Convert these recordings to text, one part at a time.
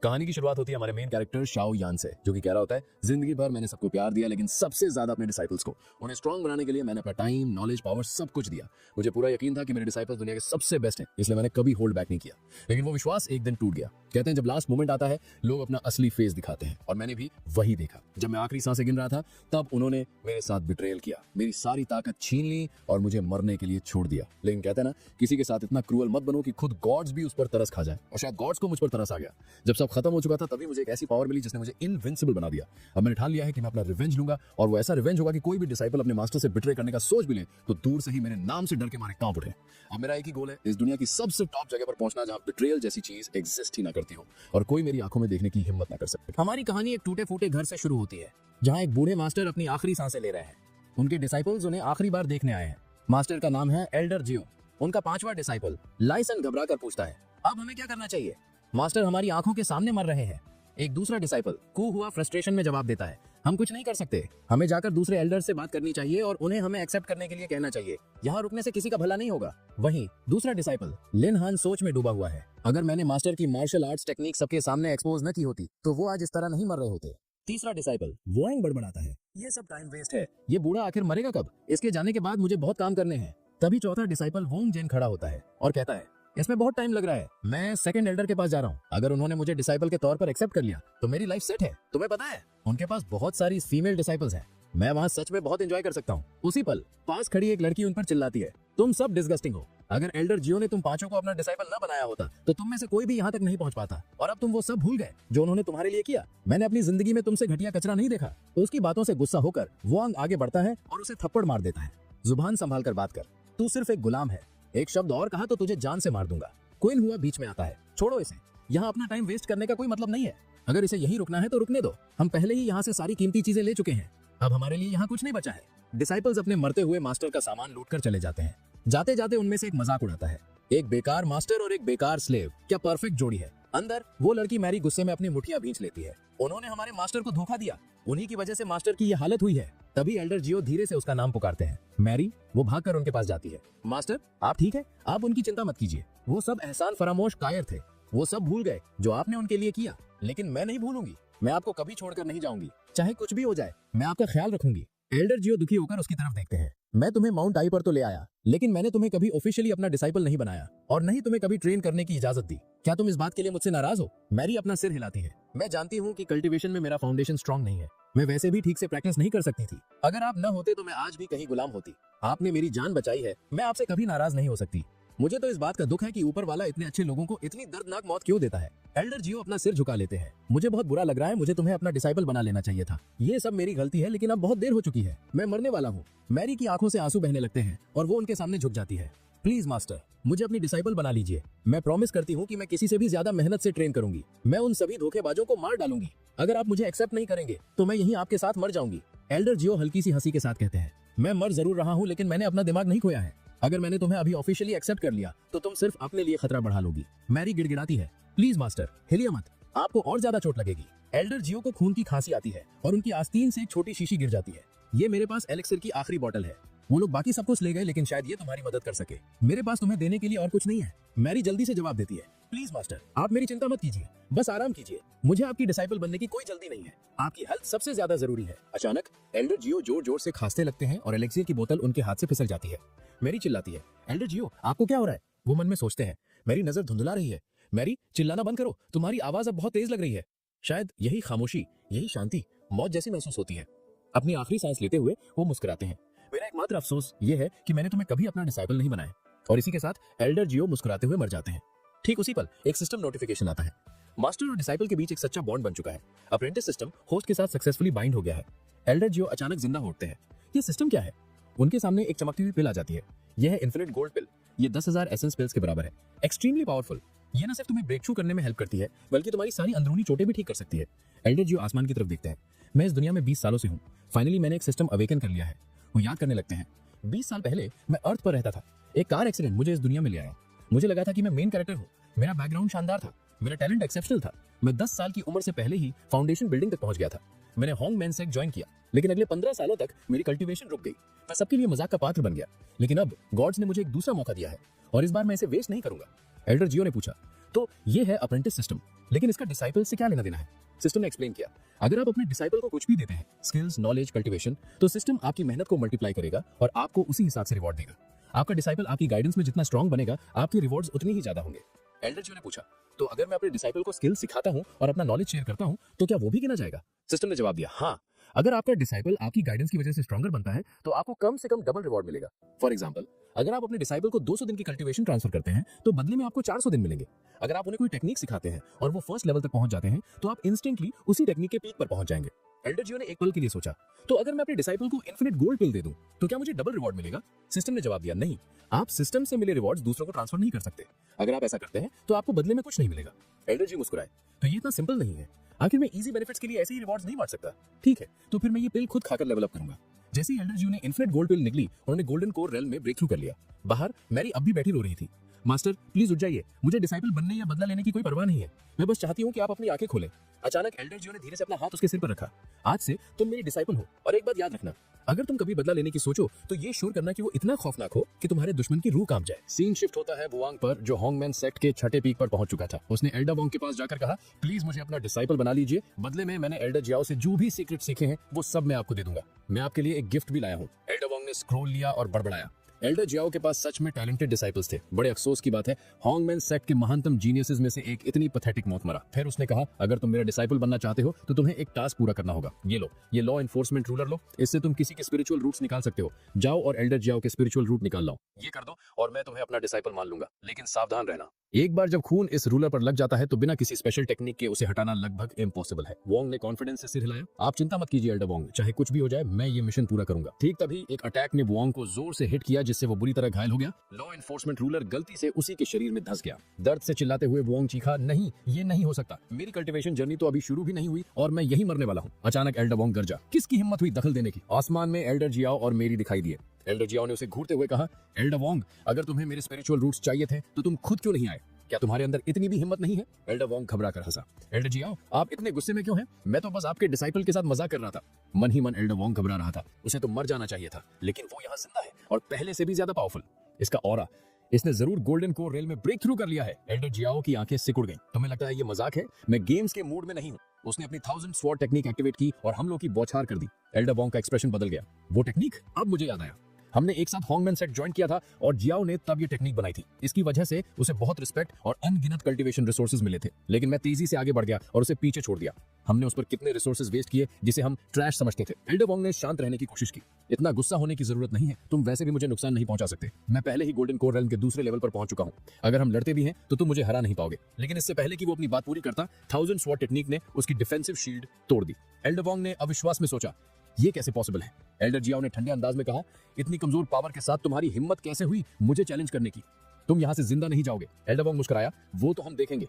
कहानी की शुरुआत होती है हमारे मेन कैरेक्टर शाओ यान से, जो कि कह रहा होता है जिंदगी भर मैंने सबको प्यार दिया, लेकिन सबसे ज्यादा अपने डिसाइपल्स को। उन्हें स्ट्रांग बनाने के लिए मैंने अपना टाइम, नॉलेज, पावर सब कुछ दिया। मुझे पूरा यकीन था कि मेरे डिसाइपल्स दुनिया के सबसे बेस्ट हैं, इसलिए मैंने कभी होल्ड बैक नहीं किया। लेकिन वो विश्वास एक दिन टूट गया। कहते हैं जब लास्ट मोमेंट आता है लोग अपना असली फेस दिखाते हैं, और मैंने भी वही देखा। जब मैं आखिरी सांसें गिन रहा था तब उन्होंने मेरे साथ बिट्रेयल किया, मेरी सारी ताकत छीन ली और मुझे मरने के लिए छोड़ दिया। लेकिन कहते हैं ना, किसी के साथ इतना क्रूअल मत बनो कि खुद गॉड्स भी उस पर तरस खा जाए, और शायद गॉड्स को मुझ पर तरस आ गया। जब सब खत्म हो चुका था तभी मुझे एक ऐसी पावर मिली जिसने मुझे इनविंसिबल बना दिया। अब मैंने ठान लिया है कि मैं अपना रिवेंज लूंगा, और वो ऐसा रिवेंज होगा कि कोई भी डिसाइपल अपने मास्टर से बिट्रे करने का सोच भी ले तो दूर से ही मेरे नाम से डर के मारे कांप उठे। अब मेरा एक ही गोल है, इस दुनिया की सबसे टॉप जगह पर पहुंचना जहां बिट्रेयल जैसी चीज एग्जिस्ट ही ना करती हो और कोई मेरी आंखों में देखने की हिम्मत ना कर सके। हमारी कहानी एक टूटे फूटे घर से शुरू होती है, जहां एक बूढ़े मास्टर अपनी आखिरी सांसें ले रहे हैं। उनके डिसाइपल्स उन्हें आखिरी बार देखने आए हैं। मास्टर का नाम है एल्डर जियो। उनका 5वां डिसाइपल लाइसन घबरा कर पूछता है, अब हमें क्या करना चाहिए? मास्टर, हमारी आंखों के सामने मर रहे हैं। एक दूसरा डिसाइपल कू हुआ फ्रस्ट्रेशन में जवाब देता है, हम कुछ नहीं कर सकते। हमें जाकर दूसरे एल्डर से बात करनी चाहिए और उन्हें हमें एक्सेप्ट करने के लिए कहना चाहिए। यहाँ रुकने से किसी का भला नहीं होगा। वहीं दूसरा डिसाइपल लिन हान सोच में डूबा हुआ है, अगर मैंने मास्टर की मार्शल आर्ट्स टेक्निक सबके सामने एक्सपोज न की होती तो वो आज इस तरह नहीं मर रहे होते। तीसरा डिसाइपल वोइंग बड़बड़ाता है, ये सब टाइम वेस्ट है। ये बूढ़ा आखिर मरेगा कब? इसके जाने के बाद मुझे बहुत काम करने हैं। तभी चौथा डिसाइपल वोंग जेन खड़ा होता है और कहता है, इसमें बहुत टाइम लग रहा है, मैं सेकंड एल्डर के पास जा रहा हूँ। अगर उन्होंने मुझे डिसाइपल के तौर पर एक्सेप्ट कर लिया तो मेरी लाइफ सेट है। तुम्हें पता है उनके पास बहुत सारी फीमेल डिसाइपल्स हैं, मैं वहाँ सच में बहुत एंजॉय कर सकता हूँ। उसी पल पास खड़ी एक लड़की उन पर चिल्लाती है, तुम सब डिस्गस्टिंग हो। अगर एल्डर जियो ने तुम पांचों को अपना डिसाइपल न बनाया होता तो तुम में से कोई भी यहाँ तक नहीं पहुंच पाता, और अब तुम वो सब भूल गए जो उन्होंने तुम्हारे लिए किया। मैंने अपनी जिंदगी में तुमसे घटिया कचरा नहीं देखा। तो उसकी बातों से गुस्सा होकर वोंग आगे बढ़ता है और उसे थप्पड़ मार देता है। जुबान संभाल कर बात कर, तू सिर्फ एक गुलाम है। एक शब्द और कहा तो तुझे जान से मार दूंगा। क्वीन हुआ बीच में आता है, छोड़ो इसे, यहाँ अपना टाइम वेस्ट करने का कोई मतलब नहीं है। अगर इसे यहीं रुकना है तो रुकने दो, हम पहले ही यहाँ से सारी कीमती चीजें ले चुके हैं, अब हमारे लिए यहाँ कुछ नहीं बचा है। डिसाइपल्स अपने मरते हुए मास्टर का सामान लूटकर चले जाते हैं। जाते जाते उनमें से एक मजाक उड़ाता है, एक बेकार मास्टर और एक बेकार स्लेव, क्या परफेक्ट जोड़ी है। अंदर वो लड़की मैरी गुस्से में अपनी मुठियां भींच लेती है, उन्होंने हमारे मास्टर को धोखा दिया, उन्हीं की वजह से मास्टर की ये हालत हुई है। तभी एल्डर जियो धीरे से उसका नाम पुकारते हैं। मैरी वो भागकर उनके पास जाती है, मास्टर आप ठीक है, आप उनकी चिंता मत कीजिए। वो सब एहसान फरामोश कायर थे, वो सब भूल गए जो आपने उनके लिए किया, लेकिन मैं नहीं भूलूंगी। मैं आपको कभी छोड़कर नहीं जाऊंगी, चाहे कुछ भी हो जाए, मैं आपका ख्याल रखूंगी। एल्डर जियो दुखी होकर उसकी तरफ देखते हैं, मैं तुम्हें माउंट आई पर तो ले आया, लेकिन मैंने तुम्हें कभी ऑफिशियली अपना डिसाइपल नहीं बनाया और नहीं तुम्हें कभी ट्रेन करने की इजाजत दी। क्या तुम इस बात के लिए मुझसे नाराज हो? मैरी अपना सिर हिलाती है, मैं जानती हूँ कि कल्टीवेशन में मेरा फाउंडेशन स्ट्रांग नहीं है, मैं वैसे भी ठीक से प्रैक्टिस नहीं कर सकती थी। अगर आप न होते तो मैं आज भी कहीं गुलाम होती। आपने मेरी जान बचाई है, मैं आपसे कभी नाराज नहीं हो सकती। मुझे तो इस बात का दुख है कि ऊपर वाला इतने अच्छे लोगों को इतनी दर्दनाक मौत क्यों देता है। एल्डर जियो अपना सिर झुका लेते हैं, मुझे बहुत बुरा लग रहा है, मुझे तुम्हें अपना डिसाइपल बना लेना चाहिए था। ये सब मेरी गलती है, लेकिन अब बहुत देर हो चुकी है, मैं मरने वाला हूँ। मैरी की आंखों से आंसू बहने लगते हैं और वो उनके सामने झुक जाती है। प्लीज मास्टर, मुझे अपनी डिसाइपल बना लीजिए। मैं प्रॉमिस करती हूँ कि मैं किसी से भी ज्यादा मेहनत से ट्रेन करूंगी। मैं उन सभी धोखेबाजों को मार डालूंगी। अगर आप मुझे एक्सेप्ट नहीं करेंगे तो मैं यहीं आपके साथ मर जाऊंगी। एल्डर जियो हल्की सी हंसी के साथ कहते हैं, मैं मर जरूर रहा हूँ, लेकिन मैंने अपना दिमाग नहीं खोया है। अगर मैंने तुम्हें अभी ऑफिशियली एक्सेप्ट कर लिया तो तुम सिर्फ अपने लिए खतरा बढ़ा लोगी। मैरी गिड़गिड़ाती है, प्लीज मास्टर, हिलिए मत, आपको और ज्यादा चोट लगेगी। एल्डर जियो को खून की खांसी आती है और उनकी आस्तीन से एक छोटी शीशी गिर जाती है। ये मेरे पास एलिक्सिर की आखिरी बोतल है। वो लोग बाकी सब कुछ ले गए, लेकिन शायद ये तुम्हारी मदद कर सके। मेरे पास तुम्हें देने के लिए और कुछ नहीं है। मैरी जल्दी से जवाब देती है, प्लीज मास्टर, आप मेरी चिंता मत कीजिए, बस आराम कीजिए, मुझे आपकी डिसाइपल बनने की कोई जल्दी नहीं है, आपकी हेल्थ सबसे ज्यादा जरूरी है। अचानक एल्डर जियो जोर जोर से खांसने लगते हैं और एलिक्सिर की बोतल उनके हाथ से फिसल जाती है। मैरी चिल्लाती है, एल्डर जियो आपको क्या हो रहा है? वो मन में सोचते हैं, मेरी नजर धुंधला रही है। मैरी चिल्लाना बंद करो, तुम्हारी आवाज अब बहुत तेज लग रही है। शायद यही खामोशी, यही शांति मौत जैसी महसूस होती है। अपनी आखिरी सांस लेते हुए वो मुस्कुराते हैं, मेरा एकमात्र अफसोस ये है कि मैंने तुम्हें कभी अपना डिसाइपल नहीं बनाया। और इसी के साथ एल्डर जियो मुस्कुराते हुए मर जाते हैं। ठीक उसी पल एक सिस्टम नोटिफिकेशन आता है, मास्टर और डिसाइपल के बीच एक सच्चा बॉन्ड बन चुका है। अप्रेंटिस सिस्टम होस्ट के साथ सक्सेसफुली बाइंड हो गया है। एल्डर जियो अचानक जिंदा उठते हैं। ये सिस्टम क्या है? उनके सामने एक चमकती हुई पिल आ जाती है। यह है इन्फिनिट गोल्ड पिल। ये 10,000 एसेंस पिल्स के बराबर है, एक्सट्रीमली पावरफुल। ये न सिर्फ तुम्हें ब्रेक थ्रू करने में हेल्प करती है, बल्कि तुम्हारी सारी अंदरूनी चोटें भी ठीक कर सकती है। एल्डर जियो आसमान की तरफ देखते हैं, मैं इस दुनिया में 20 सालों से हूँ, फाइनली मैंने एक सिस्टम अवेकन कर लिया है। वो याद करने लगते हैं, 20 साल पहले मैं अर्थ पर रहता था, एक कार एक्सीडेंट मुझे इस दुनिया में ले आया। मुझे लगा था कि मैं मेन कैरेक्टर हूँ, मेरा बैकग्राउंड शानदार था, मेरा टैलेंट एक्सेप्शनल था। मैं 10 साल की उम्र से पहले ही फाउंडेशन बिल्डिंग तक पहुंच गया था। मैंने होंग मैनसेक ज्वाइन किया, लेकिन अगले 15 सालों तक मेरी कल्टीवेशन रुक गई। मैं सबके लिए मजाक का पात्र बन गया, लेकिन अब गॉड्स ने मुझे एक दूसरा मौका दिया है और इस बार मैं इसे वेस्ट नहीं करूंगा। एल्डर जियो ने पूछा, तो ये है अप्रेंटिस सिस्टम। लेकिन इसका डिसाइपल से क्या लेना देना है? सिस्टम ने एक्सप्लेन किया, अगर आप अपने डिसाइपल को कुछ भी देते हैं, स्किल्स, नॉलेज, कल्टीवेशन, तो सिस्टम आपकी मेहनत को मल्टीप्लाई करेगा और आपको उसी हिसाब से रिवॉर्ड देगा। आपका डिसाइपल आपकी गाइडेंस में जितना स्ट्रांग बनेगा, आपके रिवॉर्ड्स उतनी ही ज्यादा होंगे। एल्डर जियो ने पूछा, तो अगर मैं अपने डिसाइपल को स्किल सिखाता हूं और अपना नॉलेज शेयर करता हूं, तो क्या वो भी गिना जाएगा? सिस्टम ने जवाब दिया, हाँ, अगर आपका डिसाइपल आपकी गाइडेंस की वजह से स्ट्रॉन्गर बनता है, तो आपको कम से कम डबल रिवॉर्ड मिलेगा। फॉर एग्जांपल, अगर आप अपने डिसाइपल को 200 दिन की कल्टीवेशन ट्रांसफर करते हैं, तो बदले में आपको 400 दिन मिलेंगे। अगर आप उन्हें कोई टेक्निक सिखाते हैं और वो फर्स्ट लेवल तक पहुंच जाते हैं, तो आप इंस्टेंटली उसी टेक्निक के पीक पर पहुंच जाएंगे। एल्डर जियो ने एक पल के लिए सोचा, तो अगर मैं अपने डिसाइपल को इन्फिनिट गोल्ड पिल दे दूं, तो क्या मुझे डबल रिवॉर्ड मिलेगा? सिस्टम ने जवाब दिया, नहीं, आप सिस्टम से मिले रिवॉर्ड्स दूसरों को ट्रांसफर नहीं कर सकते। अगर आप ऐसा करते हैं, तो आपको बदले में कुछ नहीं मिलेगा। एल्डर जी मुस्कुराए, तो ये इतना सिंपल नहीं है। आखिर मैं इजी बेनिफिट्स के लिए ऐसे ही रिवॉर्ड्स नहीं बांट सकता। ठीक है, तो फिर मैं ये पिल खुद खाकर लेवल अप करूंगा। जैसे ही एल्डर जी ने इन्फिनिट गोल्ड पिल निकली, उन्होंने गोल्डन कोर रेल्म में ब्रेक थ्रू कर लिया। बाहर मैरी अब भी बैठी रो रही थी। मास्टर प्लीज उठ जाइए, मुझे डिसाइपल बनने या बदला लेने की कोई परवाह नहीं है, मैं बस चाहती हूँ कि आप अपनी आंखें खोलें। अचानक एल्डर जियो ने धीरे से अपना हाथ उसके सिर पर रखा। आज से तुम मेरी डिसाइपल हो, और एक बात याद रखना, अगर तुम कभी बदला लेने की सोचो, तो ये श्योर करना कि वो इतना खौफनाक हो कि तुम्हारे दुश्मन की रूह कांप जाए। सीन शिफ्ट होता है वुआंग पर, जो होंगमैन सेक्ट के छठे पीक पर पहुंच चुका था। उसने एल्डर वोंग के पास जाकर कहा, प्लीज मुझे अपना डिसाइपल बना लीजिए, बदले में मैंने एल्डर जियाओ से जो भी सीक्रेट सीखे हैं वो सब मैं आपको दे दूंगा। मैं आपके लिए एक गिफ्ट भी लाया हूँ। एल्डर वोंग ने स्क्रॉल लिया और बड़बड़ाया। एल्डर जियाओ के पास सच में टैलेंटेड डिसाइपल्स थे। बड़े अफसोस की बात है, होंगमैन सेक्ट के महानतम जीनियसेस में से एक इतनी पैथेटिक मौत मरा। फिर उसने कहा, अगर तुम मेरा डिसाइपल बनना चाहते हो, तो तुम्हें एक टास्क पूरा करना होगा। ये लो, ये लॉ एनफोर्समेंट रूलर लो, इससे तुम किसी के स्पिरिचुअल रूट्स निकाल सकते हो। जाओ और एल्डर जियाओ के स्पिरिचुअल रूट निकाल लाओ। ये कर दो और मैं तुम्हें अपना डिसाइपल मान लूंगा, लेकिन सावधान रहना, एक बार जब खून इस रूलर पर लग जाता है, तो बिना किसी स्पेशल टेक्निक के उसे हटाना लगभग इम्पॉसिबल है। वोंग ने कॉन्फिडेंस से सिर हिलाया। आप चिंता मत कीजिए एल्डर वोंग, चाहे कुछ भी हो जाए, मैं ये मिशन पूरा करूंगा। ठीक तभी एक अटैक ने वोंग को जोर से हिट किया, जिससे वो बुरी तरह घायल हो गया। लॉ एनफोर्समेंट रूलर गलती से उसी के शरीर में धंस गया। दर्द से चिल्लाते हुए वोंग चीखा, नहीं, ये नहीं हो सकता, मेरी कल्टीवेशन जर्नी तो अभी शुरू भी नहीं हुई और मैं यही मरने वाला हूँ। अचानक एल्डर वोंग गरजा, किसकी हिम्मत हुई दखल देने की? आसमान में एल्डर जियाओ और मेरी दिखाई दिए। एल्डर जियाओ ने उसे घूरते हुए कहा, एल्डर वोंग, अगर तुम्हें मेरे स्पिरिचुअल रूट्स चाहिए थे, तो तुम खुद क्यों नहीं आए? क्या तुम्हारे अंदर इतनी भी हिम्मत नहीं है? एल्डर वोंग घबरा कर हंसा। एल्डर जियाओ, आप इतने गुस्से में क्यों हैं? मैं तो बस आपके डिसाइपल के साथ मजाक कर रहा था। मन ही मन एल्डर वोंग घबरा रहा था। उसे तो मर जाना चाहिए था, लेकिन वो यहाँ जिंदा है और पहले से भी ज्यादा पावरफुल। इसका ऑरा, इसने जरूर गोल्डन कोर रेल में ब्रेक थ्रू कर लिया है। एल्डर जियाओ की आंखें सिकुड़ गईं। तुम्हें लगता है ये मजाक है? मैं गेम्स के मूड में नहीं हूँ। उसने अपनी 1000 स्वॉर्ड टेक्निक एक्टिवेट की और हमलों की बौछार कर दी। एल्डर वोंग का एक्सप्रेशन बदल गया। वो टेक्निक? अब मुझे याद आया, हमने एक साथ होंगमैन सेक्ट ज्वाइन किया था और जियाओ ने तब ये टेक्निक बनाई थी। इसकी वजह से उसे बहुत रिस्पेक्ट और अनगिनत कल्टीवेशन रिसोर्सेज मिले थे, लेकिन मैं तेजी से आगे बढ़ गया और उसे पीछे छोड़ दिया। हमने उस पर कितने रिसोर्सेज वेस्ट किए जिसे हम ट्रैश समझते थे। एल्डर वोंग ने शांत रहने की कोशिश की। इतना गुस्सा होने की जरूरत नहीं है, तुम वैसे भी मुझे नुकसान नहीं पहुंचा सकते। मैं पहले ही गोल्डन कोर रेल्म के दूसरे लेवल पर पहुंच चुका हूं। अगर हम लड़ते भी हैं, तो तुम मुझे हरा नहीं पाओगे। लेकिन इससे पहले कि वो अपनी बात पूरी करता, 1000 स्वॉर्ड टेक्निक ने उसकी डिफेंसिव शील्ड तोड़ दी। एल्डर वोंग ने अविश्वास में सोचा, ये कैसे पॉसिबल है? एल्डर जियाओ ने ठंडे अंदाज में कहा, इतनी कमजोर पावर के साथ तुम्हारी हिम्मत कैसे हुई मुझे चैलेंज करने की? तुम यहाँ से जिंदा नहीं जाओगे। एल्डर वोंग मुस्कुराया, वो तो हम देखेंगे।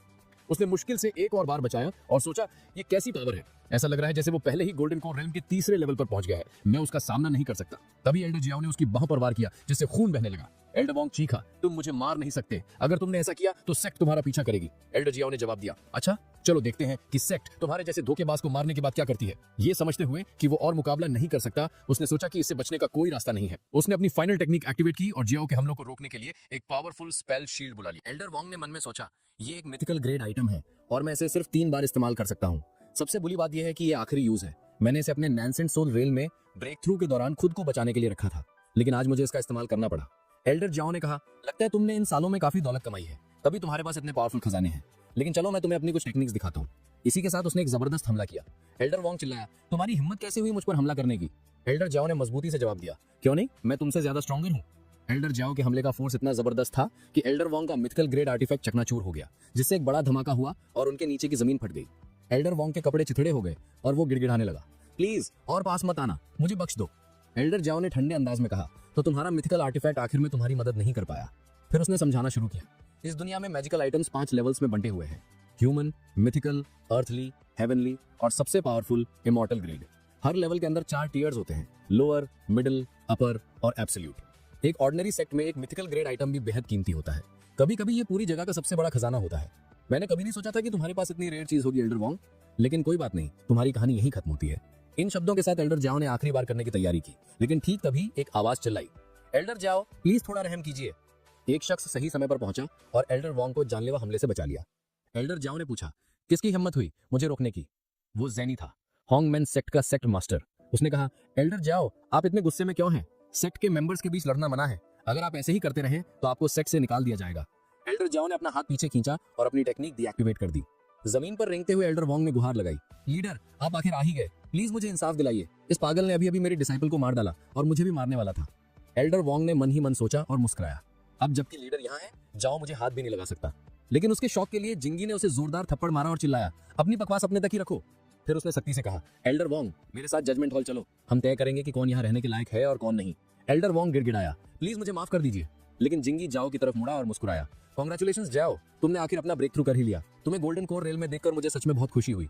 उसने मुश्किल से एक और बार बचाया और सोचा, ये कैसी पावर है? ऐसा लग रहा है जैसे वो पहले ही गोल्डन कोर रेल्म के तीसरे लेवल पर पहुंच गया है। मैं उसका सामना नहीं कर सकता। तभी एल्डर जियाओ ने उसकी बाह पर वार किया, जिससे खून बहने लगा। एल्डर वोंग चीखा, तुम मुझे मार नहीं सकते। अगर तुमने ऐसा किया तो सेक्ट तुम्हारा पीछा करेगी। एल्डर जियाओ ने जवाब दिया, अच्छा चलो देखते हैं कि सेक्ट तुम्हारे जैसे धोखेबाज को मारने के बाद क्या करती है। ये समझते हुए कि वो और मुकाबला नहीं कर सकता, उसने सोचा कि इससे बचने का कोई रास्ता नहीं है। उसने अपनी फाइनल टेक्निक एक्टिवेट की और जियाओ के हमलों को रोकने के लिए एक पावरफुल स्पेल शील्ड बुला ली। एल्डर वोंग ने मन में सोचा, ये एक मिथिकल ग्रेड आइटम है और मैं इसे सिर्फ 3 बार इस्तेमाल कर सकता हूँ। सबसे बुरी बात यह है कि ये आखिरी यूज है। मैंने इसे अपने नैंसेंट सोल रेल में ब्रेक थ्रू के दौरान खुद को बचाने के लिए रखा था, लेकिन आज मुझे इसका इस्तेमाल करना पड़ा। एल्डर जियाओ ने कहा, लगता है तुमने इन सालों में काफी दौलत कमाई है, तभी तुम्हारे पास इतने पावरफुल खजाने हैं। लेकिन चलो मैं तुम्हें अपनी कुछ टेक्निक्स दिखाता हूँ। इसी के साथ उसने एक जबरदस्त हमला किया। एल्डर वोंग चिल्लाया, तुम्हारी हिम्मत कैसे हुई मुझ पर हमला करने की? एल्डर जियाओ ने मजबूती से जवाब दिया, क्यों नहीं, मैं तुमसे ज्यादा स्ट्रॉन्गर हूँ। एल्डर जियाओ के हमले का फोर्स इतना जबरदस्त था कि एल्डर वोंग का मिथिकल ग्रेड आर्टिफैक्ट चकनाचूर हो गया, जिससे एक बड़ा धमाका हुआ और उनके नीचे की जमीन फट गई। एल्डर वोंग के कपड़े चिथड़े हो गए और वो गिड़गिड़ाने लगा, प्लीज और पास मत आना, मुझे बख्श दो। एल्डर जियाओ ने ठंडे अंदाज में कहा, तो तुम्हारा मिथिकल आर्टिफैक्ट आखिर में तुम्हारी मदद नहीं कर पाया। फिर उसने समझाना शुरू किया, इस दुनिया में मैजिकल आइटम्स 5 लेवल्स में बंटे हुए हैं, ह्यूमन, मिथिकल, अर्थली, हेवनली और सबसे पावरफुल इमॉर्टल ग्रेड। हर लेवल के अंदर 4 टीयर्स होते हैं, लोअर, मिडिल, अपर और एब्सोल्यूट। एक ऑर्डिनरी सेक्ट में एक मिथिकल ग्रेड आइटम भी बेहद कीमती होता है। कभी कभी ये पूरी जगह का सबसे बड़ा खजाना होता है। मैंने कभी नहीं सोचा था कि तुम्हारे पास इतनी रेयर चीज होगी एल्डर वोंग, लेकिन कोई बात नहीं, तुम्हारी कहानी यहीं खत्म होती है। इन शब्दों के साथ एल्डर जियाओ ने आखिरी बार करने की तैयारी की, लेकिन ठीक तभी एक आवाज चिल्लाई, एल्डर जियाओ प्लीज थोड़ा रहम कीजिए। एक शख्स सही समय पर पहुंचा और एल्डर वोंग को जानलेवा हमले से बचा लिया। एल्डर जाओ ने पूछा, किसकी हिम्मत हुई मुझे रोकने की? वो जैनी था, होंगमैन सेक्ट का सेक्ट मास्टर। उसने कहा, एल्डर जाओ, आप इतने गुस्से में क्यों हैं? सेक्ट के मेंबर्स के बीच लड़ना मना है। अगर आप ऐसे ही करते रहे तो आपको सेक्ट से निकाल दिया जाएगा। एल्डर जाओ ने अपना हाथ पीछे खींचा और अपनी टेक्निक डीएक्टिवेट कर दी। जमीन पर रेंगते हुए एल्डर वोंग ने गुहार लगाई, लीडर आप आखिर आ ही गए, प्लीज मुझे इंसाफ दिलाइए। इस पागल ने अभी अभी मेरे डिसाइपल को मार डाला और मुझे भी मारने वाला था। एल्डर वोंग ने मन ही मन सोचा और मुस्कुराया। अब जबकि लीडर यहाँ है, जाओ मुझे हाथ भी नहीं लगा सकता। लेकिन उसके शौक के लिए जिंगी ने उसे जोरदार थप्पड़ मारा और चिल्लाया, अपनी बकवास अपने तक ही रखो। फिर उसने सख्ती से कहा, एल्डर वोंग मेरे साथ जजमेंट हॉल चलो, हम तय करेंगे कि कौन यहाँ रहने के लायक है और कौन नहीं। एल्डर वोंग गिड़गिड़ाया, प्लीज मुझे माफ कर दीजिए। लेकिन जिंगी जाओ की तरफ मुड़ा और मुस्कुराया, कांग्रेचुलेशंस जाओ, तुमने आखिर अपना ब्रेक थ्रू कर ही लिया। तुम्हें गोल्डन कोर रेल में देखकर मुझे सच में बहुत खुशी हुई।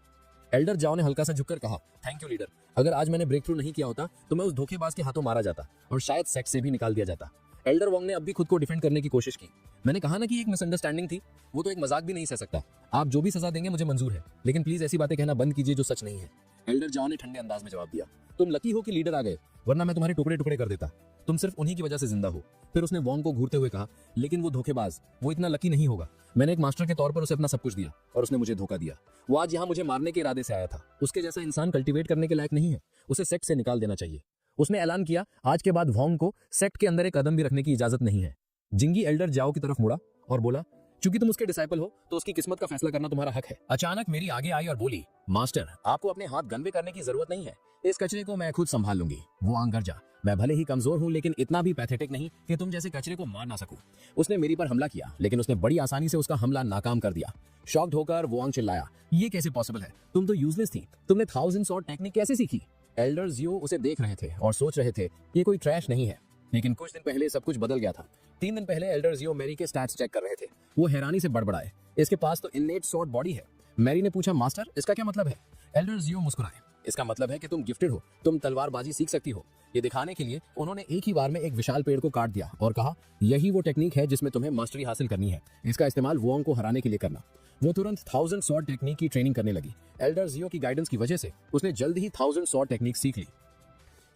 एल्डर जाओ ने हल्का सा झुककर कहा, थैंक यू लीडर, अगर आज मैंने ब्रेक थ्रू नहीं किया होता तो मैं उस धोखेबाज के हाथों मारा जाता और शायद सेक्ट से भी निकाल दिया जाता। एल्डर वोंग ने अब भी खुद को डिफेंड करने की कोशिश की। मैंने कहा ना कि एक मिसअंडरस्टैंडिंग थी, वो तो एक मजाक भी नहीं सह सकता। आप जो भी सजा देंगे मुझे मंजूर है, लेकिन प्लीज ऐसी बातें कहना बंद कीजिए जो सच नहीं है। एल्डर जाओ ने ठंडे अंदाज में जवाब दिया, तुम लकी हो कि लीडर आ गए, वरना मैं तुम्हारे टुकड़े टुकड़े कर देता। तुम सिर्फ उन्हीं की वजह से जिंदा हो। फिर उसने वोंग को घूरते हुए कहा, लेकिन वो धोखेबाज, वो इतना लकी नहीं होगा। मैंने एक मास्टर के तौर पर उसे अपना सब कुछ दिया और उसने मुझे धोखा दिया। वो आज यहाँ मुझे मारने के इरादे से आया था। उसके जैसा इंसान कल्टीवेट करने के लायक नहीं है, उसे सेक्ट से निकाल देना चाहिए। उसने ऐलान किया, आज के बाद वोंग को सेक्ट के अंदर एक कदम भी रखने की इजाजत नहीं है। जिंगी एल्डर जाओ की तरफ मुड़ा और बोला, चूंकि तुम उसके डिसाइपल हो तो उसकी किस्मत का फैसला करना तुम्हारा हक है। अचानक मेरी आगे आई और बोली, मास्टर आपको अपने हाथ गन पे करने की जरूरत नहीं है, इस कचरे को मैं खुद संभाल लूंगी। वो आंगर जा, मैं भले ही कमजोर हूं लेकिन इतना भी पैथेटिक नहीं कि तुम जैसे कचरे को मार ना सकूं। उसने मेरी पर हमला किया लेकिन उसने बड़ी आसानी से उसका हमला नाकाम कर दिया। शॉक्ड होकर वोंग चिल्लाया, ये कैसे पॉसिबल है? तुम तो यूजलेस थी, तुमने 1000 स्वॉर्ड टेक्निक कैसे सीखी? एल्डर जियो उसे देख रहे थे और सोच रहे थे ये कोई ट्रैश नहीं है। लेकिन कुछ दिन पहले सब कुछ बदल गया था। 3 दिन पहले एल्डर जियो मैरी के स्टैट्स चेक कर रहे थे। वो हैरानी से बड़बड़ाए, इसके पास तो इननेट स्वॉर्ड बॉडी है। मैरी ने पूछा, मास्टर इसका क्या मतलब है? एल्डर जियो मुस्कुराए, इसका मतलब है कि तुम गिफ्टेड हो, तुम तलवारबाजी सीख सकती हो। ये दिखाने के लिए उन्होंने एक ही बार में एक विशाल पेड़ को काट दिया और कहा, यही वो टेक्निक है जिसमें तुम्हें मास्टरी हासिल करनी है। इसका इस्तेमाल वोंग को हराने के लिए करना। वो तुरंत 1000 स्वॉर्ड टेक्निक की ट्रेनिंग करने लगी। एल्डर जियो की गाइडेंस की वजह से उसने जल्द ही 1000 स्वॉर्ड टेक्निक सीख ली।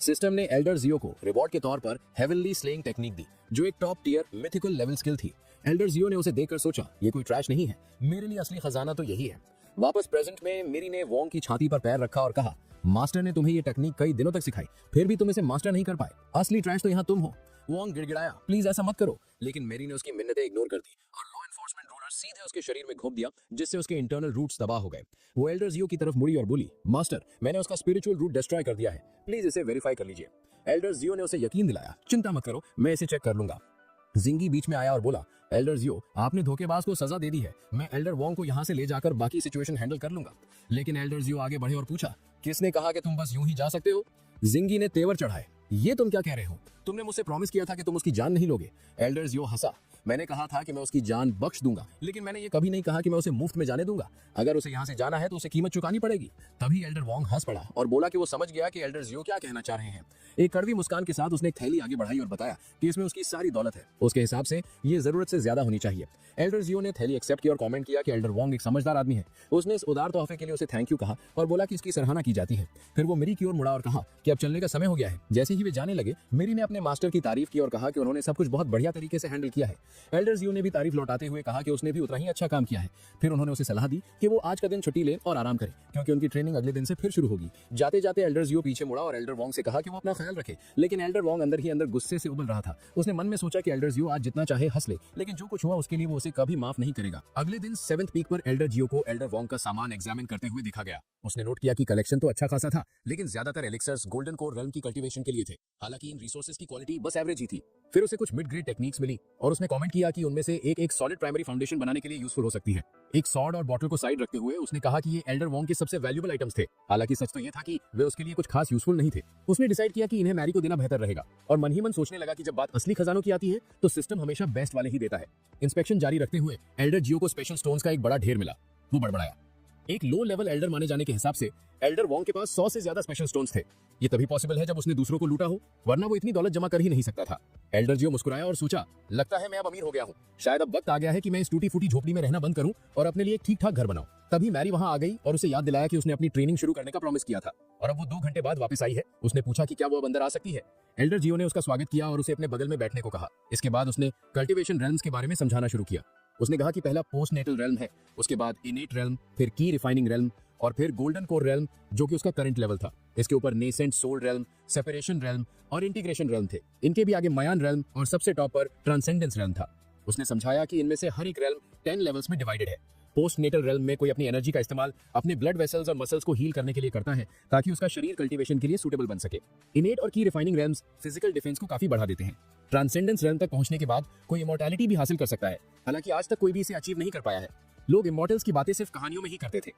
सिस्टम ने एल्डर जियो को रिवॉर्ड के तौर पर हेवनली स्लेइंग टेक्निक दी, जो एक top tier mythical level skill थी। एल्डर जियो ने उसे देखकर सोचा, ये कोई ट्रैश नहीं है, मेरे लिए असली खजाना तो यही है। वापस प्रेजेंट में मेरी ने वोंग की छाती पर पैर रखा और कहा, मास्टर ने तुम्हें ये टेक्निक कई दिनों तक सिखाई, फिर भी तुम इसे मास्टर नहीं कर पाए। असली ट्रैश तो यहाँ तुम हो। वोंग गिड़गिड़ाया, प्लीज ऐसा मत करो। लेकिन मेरी ने उसकी मिन्नतें इग्नोर कर दी और लॉ एनफोर्समेंट रूलर सीधे उसके शरीर में घोंप दिया, जिससे उसके इंटरनल रूट्स तबाह हो गए। वो एल्डर जियो की तरफ मुड़ी और बोली, मास्टर मैंने उसका स्पिरिचुअल रूट डिस्ट्रॉय कर दिया है, प्लीज इसे वेरीफाई कर लीजिए। एल्डर जियो ने उसे यकीन दिलाया, चिंता मत करो, मैं इसे चेक कर लूंगा। जिंगी बीच में आया और बोला, एल्डर जियो आपने धोखेबाज को सजा दे दी है, मैं एल्डर वोंग को यहाँ से ले जाकर बाकी सिचुएशन हैंडल कर लूंगा। लेकिन एल्डर जियो आगे बढ़े और पूछा, किसने कहा कि तुम बस यूं ही जा सकते हो? जिंगी ने तेवर चढ़ाए, ये तुम क्या कह रहे हो? तुमने मुझसे प्रॉमिस किया था कि तुम उसकी जान नहीं लोगे। एल्डर जियो हंसा, मैंने कहा था कि मैं उसकी जान बख्श दूंगा, लेकिन मैंने ये कभी नहीं कहा कि मैं उसे मुफ्त में जाने दूंगा। अगर उसे यहाँ से जाना है तो उसे कीमत चुकानी पड़ेगी। तभी एल्डर वोंग हंस पड़ा और बोला कि वो समझ गया कि एल्डर जियो क्या कहना चाह रहे हैं। एक कड़वी मुस्कान के साथ उसने एक थैली आगे बढ़ाई और बताया कि इसमें उसकी सारी दौलत है, उसके हिसाब से ये जरूरत से ज्यादा होनी चाहिए। एल्डर जियो ने थैली एक्सेप्ट किया और कमेंट किया कि एल्डर वोंग एक समझदार आदमी है। उसने इस उदार तोहफे के लिए उसे थैंक यू कहा और बोला कि इसकी सराहना की जाती है। फिर वो मेरी की ओर मुड़ा और कहा कि अब चलने का समय हो गया है। जैसे ही वे जाने लगे, मेरी ने अपने मास्टर की तारीफ की और कहा कि उन्होंने सब कुछ बहुत बढ़िया तरीके से हैंडल किया है। एल्डर जियो ने भी तारीफ लौटाते हुए कहा कि उसने भी उतना ही अच्छा काम किया है। फिर उन्होंने उसे सलाह दी कि वो आज का दिन छुट्टी ले और आराम करे, क्योंकि उनकी ट्रेनिंग अगले दिन से फिर शुरू होगी। जाते जाते एल्डर जियो पीछे मुड़ा और एल्डर वोंग से कहा कि वो अपना ख्याल रखे। लेकिन एल्डर वोंग अंदर ही अंदर गुस्से से उबल रहा था। उसने मन में सोचा कि एल्डर जियो आज जितना चाहे हंस ले, लेकिन जो कुछ हुआ उसके लिए वो उसे कभी माफ नहीं करेगा। अगले दिन 7th पीक पर एल्डर जियो को एल्डर वोंग का सामान एग्जामिन करते हुए देखा गया। उसने नोट किया कि कलेक्शन तो अच्छा खासा था, लेकिन ज्यादातर एलिक्सर्स गोल्डन कोर रेल्म की कल्टीवेशन के लिए थे। हालांकि इन रिसोर्सेज की क्वालिटी बस एवरेज ही थी। फिर उसे कुछ मिड ग्रेड टेक्निक्स मिली और उसने कमेंट किया कि उनमें से एक सॉलिड प्राइमरी फाउंडेशन बनाने के लिए यूजफुल हो सकती है। एक सॉर्ड और बॉटल को साइड रखते हुए उसने कहा कि ये एल्डर वोंग के सबसे वैल्यूएबल आइटम्स थे। हालांकि सच तो ये था कि वे उसके लिए कुछ खास यूजफुल नहीं थे। उसने डिसाइड किया कि इन्हें मैरी को देना बेहतर रहेगा और मन ही मन सोचने लगा कि जब बात असली खजानों की आती है तो सिस्टम हमेशा बेस्ट वाले ही देता है। इंस्पेक्शन जारी रखते हुए एल्डर जियो को स्पेशल स्टोन्स का एक बड़ा ढेर मिला। वो बड़बड़ाया, एक लो लेवल एल्डर माने जाने के हिसाब से एल्डर वोंग के पास 100 से ज्यादा स्पेशल स्टोन्स थे। ये तभी पॉसिबल है जब उसने दूसरों को लूटा हो, वरना वो इतनी दौलत जमा कर ही नहीं सकता था। एल्डर जियो मुस्कुराया और सोचा, लगता है मैं अब अमीर हो गया हूँ। शायद अब वक्त आ गया है कि मैं इस टूटी फूटी झोपड़ी में रहना बंद करूं और अपने लिए एक ठीक ठाक घर बनाऊं। तभी मैरी वहां आ गई और उसे याद दिलाया कि उसने अपनी ट्रेनिंग शुरू करने का प्रॉमिस किया था और अब वो 2 घंटे बाद वापस आई है। उसने पूछा कि क्या वो अब अंदर आ सकती है। एल्डर जियो ने उसका स्वागत किया और उसे अपने बगल में बैठने को कहा। इसके बाद उसने कल्टीवेशन रेल्म्स के बारे में समझाना शुरू किया। उसने कहा कि पहला पोस्ट नेटल रेल्म है, उसके बाद इनेट रेल्म, फिर की रिफाइनिंग रेल्म और फिर गोल्डन कोर रेल्म जो कि उसका करंट लेवल था। इसके ऊपर nascent soul realm, separation realm और इंटीग्रेशन रेल्म थे। इनके भी आगे मयान रेल्म और सबसे टॉप पर ट्रांसेंडेंस रेल्म था। उसने समझाया कि इनमें से हर एक रेल्म 10 लेवल्स में डिवाइडेड है। पोस्ट नेटल रेल्म में कोई अपनी एनर्जी का इस्तेमाल अपने ब्लड वेसल्स और मसल्स को हील करने के लिए करता है ताकि उसका शरीर कल्टीवेशन के लिए सूटेबल बन सके। इनेट और की रिफाइनिंग रेल्म्स फिजिकल डिफेंस को काफी बढ़ा देते हैं। ट्रांसेंडेंस रेल्म तक पहुंचने के बाद कोई इमॉर्टैलिटी भी हासिल कर सकता है, हालांकि आज तक कोई भी इसे अचीव नहीं कर पाया है। लोग इमॉर्टल्स की बातें सिर्फ कहानियों में ही करते थे।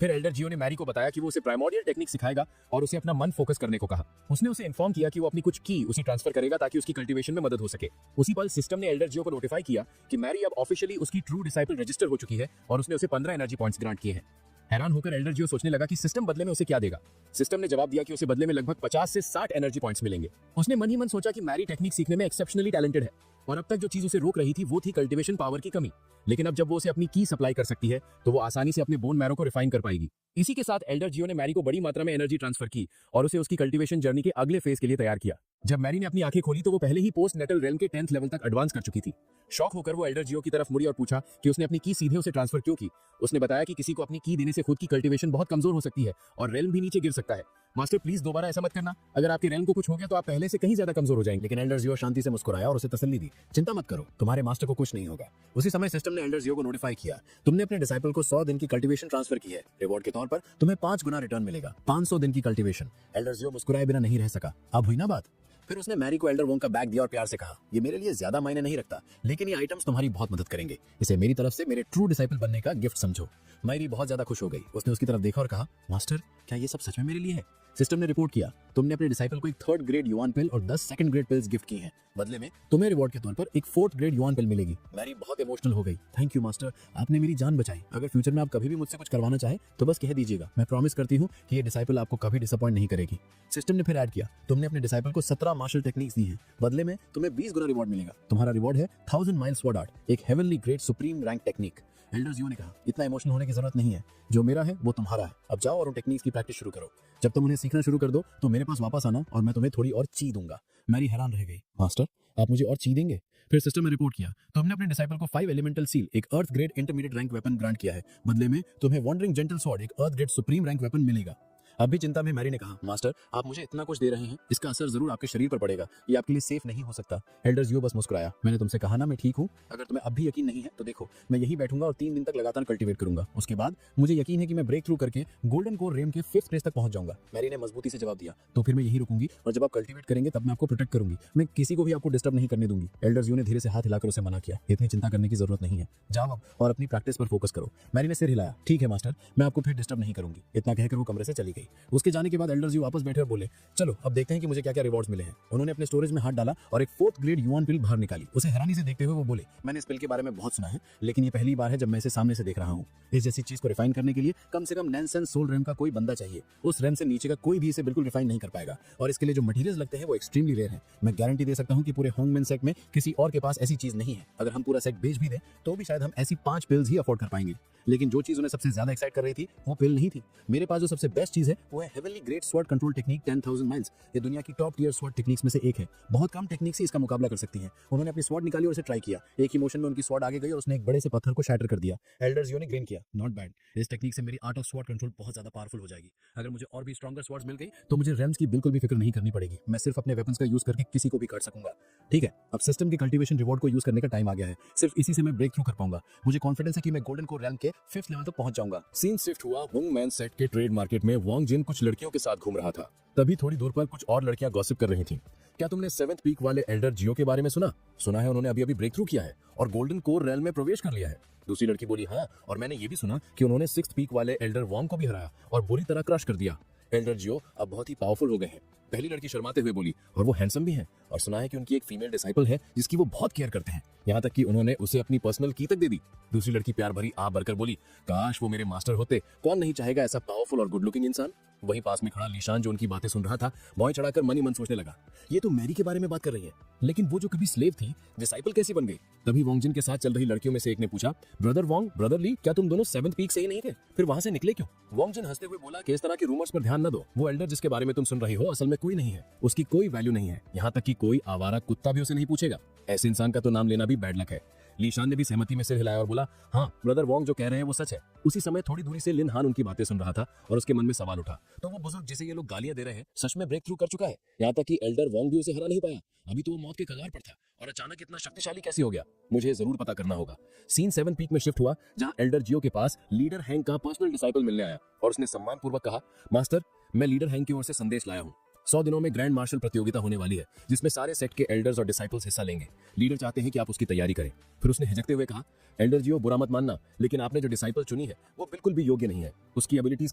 फिर एल्डर जियो ने मैरी को बताया कि वो उसे प्राइमोर्डियल टेक्निक सिखाएगा और उसे अपना मन फोकस करने को कहा। उसने उसे इन्फॉर्म किया कि वो अपनी कुछ की उसे ट्रांसफर करेगा ताकि उसकी कल्टीवेशन में मदद हो सके। उसी पल सिस्टम ने एल्डर जियो को नोटिफाई किया कि मैरी अब ऑफिशियली उसकी ट्रू डिसाइपल रजिस्टर हो चुकी है और उसने उसे 15 एनर्जी पॉइंट्स ग्रांट किए हैं। हैरान होकर एल्डर जियो सोचने लगा कि सिस्टम बदले में उसे क्या देगा। सिस्टम ने जवाब दिया कि उसे बदले में लगभग 50 से 60 एनर्जी पॉइंट्स मिलेंगे। उसने मन ही मन सोचा कि मैरी टेक्निक सीखने में एक्सेप्शनली टैलेंटेड है और अब तक जो चीज उसे रोक रही थी वो थी कल्टीवेशन पावर की कमी। लेकिन अब जब वो उसे अपनी की सप्लाई कर सकती है तो वो आसानी से अपने बोन मैरो को रिफाइन कर पाएगी। इसी के साथ एल्डर जियो ने मैरी को बड़ी मात्रा में एनर्जी ट्रांसफर की और उसे उसकी कल्टीवेशन जर्नी के अगले फेज के लिए तैयार किया। जब मैरी ने अपनी आंखें खोली तो वो पहले ही पोस्ट नेटल रेल्म के 10th लेवल तक एडवांस कर चुकी थी। शॉक होकर वो एल्डर जियो की तरफ मुड़ी और पूछा कि उसने अपनी की सीधे उसे ट्रांसफर क्यों की। उसने बताया कि किसी को अपनी की देने से खुद की कल्टीवेशन बहुत कमजोर हो सकती है और रेल्म भी नीचे गिर सकता है। मास्टर प्लीज दोबारा ऐसा मत करना, अगर आपकी रेल्म को कुछ हो गया तो आप पहले से कहीं ज्यादा कमजोर हो जाएंगे। लेकिन एल्डर जियो शांति से मुस्कुराया और उसे तसल्ली दी, चिंता मत करो, तुम्हारे मास्टर को कुछ नहीं होगा। उसी समय सिस्टम ने एल्डर जियो को नोटिफाई किया, तुमने अपने डिसाइपल को 100 दिन की कल्टीवेशन ट्रांसफर की है। रिवॉर्ड के तौर पर तुम्हें 5 गुना रिटर्न मिलेगा, 500 दिन की कल्टीवेशन। एल्डर जियो मुस्कुराए बिना नहीं रह सका। अब हुई ना बात। फिर उसने मैरी को एल्डर वोंग का बैग दिया और प्यार से कहा, ये मेरे लिए ज्यादा मायने नहीं रखता, लेकिन ये आइटम्स तुम्हारी बहुत मदद करेंगे। इसे मेरी तरफ से मेरे ट्रू डिसाइपल बनने का गिफ्ट समझो। मैरी बहुत ज्यादा खुश हो गई। उसने उसकी तरफ देखा और कहा, मास्टर क्या ये सब सच में मेरे लिए है? सिस्टम ने रिपोर्ट किया, तुमने अपने डिसाइपल को एक 3rd ग्रेड युआन पिल और 10 2nd ग्रेड पिल्स गिफ्ट की हैं। बदले में तुम्हें रिवॉर्ड के तौर पर एक 4th ग्रेड युआन पिल मिलेगी। मैरी बहुत इमोशनल हो गई। थैंक यू मास्टर, आपने मेरी जान बचाई। अगर फ्यूचर में आप कभी भी मुझसे कुछ करवाना चाहे तो बस कह दीजिएगा, मैं प्रॉमिस करती हूँ कि ये डिसाइपल आपको कभी डिसअपॉइंट नहीं करेगी। सिस्टम ने फिर ऐड किया, तुमने अपने डिसाइपल को 17 मार्शल टेक्निक्स दी हैं, बदले में तुम्हें 20 गुना रिवॉर्ड मिलेगा। तुम्हारा रिवॉर्ड है 1000 माइल स्वॉर्ड आर्ट, एक heavenly great supreme rank technique. Elder जियो ने कहा, इतना इमोशनल होने की जरूरत नहीं है, जो मेरा है वो तुम्हारा है। अब जाओ और उन टेक्निक्स की प्रैक्टिस शुरू करो। जब तुम उन्हें सीखना शुरू कर दो तो मेरे पास वापस आना और मैं तुम्हें थोड़ी और ची दूंगा। मैरी हैरान रह गई, मास्टर आप मुझे और ची देंगे? फिर सिस्टम ने रिपोर्ट किया, तुमने अपने डिसाइपल को 5 एलिमेंटल सील, एक earth grade intermediate rank weapon grant किया है। बदले में तुम्हें वॉन्डरिंग जेंटल स्वॉर्ड, एक earth grade supreme rank weapon मिलेगा। अब भी चिंता में मैरी ने कहा, मास्टर आप मुझे इतना कुछ दे रहे हैं, इसका असर जरूर आपके शरीर पर पड़ेगा, ये आपके लिए सेफ नहीं हो सकता। एल्डर जियो बस मुस्कुराया, मैंने तुमसे कहा ना मैं ठीक हूँ। अगर तुम्हें अब भी यकीन नहीं है तो देखो, मैं यही बैठूंगा और 3 दिन तक लगातार कल्टीवेट करूंगा। उसके बाद मुझे यकीन है कि मैं ब्रेक थ्रू करके गोल्डन कोर रेम के 5th फेज तक पहुंच जाऊंगा। मैरी ने मजबूती से जवाब दिया, तो फिर मैं यही रुकूंगी और जब आप कल्टीवेट करेंगे तब मैं आपको प्रोटेक्ट करूंगी, मैं किसी को भी आपको डिस्टर्ब नहीं करने दूंगी। एल्डर जियो ने धीरे से हाथ हिलाकर उसे मना किया, इतनी चिंता करने की जरूरत नहीं है, जाओ अब और अपनी प्रैक्टिस पर फोकस करो। मैरी ने सिर हिलाया, ठीक है मास्टर, मैं आपको फिर डिस्टर्ब नहीं करूंगी। इतना कहकर वो कमरे से चली गई। उसके जाने के बाद एल्डर जियो वापस बैठे और बोले, चलो अब देखते हैं कि मुझे क्या क्या रिवॉर्ड्स मिले हैं। उन्होंने अपने स्टोरेज में हाथ डाला और एक 4th ग्रेड युआन पिल बाहर निकाली। उसे हैरानी से देखते हुए वो बोले, मैंने इस पिल के बारे में बहुत सुना है, लेकिन ये पहली बार है जब मैं इसे सामने से देख रहा हूँ। इस जैसी चीज को रिफाइन करने के लिए कम से कम नैनसेंस सोल रेम का कोई बंदा चाहिए। उस रेम से नीचे का कोई भी इसे बिल्कुल रिफाइन नहीं कर पाएगा और इसके लिए जो मटेरियल्स लगते हैं वो एक्सट्रीमली रेयर हैं। मैं गारंटी दे सकता हूँ कि पूरे होंगमेन सेक्ट में किसी और के पास ऐसी चीज नहीं है। अगर हम पूरा सेक्ट बेच भी दें तो भी शायद हम ऐसी 5 पिल्स ही अफोर्ड कर पाएंगे। लेकिन जो चीज उन्हें सबसे ज्यादा एक्साइट कर रही थी वो पिल नहीं थी। मेरे पास जो सबसे बेस्ट चीज है वो है heavenly great sword control technique 10,000 miles. ये दुनिया की टॉप टियर स्वॉर्ड टेक्निक्स में से एक है। बहुत कम टेक्निक्स ही इसका मुकाबला कर सकती हैं। उन्होंने अपनी स्वॉर्ड निकाली और उसे ट्राई किया। एक ही मोशन में उनकी स्वॉर्ड आगे गई और उसने एक बड़े से पत्थर को शैटर कर दिया। एल्डर जियो ने ग्रीन किया, नॉट बैड, इस टेक्निक से मेरी आर्ट ऑफ स्वॉर्ड कंट्रोल बहुत ज्यादा पावरफुल हो जाएगी। अगर मुझे और भी स्ट्रॉन्गर स्वॉर्ड्स मिल गई तो मुझे रेम्स की बिल्कुल भी फिक्र नहीं करनी पड़ेगी। मैं सिर्फ अपने वेपन्स का यूज करके किसी को भी काट सकूंगा। ठीक है, अब सिस्टम की कल्टीवेशन रिवॉर्ड को यूज करने का टाइम आ गया है। सिर्फ इसी से मैं ब्रेक थ्रू कर पाऊंगा। मुझे कॉन्फिडेंस है कि मैं गोल्डन कोर रेल्म के 5th लेवल तक पहुंच जाऊंगा। सीन शिफ्ट हुआ होंगमैन सेट के ट्रेड मार्केट में। वांग जिन कुछ लड़कियों के साथ घूम रहा था। तभी थोड़ी दूर पर कुछ और लड़कियां गॉसिप कर रही थीं। क्या तुमने 7th पीक वाले एल्डर जियो के बारे में सुना? सुना है उन्होंने अभी अभी ब्रेक थ्रू किया है और गोल्डन कोर रेल्म में प्रवेश कर लिया है। दूसरी लड़की बोली, हाँ, और मैंने ये भी सुना कि उन्होंने 6th पीक वाले एल्डर वॉन्ग को भी हराया और बुरी तरह क्रश कर दिया। एल्डर जियो अब बहुत ही पावरफुल हो गए हैं। पहली लड़की शर्माते हुए बोली, और वो हैंडसम भी हैं, और सुना है कि उनकी एक फीमेल डिसाइपल है जिसकी वो बहुत केयर करते हैं, यहाँ तक कि उन्होंने उसे अपनी पर्सनल की तक दे दी। दूसरी लड़की प्यार भरी आ भरकर बोली, काश वो मेरे मास्टर होते, कौन नहीं चाहेगा ऐसा पावरफुल और गुड लुकिंग इंसान। वहीं पास में खड़ा लीशान जो उनकी बातें सुन रहा था, भौं चढ़ाकर मन ही मन सोचने लगा, ये तो मैरी के बारे में बात कर रही है, लेकिन वो जो कभी स्लेव थी डिसाइपल कैसी बन गई। तभी वोंगजिन के साथ चल रही लड़कियों में से एक ने पूछा, ब्रदर वोंग, ब्रदर ली, क्या तुम दोनों 7th पीक से ही नहीं थे, फिर वहां से निकले क्यों? वोंगजिन हंसते हुए बोला कि इस तरह के रूमर्स पर ध्यान न दो, वो एल्डर जिसके बारे में तुम सुन रही हो असल में कोई नहीं है, उसकी कोई वैल्यू नहीं है, यहाँ तक कि कोई आवारा कुत्ता भी उसे नहीं पूछेगा। ऐसे इंसान का तो नाम लेना भी बैड लक है। लीशान ने भी सहमति में सिर हिलाया और बोला, हाँ ब्रदर वोंग जो कह रहे हैं वो सच है। उसी समय थोड़ी दूरी से लिन हान उनकी बातें सुन रहा था और उसके मन में सवाल उठा, तो वो बुजुर्ग जिसे ये लोग गालियां दे रहे हैं सच में ब्रेक थ्रू कर चुका है, यहाँ तक कि एल्डर वोंग भी उसे हरा नहीं पाया। अभी तो वो मौत के कगार पर था और अचानक इतना शक्तिशाली कैसे हो गया, मुझे जरूर पता करना होगा। सीन 7 पीक में शिफ्ट हुआ जहां एल्डर जियो के पास लीडर हैंग का पर्सनल डिसाइपल मिलने आया और उसने सम्मान पूर्वक कहा, मास्टर मैं लीडर हैंग की ओर से संदेश लाया हूँ। 100 दिनों में ग्रैंड मार्शल प्रतियोगिता होने वाली है जिसमें सारे सेक्ट के एल्डर्स और डिसाइपल्स हिस्सा लेंगे। लीडर चाहते हैं कि आप उसकी तैयारी करें। फिर उसने हिचकते हुए कहा, एल्डर जियो बुरा मत मानना, लेकिन आपने जो डिसाइपल चुनी है वो बिल्कुल भी योग्य नहीं है, उसकी एबिलिटीज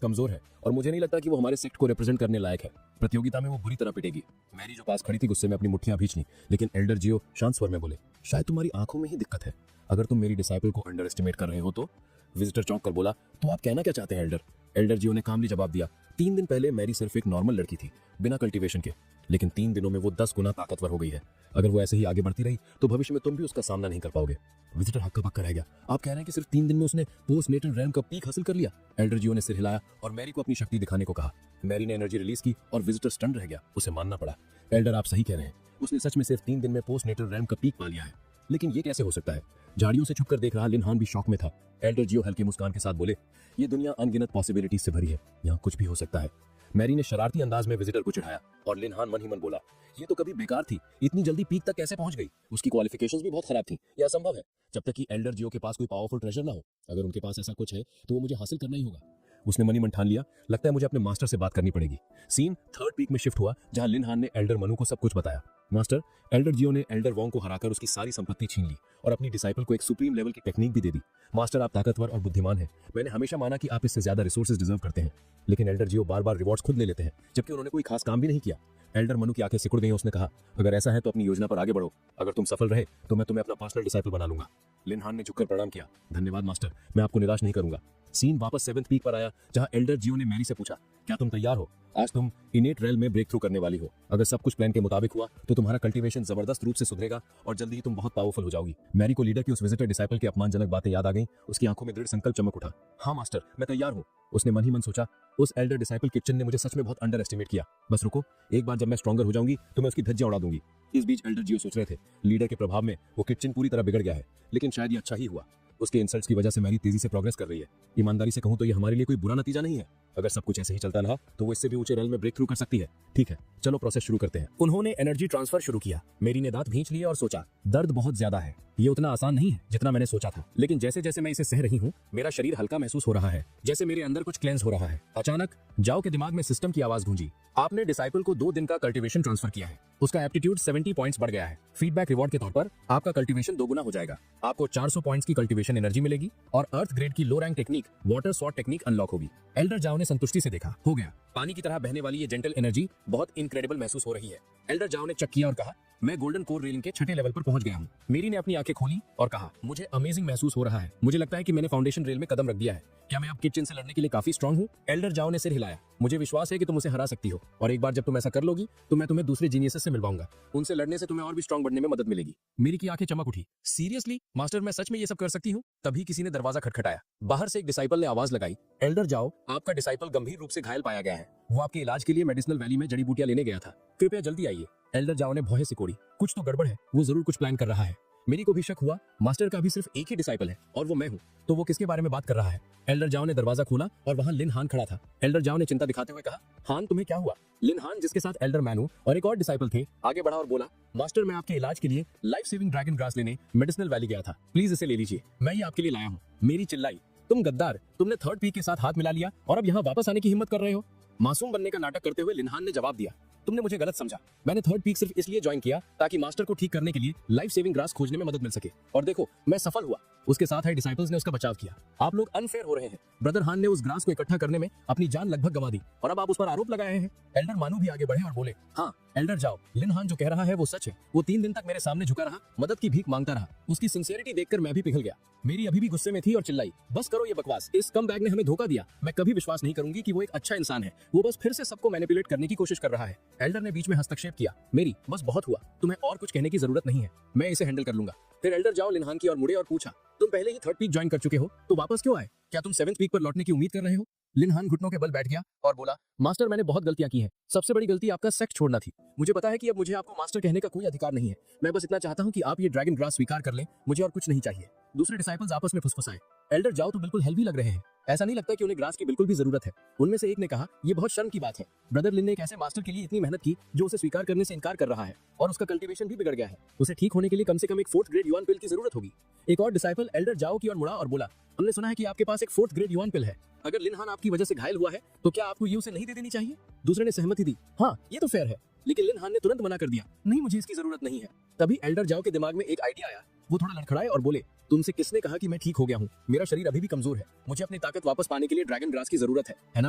कमजोर है और मुझे नहीं लगता कि वो हमारे सेक्ट को रिप्रेजेंट करने लायक है। प्रतियोगिता में वो बुरी तरह पिटेगी। मैरी जो पास खड़ी थी गुस्से में अपनी मुट्ठियां भींच ली, लेकिन एल्डर जियो शांत स्वर में बोले, शायद तुम्हारी आंखों में ही दिक्कत है, अगर तुम मेरी डिसाइपल को अंडर एस्टिमेट कर रहे हो तो। विजिटर चौंक कर बोला, तो आप कहना क्या चाहते हैं एल्डर? एल्डर जियो ने कामली जवाब दिया, 3 दिन पहले मैरी सिर्फ एक नॉर्मल लड़की थी बिना कल्टीवेशन के, लेकिन 3 दिनों में वो 10 गुना ताकतवर हो गई है। अगर वो ऐसे ही आगे बढ़ती रही तो भविष्य में तुम भी उसका सामना नहीं कर पाओगे। विजिटर हक्का बक्का रह गया, आप कह रहे हैं कि सिर्फ 3 दिन में उसने पोस्ट नेटल रैम का पीक हासिल कर लिया? एल्डर जियो ने सिर हिलाया और मैरी को अपनी शक्ति दिखाने को कहा। मैरी ने एनर्जी रिलीज की और विजिटर स्टन रह गया, उसे मानना पड़ा। एल्डर आप सही कह रहे हैं, उसने सच में सिर्फ 3 दिन में पोस्ट नेटल रैम का पीक पा लिया है, लेकिन ये कैसे हो सकता है? झाड़ियों से छुपकर देख रहा लिन हान भी शॉक में था। एल्डर जियो हल्की मुस्कान के साथ बोले, ये दुनिया अनगिनत पॉसिबिलिटीज से भरी है, यहाँ कुछ भी हो सकता है। मैरी ने शरारती अंदाज में विजिटर को चिढ़ाया और लिन हान मन ही मन बोला, ये तो कभी बेकार थी, इतनी जल्दी पीक तक कैसे पहुंच गई? उसकी क्वालिफिकेशंस भी बहुत खराब थी, यह असंभव है जब तक कि एल्डर जियो के पास कोई पावरफुल ट्रेजर ना हो। अगर उनके पास ऐसा कुछ है तो वो मुझे हासिल करना ही होगा। उसने मनी मन ठान लिया, लगता है मुझे अपने मास्टर से बात करनी पड़ेगी। सीन 3rd पीक में शिफ्ट हुआ जहां लिन हान ने एल्डर मनु को सब कुछ बताया। मास्टर, एल्डर जियो ने एल्डर वोंग को हराकर उसकी सारी संपत्ति छीन ली और अपनी डिसाइपल को एक सुप्रीम लेवल की टेक्निक भी दे दी। मास्टर, आप ताकतवर और बुद्धिमान हैं, मैंने हमेशा माना कि आप इससे ज्यादा रिसोर्सेज डिजर्व करते हैं, लेकिन एल्डर जियो बार बार रिवॉर्ड्स खुद ले लेते हैं जबकि उन्होंने कोई खास काम भी नहीं किया। एल्डर मनु की आंखें सिकुड़ गई। उसने कहा, अगर ऐसा है तो अपनी योजना पर आगे बढ़ो, अगर तुम सफल रहे तो मैं तुम्हें अपना पर्सनल डिसाइपल बना लूंगा। लिन हान ने झुककर प्रणाम किया, धन्यवाद मास्टर, मैं आपको निराश नहीं करूंगा। सीन वापस 7th पीक पर आया जहां एल्डर जियो ने मैरी से पूछा, क्या तुम तैयार हो? आज तुम इनेट रेल में ब्रेक थ्रू करने वाली हो। अगर सब कुछ प्लान के मुताबिक हुआ तो तुम्हारा कल्टीवेशन जबरदस्त रूप से सुधरेगा और जल्दी ही तुम बहुत पावरफुल हो जाओगी। मैरी को लीडर की उस विजिटर डिसाइपल की अपमानजनक बातें याद आ गईं। उसकी आंखों में दृढ़ संकल्प चमक उठा। हाँ मास्टर, मैं तैयार हूँ। उसने मन ही मन सोचा, उस एल्डर डिसाइपल किचन ने मुझे सच में बहुत अंडर एस्टिमेट किया। बस रुको, एक बार जब मैं स्ट्रॉन्गर हो जाऊंगी तो मैं उसकी धज्जियां उड़ा दूंगी। इस बीच एल्डर जियो सोच रहे थे, लीडर के प्रभाव में वो किचन पूरी तरह बिगड़ गया है, लेकिन शायद ये अच्छा ही हुआ। उसके इंसल्ट्स की वजह से मैरी तेजी से प्रोग्रेस कर रही है। ईमानदारी से कहूं तो ये हमारे लिए कोई बुरा नतीजा नहीं है। अगर सब कुछ ऐसे ही चलता रहा तो वो इससे भी ऊंचे रेल में ब्रेक थ्रू कर सकती है। ठीक है, चलो प्रोसेस शुरू करते हैं। उन्होंने एनर्जी ट्रांसफर शुरू किया। मेरी ने दांत भींच लिए और सोचा, दर्द बहुत ज्यादा है, ये उतना आसान नहीं है जितना मैंने सोचा था, लेकिन जैसे जैसे मैं इसे सह रही हूँ मेरा शरीर हल्का महसूस हो रहा है, जैसे मेरे अंदर कुछ क्लेंस हो रहा है। अचानक जाओ के दिमाग में सिस्टम की आवाज गूंजी, आपने डिसाइपल को 2 दिन का कल्टीवेशन ट्रांसफर किया है, उसका एप्टीट्यूड 70 पॉइंट्स बढ़ गया है। फीडबैक रिवॉर्ड के तौर पर आपका कल्टीवेशन 2 गुना हो जाएगा। आपको 400 पॉइंट्स की कल्टीवेशन एनर्जी मिलेगी और अर्थ ग्रेड की लो rank technique water sword technique unlock होगी। एल्डर जाओ ने संतुष्टि से देखा, हो गया। पानी की तरह बहने वाली ये जेंटल एनर्जी बहुत इनक्रेडिबल महसूस हो रही है। एल्डर जाओ ने चेक किया और कहा, मैं गोल्डन कोर रेलिंग के 6ठे लेवल पर पहुंच गया हूँ। मेरी ने अपनी आंखें खोली और कहा, मुझे अमेजिंग महसूस हो रहा है, मुझे लगता है कि मैंने फाउंडेशन रेल में कदम रख दिया है। क्या मैं अब किचन से लड़ने के लिए काफी स्ट्रांग हूँ? एल्डर जाओ ने सिर हिलाया, मुझे विश्वास है कि तुम उसे हरा सकती हो और एक बार जब तुम ऐसा कर लोगी तो मैं तुम्हें दूसरे जीनियसेस से मिलवाऊंगा, उनसे लड़ने से तुम्हें और भी स्ट्रांग बनने में मदद मिलेगी। मेरी की आंखें चमक उठी, सीरियसली मास्टर, मैं सच में ये सब कर सकती हूँ? तभी किसी ने दरवाजा खटखटाया। बाहर से एक डिसाइपल ने आवाज लगाई, एल्डर जाओ, आपका डिसाइपल गंभीर रूप से घायल पाया गया है, वो आपके इलाज के लिए मेडिसिनल वैली में जड़ी बूटियां लेने गया था, कृपया जल्दी आइए। एल्डर जाओ ने भौहें सिकोड़ी, कुछ तो गड़बड़ है, वो जरूर कुछ प्लान कर रहा है। मेरी को भी शक हुआ, मास्टर का भी सिर्फ एक ही डिसाइपल है और वो मैं हूँ, तो वो किसके बारे में बात कर रहा है? एल्डर जाओ ने दरवाजा खोला और वहाँ लिन हान खड़ा था। एल्डर जाओ ने चिंता दिखाते हुए कहा, हान तुम्हें क्या हुआ? लिन हान, जिसके साथ एल्डर मैनू और एक और डिसाइपल थे, आगे बढ़ा और बोला, मास्टर, मैं आपके इलाज के लिए लाइफ सेविंग ड्रैगन ग्रास लेने मेडिसिनल वैली गया था, प्लीज इसे ले लीजिए, मैं ये आपके लिए लाया हूँ। मेरी चिल्लाई, तुम गद्दार, तुमने 3rd पीक के साथ हाथ मिला लिया और अब यहाँ वापस आने की हिम्मत कर रहे हो? मासूम बनने का नाटक करते हुए लिन हान ने जवाब दिया, तुमने मुझे गलत समझा, मैंने 3rd पीक सिर्फ इसलिए ज्वाइन किया ताकि मास्टर को ठीक करने के लिए लाइफ सेविंग ग्रास खोजने में मदद मिल सके, और देखो मैं सफल हुआ। उसके साथ है डिसाइपल्स ने उसका बचाव किया। आप लोग अनफेयर हो रहे हैं। ब्रदर हान ने उस ग्रास को इकट्ठा करने में अपनी जान लगभग गंवा दी और अब आप उस पर आरोप लगाए हैं। एल्डर मानू भी आगे बढ़े और बोले, हाँ एल्डर जाओ, लिन हान जो कह रहा है वो सच है। वो 3 दिन तक मेरे सामने झुका रहा, मदद की भीख मांगता रहा। उसकी सिंसियरिटी देखकर मैं भी पिघल गया। मेरी अभी भी गुस्से में थी और चिल्लाई, बस करो ये बकवास, इस कम बैग ने हमें धोखा दिया। मैं कभी विश्वास नहीं करूंगी कि वो एक अच्छा इंसान है। वो बस फिर से सबको मैनिपुलेट करने की कोशिश कर रहा है। एल्डर ने बीच में हस्तक्षेप किया, मेरी बस बहुत हुआ, तुम्हें और कुछ कहने की जरूरत नहीं है, मैं इसे हैंडल कर लूंगा। फिर एल्डर जाओ लिनहान की ओर मुड़े और पूछा, तुम पहले ही 3rd पीक ज्वाइन कर चुके हो तो वापस क्यों आए? क्या तुम 7th पीक पर लौटने की उम्मीद कर रहे हो? लिनहान घुटनों के बल बैठ गया और बोला, मास्टर मैंने बहुत गलतियां की हैं। सबसे बड़ी गलती आपका सेक्ट छोड़ना थी। मुझे पता है कि अब मुझे आपको मास्टर कहने का कोई अधिकार नहीं है। मैं बस इतना चाहता हूं कि आप ये ड्रैगन ग्रास स्वीकार कर लें, मुझे और कुछ नहीं चाहिए। दूसरे डिसाइपल्स आपस में फुसफुसाए, एल्डर जाओ तो बिल्कुल हेल्दी लग रहे हैं, ऐसा नहीं लगता कि उन्हें ग्रास की बिल्कुल भी जरूरत है। उनमें से एक ने कहा, ये बहुत शर्म की बात है। ब्रदर लिन ने एक ऐसे मास्टर के लिए इतनी मेहनत की जो उसे स्वीकार करने से इनकार कर रहा है और उसका कल्टीवेशन भी बिगड़ गया है। उसे ठीक होने के लिए कम से कम एक 4th ग्रेड युआन पिल की जरूरत होगी। एक और डिसाइपल एल्डर जाओ की ओर मुड़ा और बोला, हमने सुना है कि आपके पास एक 4th ग्रेड युआन पिल है। अगर लिनहान आपकी वजह से घायल हुआ है तो क्या आपको ये उसे नहीं दे देनी चाहिए? दूसरे ने सहमति दी, हाँ ये तो फेयर है। लेकिन लिनहान ने तुरंत मना कर दिया, नहीं मुझे इसकी जरूरत नहीं है। तभी एल्डर जाओ के दिमाग में एक आइडिया आया। वो थोड़ा लड़खड़ाए और बोले, तुमसे किसने कहा कि मैं ठीक हो गया हूँ? मेरा शरीर अभी भी कमजोर है। मुझे अपनी ताकत वापस पाने के लिए ड्रैगन ग्रास की जरूरत है ना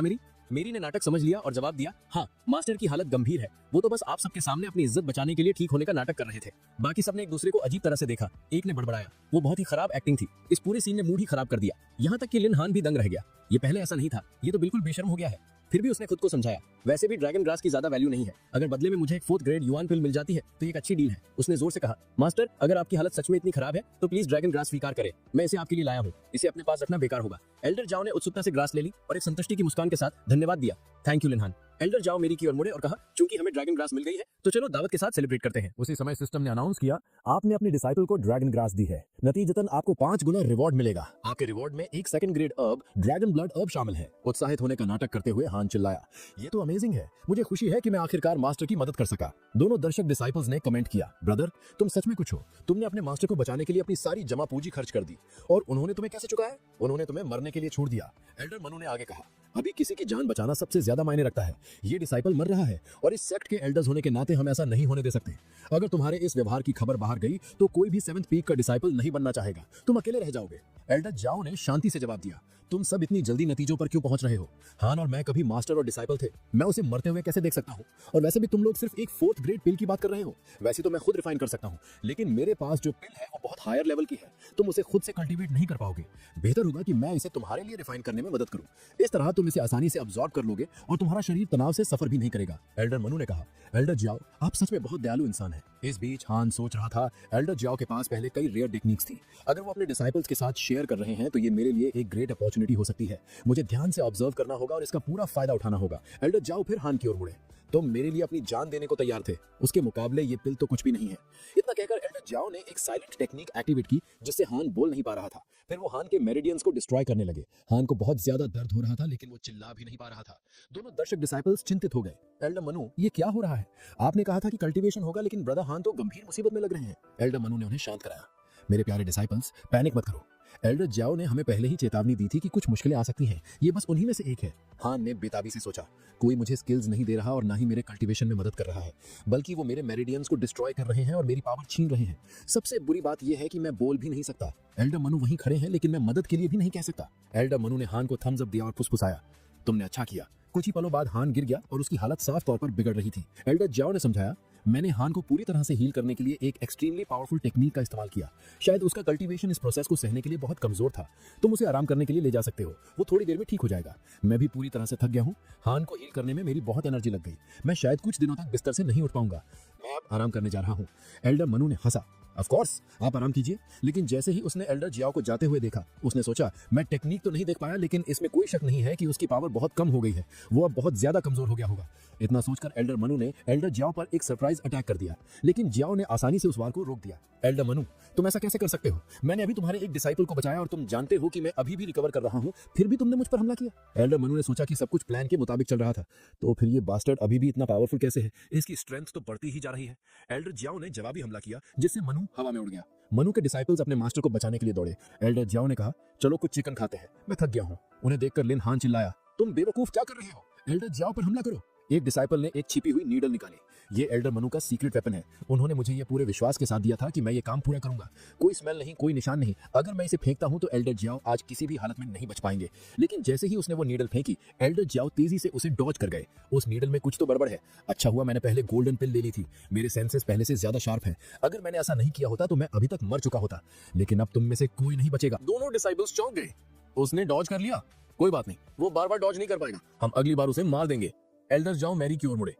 मेरी? मेरी ने नाटक समझ लिया और जवाब दिया, हाँ मास्टर की हालत गंभीर है। वो तो बस आप सबके सामने अपनी इज्जत बचाने के लिए ठीक होने का नाटक कर रहे थे। बाकी सबने एक दूसरे को अजीब तरह से देखा। एक ने बड़बड़ाया, वो बहुत ही खराब एक्टिंग थी। इस पूरे सीन ने मूड ही खराब कर दिया। यहाँ तक कि लिन हान भी दंग रह गया। ये पहले ऐसा नहीं था, ये तो बिल्कुल बेशर्म हो गया है। फिर भी उसने खुद को समझाया, वैसे भी ड्रैगन ग्रास की ज्यादा वैल्यू नहीं है। अगर बदले में मुझे एक 4th ग्रेड युआन पिल मिल जाती है तो ये एक अच्छी डील है। उसने जोर से कहा, मास्टर अगर आपकी हालत सच में इतनी खराब है तो प्लीज ड्रैगन ग्रास स्वीकार करें। मैं इसे आपके लिए लाया हूँ। इसे अपने पास रखना बेकार होगा। एल्डर जाओ ने उत्सुकता से ग्रास ले ली और एक संतुष्टि की मुस्कान के साथ धन्यवाद दिया। Thank you लिनहान। एल्डर जाओ मेरी की ओर मुड़े और कहा, चूंकि हमें ड्रैगन ग्रास मिल गई है तो चलो दावत के साथ सेलिब्रेट करते हैं। उसी समय सिस्टम ने अनाउंस किया, आपने अपने डिसाइपल को ड्रैगन ग्रास दी है, नतीजतन आपको 5 गुना रिवॉर्ड मिलेगा। आपके रिवॉर्ड में एक 2nd ग्रेड अर्ब ड्रैगन ब्लड अर्ब शामिल है। उत्साहित होने का नाटक करते हुए हान चिल्लाया, ये तो अमेजिंग है। मुझे खुशी है कि मैं आखिरकार मास्टर की मदद कर सका। दोनों दर्शक डिसाइपल्स ने कमेंट किया, ब्रदर तुम सच में कुछ हो। तुमने अपने मास्टर को बचाने के लिए अपनी सारी जमा पूंजी खर्च कर दी और उन्होंने तुम्हें कैसे चुकाया? उन्होंने तुम्हें मरने के लिए छोड़ दिया। एल्डर मनु ने आगे कहा, अभी किसी की जान बचाना सबसे ज्यादा मायने रखता है। ये डिसाइपल मर रहा है और इस सेक्ट के एल्डर्स होने के नाते हम ऐसा नहीं होने दे सकते। अगर तुम्हारे इस व्यवहार की खबर बाहर गई तो कोई भी 7th पीक का डिसाइपल नहीं बनना चाहेगा। तुम अकेले रह जाओगे। एल्डर जाओ ने शांति से जवाब दिया, तुम सब इतनी जल्दी नतीजों पर क्यों पहुंच रहे हो? हान और मैं कभी मास्टर और डिसाइपल थे। मैं उसे मरते हुए कैसे देख सकता हूँ? और वैसे भी तुम लोग सिर्फ एक 4th ग्रेड पिल की बात कर रहे हो। वैसे तो मैं खुद रिफाइन कर सकता हूँ, लेकिन मेरे पास जो पिल है वो बहुत हायर लेवल की है। तुम उसे खुद से कल्टीवेट नहीं कर पाओगे। बेहतर होगा कि मैं इसे तुम्हारे लिए रिफाइन करने में मदद करूँ। इस तरह तुम इसे आसानी से अब्सॉर्ब कर लोगे और तुम्हारा शरीर तनाव से सफर भी नहीं करेगा। एल्डर मनु ने कहा, एल्डर जाओ आप सच में बहुत दयालु इंसान है। इस बीच हान सोच रहा था, एल्डर जाओ के पास पहले कई रेयर टेक्निक्स थी। अगर वो अपने डिसाइपल्स के साथ शेयर कर रहे हैं तो ये मेरे लिए एक ग्रेट अपॉर्चुनिटी हो सकती है। मुझे ध्यान से ऑब्जर्व करना होगा और इसका पूरा फायदा उठाना होगा। एल्डर जाओ फिर हान की ओर मुड़े, तुम मेरे लिए अपनी जान देने को तैयार थे, उसके मुकाबले ये पिल तो कुछ भी नहीं है। इतना कहकर एल्डर जाओ ने एक साइलेंट टेक्निक एक्टिवेट की जिससे हान बोल नहीं पा रहा था। फिर वो हान के मेरिडियंस को डिस्ट्रॉय करने लगे। हान को बहुत ज्यादा दर्द हो रहा था लेकिन वो चिल्ला भी नहीं पा रहा था। दोनों दर्शक डिसाइपल्स चिंतित हो गए। एल्डर मनु, ये क्या हो रहा है? आपने कहा था कि कल्टीवेशन होगा लेकिन ब्रदर हान तो गंभीर मुसीबत में लग रहे हैं। एल्डर मनु ने उन्हें शांत कराया, मेरे प्यारे डिसाइपल्स पैनिक मत करो। एल्डर जाओ ने हमें पहले ही चेतावनी दी थी कि कुछ मुश्किलें आ सकती हैं। ये बस उन्हीं में से एक है। हान ने बेताबी से सोचा, कोई मुझे स्किल्स नहीं दे रहा और ना ही मेरे कल्टीवेशन में मदद कर रहा है, बल्कि वो मेरे मेरिडियंस को डिस्ट्रॉय कर रहे हैं और मेरी पावर छीन रहे हैं। सबसे बुरी बात यह है कि मैं बोल भी नहीं सकता। एल्डर मनु वहीं खड़े हैं लेकिन मैं मदद के लिए भी नहीं कह सकता। एल्डर मनु ने हान को थम्स अप दिया और फुसफुसाया, तुमने अच्छा किया। कुछ ही पलों बाद हान गिर गया और उसकी हालत साफ तौर पर बिगड़ रही थी। एल्डर जाओ ने समझाया, मैंने हान को पूरी तरह से हील करने के लिए एक एक्सट्रीमली पावरफुल टेक्निक का इस्तेमाल किया। शायद उसका कल्टीवेशन इस प्रोसेस को सहने के लिए बहुत कमजोर था। तुम उसे आराम करने के लिए ले जा सकते हो, वो थोड़ी देर में ठीक हो जाएगा। मैं भी पूरी तरह से थक गया हूँ। हान को हील करने में मेरी बहुत एनर्जी लग गई। मैं शायद कुछ दिनों तक बिस्तर से नहीं उठ पाऊंगा। मैं अब आराम करने जा रहा हूँ। एल्डर मनु ने हंसा, ऑफ कोर्स आप आराम कीजिए। लेकिन जैसे ही उसने एल्डर जियाओ को जाते हुए देखा, उसने सोचा, मैं टेक्निक तो नहीं देख पाया लेकिन इसमें कोई शक नहीं है कि उसकी पावर बहुत कम हो गई है। वो अब बहुत ज्यादा कमजोर हो गया होगा। इतना सोचकर एल्डर मनु ने एल्डर जियाओ पर एक सरप्राइज अटैक कर दिया, लेकिन जियाओ ने आसानी से उस वार को रोक दिया। एल्डर मनु, तुम ऐसा कैसे कर सकते हो? मैंने अभी तुम्हारे एक डिसाइपल को बचाया और तुम जानते हो कि मैं अभी भी रिकवर कर रहा हूँ, फिर भी तुमने मुझ पर हमला किया। एल्डर मनु ने सोचा कि सब कुछ प्लान के मुताबिक चल रहा था, तो फिर ये बास्टर्ड अभी भी इतना पावरफुल कैसे है? इसकी स्ट्रेंथ तो बढ़ती ही जा रही है। एल्डर जियाओ ने जवाबी हमला किया जिससे मनु हवा में उड़ गया। मनु के डिसाइपल्स अपने मास्टर को बचाने के लिए दौड़े। एल्डर जियाओ ने कहा, चलो कुछ चिकन खाते हैं, मैं थक गया हूँ। उन्हें देखकर लिन हान चिल्लाया, तुम बेवकूफ क्या कर रहे हो? एल्डर जियाओ पर हमला करो। एक डिसाइपल ने एक छिपी हुई नीडल निकाली। ये एल्डर मनु का सीक्रेट वेपन है। उन्होंने मुझे ये पूरे विश्वास के साथ दिया था कि मैं ये काम पूरा करूंगा। कोई स्मेल नहीं, कोई निशान नहीं। अगर मैं इसे फेंकता हूं तो एल्डर जियाओ आज किसी भी हालत में नहीं बच पाएंगे। लेकिन जैसे ही उसने वो नीडल फेंकी, एल्डर जियाओ तेजी से उसे डॉज कर गए। उस नीडल में कुछ तो गड़बड़ है। अच्छा हुआ मैंने पहले गोल्डन पिल ले ली थी। मेरे सेंसेस पहले से ज्यादा शार्प हैं। अगर मैंने ऐसा नहीं किया होता तो मैं अभी तक मर चुका होता। लेकिन अब तुम में से कोई नहीं बचेगा। दोनों डिसाइपल्स चौंक गए। उसने डॉज कर लिया, कोई बात नहीं, वो बार बार डॉज नहीं कर पाएगा। हम अगली बार उसे मार देंगे। एल्डर जाओ मैरी की ओर मुड़े।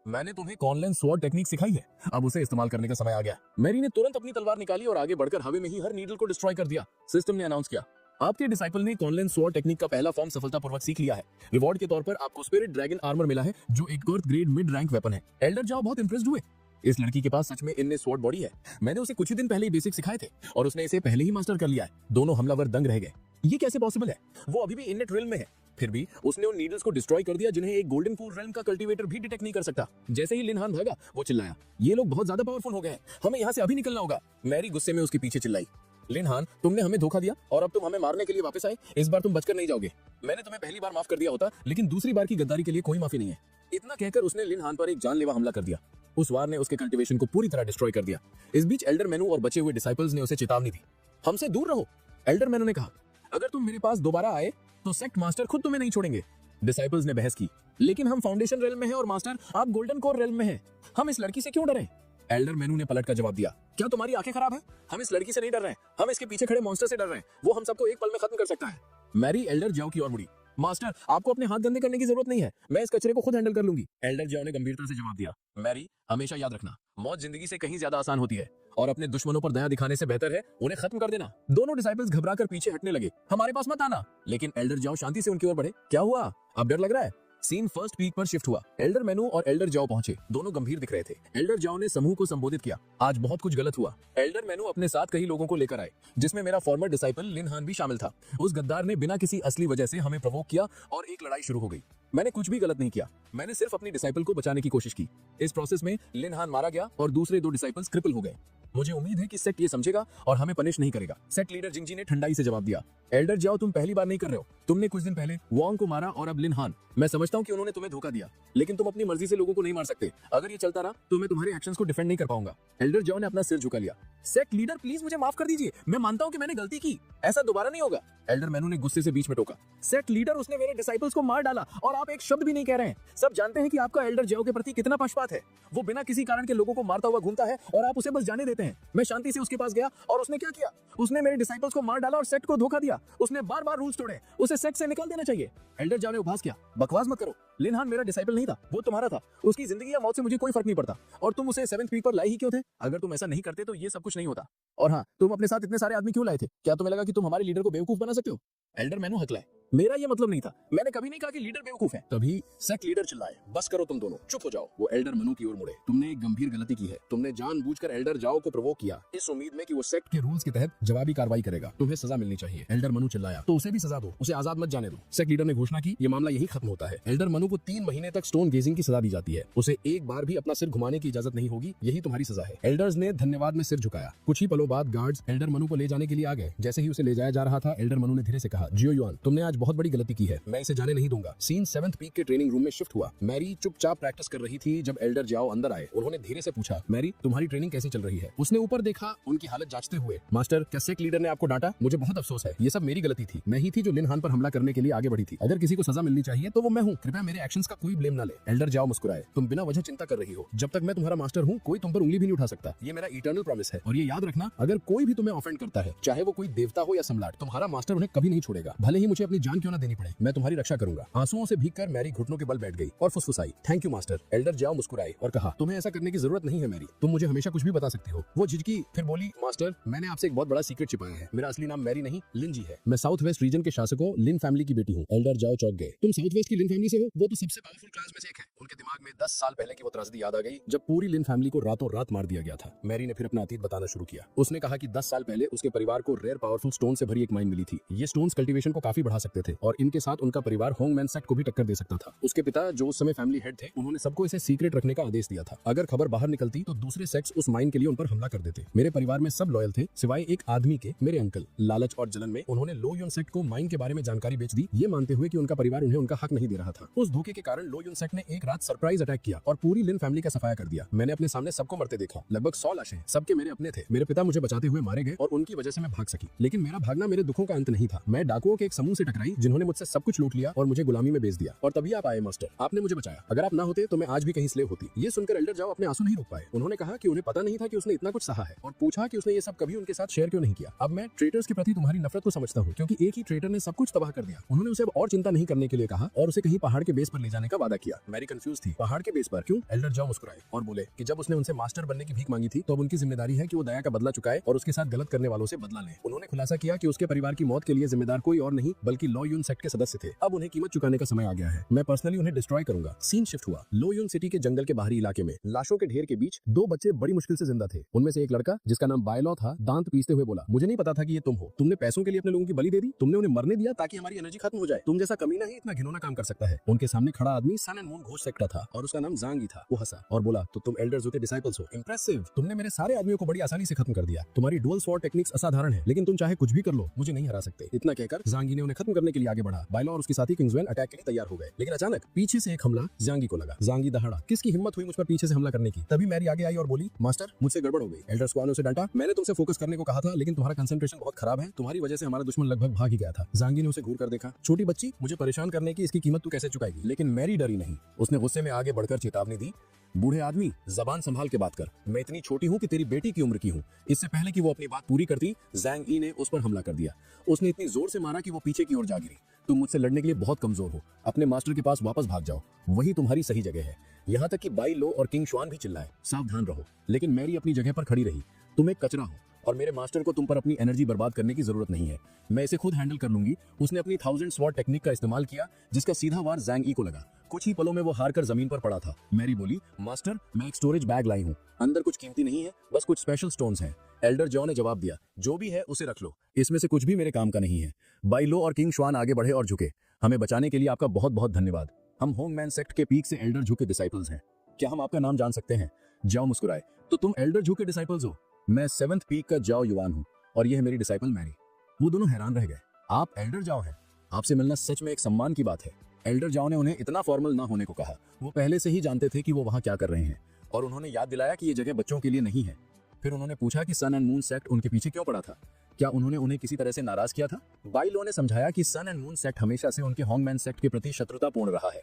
मैंने तुम्हें कॉनलैन स्वॉर्ड टेक्निक सिखाई है, अब उसे इस्तेमाल करने का समय आ गया। मैरी ने तुरंत अपनी तलवार निकाली और आगे बढ़कर हवा में ही हर नीडल को डिस्ट्रॉय कर दिया। सिस्टम ने अनाउंस किया, आपके डिसाइपल ने कॉनलैन स्वॉर्ड टेक्निक का पहला फॉर्म सफलतापूर्वक सीख लिया है। रिवॉर्ड के तौर पर आपको स्पिरिट ड्रैगन आर्मर मिला है, जो एक fourth grade mid rank weapon है। एल्डर जाओ बहुत इंप्रेस्ड हुए। इस लड़की के पास सच में इनने स्वॉर्ड बॉडी है। मैंने उसे कुछ ही दिन पहले ही बेसिक सिखाए थे और उसने इसे पहले ही मास्टर कर लिया है। दोनों हमलावर दंग रह गए। ये कैसे पॉसिबल है? वो अभी भी इननेट रिल्म में है, फिर भी उसने उन नीडल्स को डिस्ट्रॉय कर दिया जिन्हें एक गोल्डन फूल रेल्म का कल्टीवेटर भी डिटेक्ट नहीं कर सकता। जैसे ही लिनहान भागा, वो चिल्लाया, ये लोग बहुत ज्यादा पावरफुल हो गए हैं, हमें यहाँ से अभी निकलना होगा। मैरी गुस्से में उसके पीछे चिल्लाई, लिनहान तुमने हमें धोखा दिया और अब तुम हमें मारने के लिए वापस आए। इस बार तुम बचकर नहीं जाओगे। मैंने तुम्हें पहली बार माफ कर दिया होता, लेकिन दूसरी बार की गद्दारी के लिए कोई माफी नहीं है। इतना कहकर उसने लिनहान पर एक जानलेवा हमला कर दिया। उस वार ने उसके कल्टीवेशन को पूरी तरह डिस्ट्रॉय कर दिया। इस बीच एल्डर मेनू और बचे हुए डिसाइपल्स ने उसे चेतावनी दी, हमसे दूर रहो। एल्डर मेनू ने कहा, अगर तुम मेरे पास दोबारा आए तो सेक्ट मास्टर खुद तुम्हें नहीं छोड़ेंगे। डिसाइपल्स ने बहस की, लेकिन हम फाउंडेशन रेल्म में हैं और मास्टर आप गोल्डन कोर रेल्म में हैं। हम इस लड़की से क्यों डरें? एल्डर मेनू ने पलट कर जवाब दिया, क्या तुम्हारी आंखें खराब हैं? हम इस लड़की से नहीं डर रहे हैं, हम इसके पीछे खड़े मॉन्स्टर से डर रहे हैं। वो हम सबको एक पल में खत्म कर सकता है। मैरी एल्डर जाओ की ओर मुड़ी, मास्टर आपको अपने हाथ गंदे करने की जरूरत नहीं है, मैं इस कचरे को खुद हैंडल कर लूंगी। एल्डर जाओ ने गंभीरता से जवाब दिया, मैरी हमेशा याद रखना, मौत जिंदगी से कहीं ज्यादा आसान होती है और अपने दुश्मनों पर दया दिखाने से बेहतर है उन्हें खत्म कर देना। दोनों डिसाइपल्स घबराकर पीछे हटने लगे, हमारे पास मत आना। लेकिन एल्डर जाओ शांति से उनकी ओर बढ़े, क्या हुआ, अब डर लग रहा है? सीन फर्स्ट पीक पर शिफ्ट हुआ। एल्डर मेनू और एल्डर जाओ पहुंचे। दोनों गंभीर दिख रहे थे। एल्डर जाओ ने समूह को संबोधित किया, आज बहुत कुछ गलत हुआ। एल्डर मेनू अपने साथ कई लोगों को लेकर आए, जिसमें मेरा फॉर्मर डिसाइपल लिनहान भी शामिल था। उस गद्दार ने बिना किसी असली वजह से हमें प्रोवोक किया और एक लड़ाई शुरू हो गई। मैंने कुछ भी गलत नहीं किया, मैंने सिर्फ अपनी डिसाइपल को बचाने की कोशिश की। इस प्रोसेस में लिनहान मारा गया और दूसरे दो डिसाइपल्स क्रिपल हो गए। मुझे उम्मीद है कि सेक्ट ये समझेगा और हमें पनिश नहीं करेगा। सेक्ट लीडर जिंगजी ने ठंडाई से जवाब दिया, एल्डर जाओ तुम पहली बार नहीं कर रहे हो। तुमने कुछ दिन पहले वॉन्ग को मारा और अब लिनहान। मैं समझता हूँ कि उन्होंने तुम्हें धोखा दिया, लेकिन तुम अपनी मर्जी से लोगों को नहीं मार सकते। अगर ये चलता रहा तो मैं तुम्हारे एक्शंस को डिफेंड नहीं कर पाऊंगा। एल्डर जाओ ने अपना सिर झुका लिया, सेक्ट लीडर प्लीज मुझे माफ कर दीजिए, मैं मानता हूँ कि मैंने गलती की, ऐसा दोबारा नहीं होगा। एल्डर मेनू ने गुस्से से बीच में टोका, सेक्ट लीडर उसने मेरे डिसाइपल्स को मार डाला और आप एक शब्द भी नहीं कह रहे हैं। सब जानते हैं कि आपका एल्डर जाओ के प्रति कितना पक्षपात है। वो बिना किसी कारण के लोगों को मारता हुआ घूमता है और आप उसे बस जाने देते हैं। मैं शांति से उसके पास गया और उसने क्या किया, उसने मेरे डिसाइपल्स को मार डाला और सेक्ट को धोखा दिया। उसने बार बार रूल्स तोड़े, उसे सेक्ट से निकाल देना चाहिए। एल्डर जाओ ने उपहास किया, बकवास मत करो, लिनहान मेरा डिसाइपल नहीं था, वो तुम्हारा था। उसकी जिंदगी या मौत से मुझे कोई फर्क नहीं पड़ता और तुम उसे 7th पीक पर लाए ही क्यों थे? अगर तुम ऐसा नहीं करते तो ये सब कुछ नहीं होता। और हाँ, तुम अपने साथ इतने सारे आदमी क्यों लाए थे? क्या तुम्हें लगा कि तुम हमारे लीडर को बेवकूफ बना सकते हो? एल्डर मेनू हकलाए, मेरा ये मतलब नहीं था, मैंने कभी नहीं कहा कि लीडर बेवकूफ है। तभी सेक्ट लीडर चिल्लाए, बस करो तुम दोनों, चुप हो जाओ। वो एल्डर मेनू की ओर मुड़े, तुमने एक गंभीर गलती की है। तुमने जानबूझकर एल्डर जाओ को प्रोवोक किया, इस उम्मीद में कि वो सेक्ट के रूल्स के तहत जवाबी कार्रवाई करेगा। तुम्हें सजा मिलनी चाहिए। एल्डर मेनू चिल्लाया, तो उसे भी सजा दो, उसे आजाद मत जाने दो। सेक्ट लीडर ने घोषणा की, ये मामला यही खत्म होता है। एल्डर मेनू को 3 महीने तक स्टोन गेजिंग की सजा दी जाती है। उसे एक बार भी अपना सिर घुमाने की इजाजत नहीं होगी, यही तुम्हारी सजा है। एल्डर्स ने धन्यवाद में सिर झुकाया। कुछ ही पलों बाद गार्ड्स एल्डर मेनू को ले जाने के लिए आ गए। जैसे ही उसे ले जाया जा रहा था, एल्डर मेनू ने धीरे से कहा, जियो युआन, तुमने आज बहुत बड़ी गलती की है, मैं इसे जाने नहीं दूंगा। सीन 7th पीक के ट्रेनिंग रूम में शिफ्ट हुआ। मैरी चुपचाप प्रैक्टिस कर रही थी जब एल्डर जाओ अंदर आए। उन्होंने धीरे से पूछा, मैरी तुम्हारी ट्रेनिंग कैसी चल रही है? उसने ऊपर देखा, उनकी हालत जांचते हुए, मास्टर क्या सेक्ट लीडर ने आपको डांटा? मुझे बहुत अफसोस है, ये सब मेरी गलती थी। मैं ही थी जो लिनहान पर हमला करने के लिए आगे बढ़ी थी। अगर किसी को सजा मिलनी चाहिए तो वो मैं हूँ, कृपया मेरे एक्शंस का कोई ब्लेम ना ले। एल्डर जाओ मुस्कुराए, तुम बिना वजह चिंता कर रही हो, जब तक मैं तुम्हारा मास्टर हूँ कोई तुम पर उंगली भी नहीं उठा सकता। ये मेरा इटर्नल प्रॉमिस है और ये याद रखना, अगर कोई भी तुम्हें ऑफेंड करता है, चाहे वो कोई देवता हो या सम्राट, तुम्हारा मास्टर उन्हें कभी नहीं छोड़ेगा, भले ही मुझे अपनी जान क्यों ना देनी पड़े। मैं तुम्हारी रक्षा करूंगा। आंसुओं से भीगकर मैरी घुटनों के बल बैठ गई और फुसफुसाई, थैंक यू मास्टर। एल्डर जाओ मुस्कुराए और कहा, तुम्हें ऐसा करने की जरूरत नहीं है मैरी, तुम मुझे हमेशा कुछ भी बता सकती हो। वो झिझकी, फिर बोली, मास्टर मैंने आपसे एक बहुत बड़ा सीक्रेट छिपाया है। मेरा असली नाम मैरी नहीं लिनजी है। मैं साउथ वेस्ट रीजन के शासकों लिन फैमिली की बेटी हूँ। एल्डर जाओ चौंक गए, तुम साउथ वेस्ट की लिन फैमिली से हो? वो तो सबसे पावरफुल क्लास में से एक है। उनके दिमाग में 10 साल पहले की वो त्रासदी याद आ गई जब पूरी लिन फैमिली को रातों रात मार दिया गया था। मैरी ने फिर अपना अतीत बताना शुरू किया। उसने कहा कि 10 साल पहले उसके परिवार को रेयर पावरफुल स्टोन से भरी एक माइन मिली थी। ये स्टोन्स कल्टीवेशन को काफी बढ़ा सकते थे और इनके साथ उनका परिवार होंगमैन सेक्ट को भी टक्कर दे सकता था। उसके पिता जो उस समय फैमिली हेड थे, उन्होंने सबको इसे सीक्रेट रखने का आदेश दिया था। अगर खबर बाहर निकलती तो दूसरे सेक्ट्स उस माइन के लिए उन पर हमला कर देते। मेरे परिवार में सब लॉयल थे सिवाय एक आदमी के, मेरे अंकल। लालच और जलन में उन्होंने लो यून सेक्ट को माइन के बारे में जानकारी बेच दी, ये मानते हुए कि उनका परिवार उन्हें उनका हक नहीं दे रहा था। उस धोखे के कारण लो यून सेक्ट ने एक रात सरप्राइज अटैक किया और पूरी लिन फैमिली का सफाया कर दिया। मैंने अपने सामने सबको मरते देखा। लगभग 100 लाशें, सबके मेरे अपने थे। मेरे पिता मुझे बचाते हुए मारे गए और उनकी वजह से मैं भाग सकी। लेकिन मेरा भागना मेरे दुखों का अंत नहीं था। मैं डाकुओं के एक समूह से टकराई जिन्होंने मुझसे सब कुछ लूट लिया और मुझे गुलामी में बेच दिया। और तभी आप आए मास्टर, आपने मुझे बचाया। अगर आप ना होते तो मैं आज भी कहीं स्लेव होती। ये सुनकर एल्डर जाओ अपने आंसू नहीं रोक पाए। उन्होंने कहा कि उन्हें पता नहीं था कि उसने इतना कुछ सहा है और पूछा कि उसने ये सब कभी उनके साथ शेयर क्यों नहीं किया। अब मैं ट्रेटर्स के प्रति तुम्हारी नफरत को समझता हूँ, क्योंकि एक ही ट्रेटर ने सब कुछ तबाह कर दिया। उन्होंने उसे अब और चिंता नहीं करने के लिए कहा और उसे कहीं पहाड़ के बेस पर ले जाने का वादा किया। मैरी कंफ्यूज थी। पहाड़ के बेस पर क्यों? एल्डर जाओ मुस्कुराए और बोले कि जब उसने उनसे मास्टर बनने की भीख मांगी थी तो अब उनकी जिम्मेदारी है कि वो दया का बदला चुकाए और उसके साथ गलत करने वालों से बदला ले। उन्होंने खुलासा किया कि उसके परिवार की मौत के लिए जिम्मेदार कोई और नहीं बल्कि लो यून सेक्ट के सदस्य थे। अब उन्हें कीमत चुकाने का समय आ गया है। मैं पर्सनली उन्हें डिस्ट्रॉय करूंगा। सीन शिफ्ट हुआ। लो यून सिटी के जंगल के बाहरी इलाके में लाशों के ढेर के बीच 2 बच्चे बड़ी मुश्किल से जिंदा थे। उनमें से एक लड़का जिसका नाम बायलॉ था दांत पीसते हुए बोला, मुझे नहीं पता था कि ये तुम हो। तुमने पैसों के लिए अपने लोगों की बलि दे दी। तुमने उन्हें मरने दिया ताकि हमारी एनर्जी खत्म हो जाए। तुम जैसा कमीना ही इतना घिनौना काम कर सकता है। उनके सामने खड़ा आदमी सन एंड मून घोष सकता था और उसका नाम ज़ांगी था। वो हंसा और बोला, तो तुम एल्डर जो के डिसाइपल्स हो। इंप्रेसिव। तुमने मेरे सारे आदमियों को बड़ी आसानी से खत्म कर दिया। तुम्हारी डुअल स्वॉर्ड टेक्निक्स असाधारण है, लेकिन तुम चाहे कुछ भी कर लो, मुझे नहीं हरा सकते। इतना कहकर ज़ांगी ने उन्हें खत्म करने के लिए आगे बढ़ा। बायलॉ और उसके साथी किंग्समैन अटैक के लिए तैयार हो गए, लेकिन अचानक पीछे से एक हमला ज़ांगी को लगा। ज़ांगी दहाड़ा। किसकी हिम्मत हुई मुझ पर पीछे से हमला करने की? तभी मैरी आगे आई और बोली, मास्टर मुझसे गड़बड़ हो गई। एल्डर स्क्वाड ने उसे डांटा, मैंने तुमसे फोकस करने को कहा था, लेकिन तुम्हारा कंसंट्रेशन बहुत खराब है। तुम्हारी वजह से हमारा दुश्मन लगभग भाग ही गया था। ज़ांगी ने उसे घूर कर देखा। छोटी बच्ची, मुझे परेशान करने की इसकी कीमत तू कैसे चुकाएगी? लेकिन मैरी डरी नहीं। उसने गुस्से में आगे बढ़कर चेतावनी दी, बूढ़े आदमी जबान संभाल के बात कर। मैं इतनी छोटी हूँ कि तेरी बेटी की उम्र की हूँ। इससे पहले कि वो अपनी बात पूरी करती, ज़ैंग ई ने उस पर हमला कर दिया। उसने इतनी जोर से मारा कि वो पीछे की ओर जा गिरी। तुम मुझसे लड़ने के लिए बहुत कमजोर हो। अपने मास्टर के पास वापस भाग जाओ, वही तुम्हारी सही जगह है। यहाँ तक कि बाई लो और किंग श्वान भी चिल्लाए, सावधान रहो। लेकिन मैरी अपनी जगह पर खड़ी रही। तुम एक कचरा हो और मेरे मास्टर को तुम पर अपनी एनर्जी बर्बाद करने की जरूरत नहीं है। मैं इसे खुद हैंडल कर लूंगी। उसने अपनी 1000 स्वॉर्ड टेक्निक का इस्तेमाल किया, जिसका सीधा वार ज़ैंग ई को लगा। कुछ ही पलों में वो हार कर जमीन पर पड़ा था। मैरी बोली, मास्टर मैं एक स्टोरेज बैग लाई हूँ। अंदर कुछ कीमती नहीं है, बस कुछ स्पेशल स्टोन्स हैं। एल्डर जॉ ने जवाब दिया, जो भी है उसे रख लो। इसमें से कुछ भी मेरे काम का नहीं है। बाई लो और किंग श्वान आगे बढ़े और झुके। हमें बचाने के लिए आपका बहुत बहुत धन्यवाद। हम होंगमैन सेक्ट के पीक से एल्डर जू के डिसाइपल्स हैं। क्या हम आपका नाम जान सकते हैं? जाओ मुस्कुराए, तो तुम एल्डर जू के डिसाइपल्स हो? मैं 7th पीक का जाओ युवान हूँ और यह है मेरी डिसाइपल मैरी। वो दोनों हैरान रह गए। आप एल्डर जाओ हैं? आपसे मिलना सच में एक सम्मान की बात है। एल्डर जाओ ने उन्हें इतना फॉर्मल ना होने को कहा। वो पहले से ही जानते थे कि वो वहाँ क्या कर रहे हैं और उन्होंने याद दिलाया कि ये जगह बच्चों के लिए नहीं है। फिर उन्होंने पूछा कि सन एंड मून सेक्ट उनके पीछे क्यों पड़ा था। क्या उन्होंने उन्हें किसी तरह से नाराज किया था? बाई लो ने समझाया कि सन एंड मून सेक्ट हमेशा से उनके होंगमैन सेक्ट के प्रति शत्रुतापूर्ण रहा है।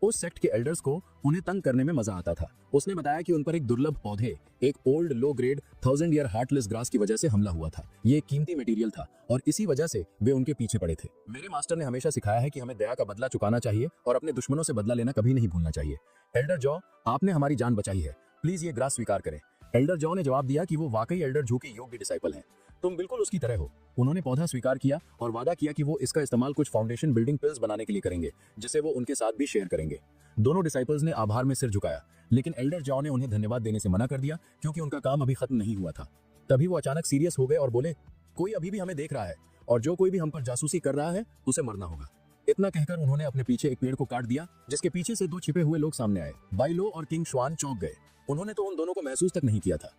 उस सेक्ट के एल्डर्स को उन्हें तंग करने में मजा आता था। उसने बताया कि उन पर एक दुर्लभ पौधे, एक old low grade 1000 year heartless grass की वजह से हमला हुआ था। ये एक कीमती मटेरियल था और इसी वजह से वे उनके पीछे पड़े थे। मेरे मास्टर ने हमेशा सिखाया है कि हमें दया का बदला चुकाना चाहिए और अपने दुश्मनों से बदला लेना कभी नहीं भूलना चाहिए। एल्डर जॉ, आपने हमारी जान बचाई है, प्लीज ये ग्रास स्वीकार करें। एल्डर जॉ ने जवाब दिया कि वो वाकई एल्डर जू के योग्य डिसाइपल हैं। तुम बिल्कुल उसकी तरह हो। उन्होंने पौधा स्वीकार किया और वादा किया कि वो इसका इस्तेमाल कुछ फाउंडेशन बिल्डिंग पिल्स बनाने के लिए करेंगे, जिसे वो उनके साथ भी शेयर करेंगे। दोनों डिसाइपल्स ने आभार में सिर झुकाया, लेकिन एल्डर जॉ ने उन्हें धन्यवाद देने से मना कर दिया क्योंकि उनका काम अभी खत्म नहीं हुआ था। तभी वो अचानक सीरियस हो गए और बोले, कोई अभी भी हमें देख रहा है और जो कोई भी हम पर जासूसी कर रहा है उसे मरना होगा। इतना कहकर उन्होंने अपने पीछे एक पेड़ को काट दिया, जिसके पीछे से 2 छिपे हुए लोग सामने आए। बाई लो और किंग श्वान चौंक गए। उन्होंने तो उन दोनों को महसूस तक नहीं किया था।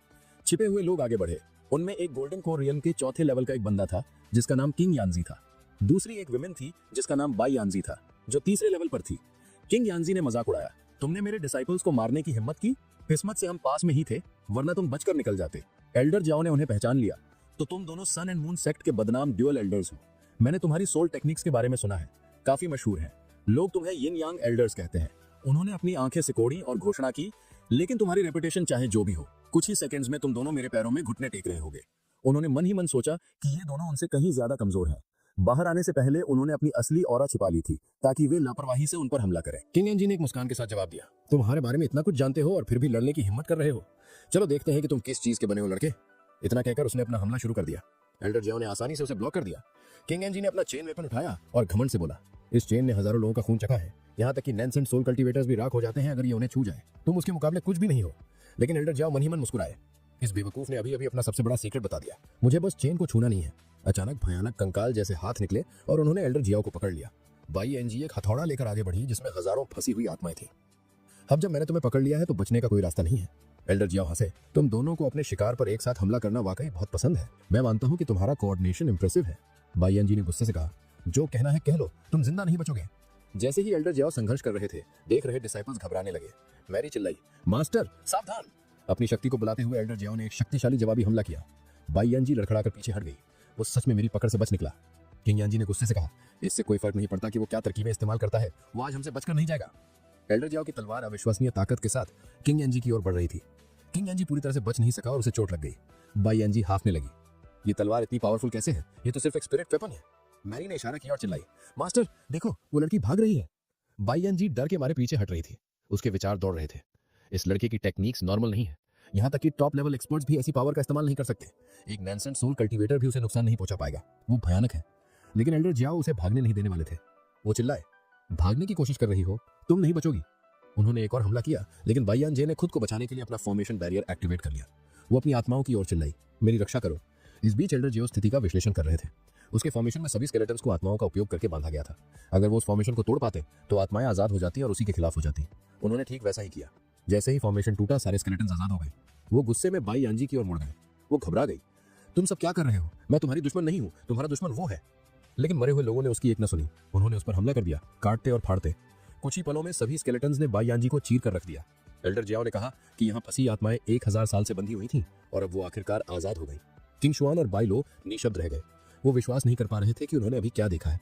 छिपे हुए लोग आगे बढ़े। उनमें एक गोल्डन कोर रियम के 4थे लेवल का एक बंदा था जिसका नाम किंग यानजी था। दूसरी एक विमेन थी जिसका नाम बाई यानजी था, जो 3रे लेवल पर थी। किंग यानजी ने मजाक उड़ाया, तुमने मेरे डिसाइपल्स को मारने की हिम्मत की? किस्मत से हम पास में ही थे, वरना तुम बचकर निकल जाते। एल्डर जाओ ने उन्हें पहचान लिया, तो तुम दोनों सन एंड मून सेक्ट के बदनाम ड्यूअल एल्डर्स हो। मैंने तुम्हारी सोल टेक्निक्स के बारे में सुना है, काफी मशहूर है। लोग तुम्हें यिन यांग एल्डर्स कहते हैं। उन्होंने अपनी आंखें सिकोड़ी और घोषणा की, लेकिन तुम्हारी रेपुटेशन चाहे जो भी हो, कुछ ही सेकंड्स में तुम दोनों मेरे पैरों में घुटने टेक रहे होगे। उन्होंने मन ही मन सोचा कि ये दोनों उनसे कहीं ज्यादा कमजोर हैं। बाहर आने से पहले उन्होंने अपनी असली ऑरा छिपा ली थी ताकि वे लापरवाही से उन पर हमला करें। किंग एंजी ने एक मुस्कान के साथ जवाब दिया, तुम्हारे बारे में इतना कुछ जानते हो और फिर भी लड़ने की हिम्मत कर रहे हो। चलो देखते हैं कि तुम किस चीज के बने हो लड़के। इतना कहकर उसने अपना हमला शुरू कर दिया। एल्डर जाओ ने आसानी से उसे ब्लॉक कर दिया। किंग एंजी ने अपना चेन वेपन उठाया और घमंड से बोला, इस चेन ने हजारों लोगों का खून चखा है, यहाँ तक कि नैंसेंट सोल कल्टीवेटर्स भी राख हो जाते हैं अगर ये उन्हें छू जाए। तुम उसके मुकाबले कुछ भी नहीं हो। लेकिन एल्डर जाओ मन ही मन मुस्कुराए। इस बेवकूफ ने अभी अभी अपना सबसे बड़ा सीक्रेट बता दिया, मुझे बस चेन को छूना नहीं है। अचानक भयानक कंकाल जैसे हाथ निकले और उन्होंने एल्डर जियाओ को पकड़ लिया। बाई एनजी एक हथौड़ा लेकर आगे बढ़ी जिसमें हजारों फंसी हुई आत्माएं थी। अब जब मैंने तुम्हें पकड़ लिया है तो बचने का कोई रास्ता नहीं है। एल्डर जियाओ हंसे, तुम दोनों को अपने शिकार पर एक साथ हमला करना वाकई बहुत पसंद है। मैं मानता हूँ कि तुम्हारा कोऑर्डिनेशन इंप्रेसिव है। बाई एनजी ने गुस्से से कहा, जो कहना है कह लो, तुम जिंदा नहीं बचोगे। जैसे ही एल्डर जाओ संघर्ष कर रहे थे, देख रहे डिसाइपल्स घबराने लगे। मैरी चिल्लाई, मास्टर सावधान। अपनी शक्ति को बुलाते हुए एल्डर जाओ ने एक शक्तिशाली जवाबी हमला किया। बाई यानजी लड़खड़ाकर पीछे हट गई। वो सच में मेरी पकड़ से बच निकला। किंग यानजी ने गुस्से से कहा, इससे कोई फर्क नहीं पड़ता कि वो क्या तरकीबें इस्तेमाल करता है, वो आज हमसे बचकर नहीं जाएगा। एल्डर जाओ की तलवार अविश्वसनीय ताकत के साथ किंग यानजी की ओर बढ़ रही थी। किंग यानजी पूरी तरह से बच नहीं सका और उसे चोट लग गई। बाई यानजी हाफने लगी। ये तलवार इतनी पावरफुल कैसे है? ये तो सिर्फ एक स्पिरिट वेपन है। मैरी ने इशारा किया और चिल्लाई, मास्टर देखो, वो लड़की भाग रही है। बाई यानजी डर के मारे पीछे हट रही थी। उसके विचार दौड़ रहे थे। इस लड़के की टेक्निक्स नॉर्मल नहीं है। यहाँ तक कि टॉप लेवल एक्सपर्ट्स भी ऐसी पावर का इस्तेमाल नहीं कर सकते। एक नैनसेंट सोल कल्टीवेटर भी उसे नुकसान नहीं पहुंचा पाएगा। वो भयानक है। लेकिन एल्डर जाओ उसे भागने नहीं देने वाले थे। वो चिल्लाए, भागने की कोशिश कर रही हो, तुम नहीं बचोगी। उन्होंने एक और हमला किया, लेकिन बाई यानजे ने खुद को बचाने के लिए अपना फॉर्मेशन बैरियर एक्टिवेट कर लिया। वो अपनी आत्माओं की ओर चिल्लाई, मेरी रक्षा करो। इस बीच एल्डर जियो स्थिति का विश्लेषण कर रहे थे। उसके फॉर्मेशन में सभी स्केलेटन्स को आत्माओं का उपयोग करके बांधा गया था। अगर वो उस फॉर्मेशन को तोड़ पाते तो आत्माएं आजाद हो जाती और उसी के खिलाफ हो जाती। उन्होंने ठीक वैसा ही किया। जैसे ही फॉर्मेशन टूटा, सारे स्केलेटन्स आजाद हो गए। वो गुस्से में बाई यानजी की ओर मुड़ गए। वो घबरा गई। तुम सब क्या कर रहे हो? मैं तुम्हारी दुश्मन नहीं हूं, तुम्हारा दुश्मन वो है। लेकिन मरे हुए लोगों ने उसकी एक न सुनी। उन्होंने उस पर हमला कर दिया, काटते और फाड़ते। कुछ ही पलों में सभी स्केलेटन्स ने बाई यानजी को चीर कर रख दिया। एल्डर जियाओ ने कहा कि यहाँ फंसी आत्माएं 1000 साल से बंधी हुई थीं और अब वो आखिरकार आजाद हो गई। किंग शुआन और बाई लो निशब्द रह गए। वो विश्वास नहीं कर पा रहे थे कि उन्होंने अभी क्या देखा है।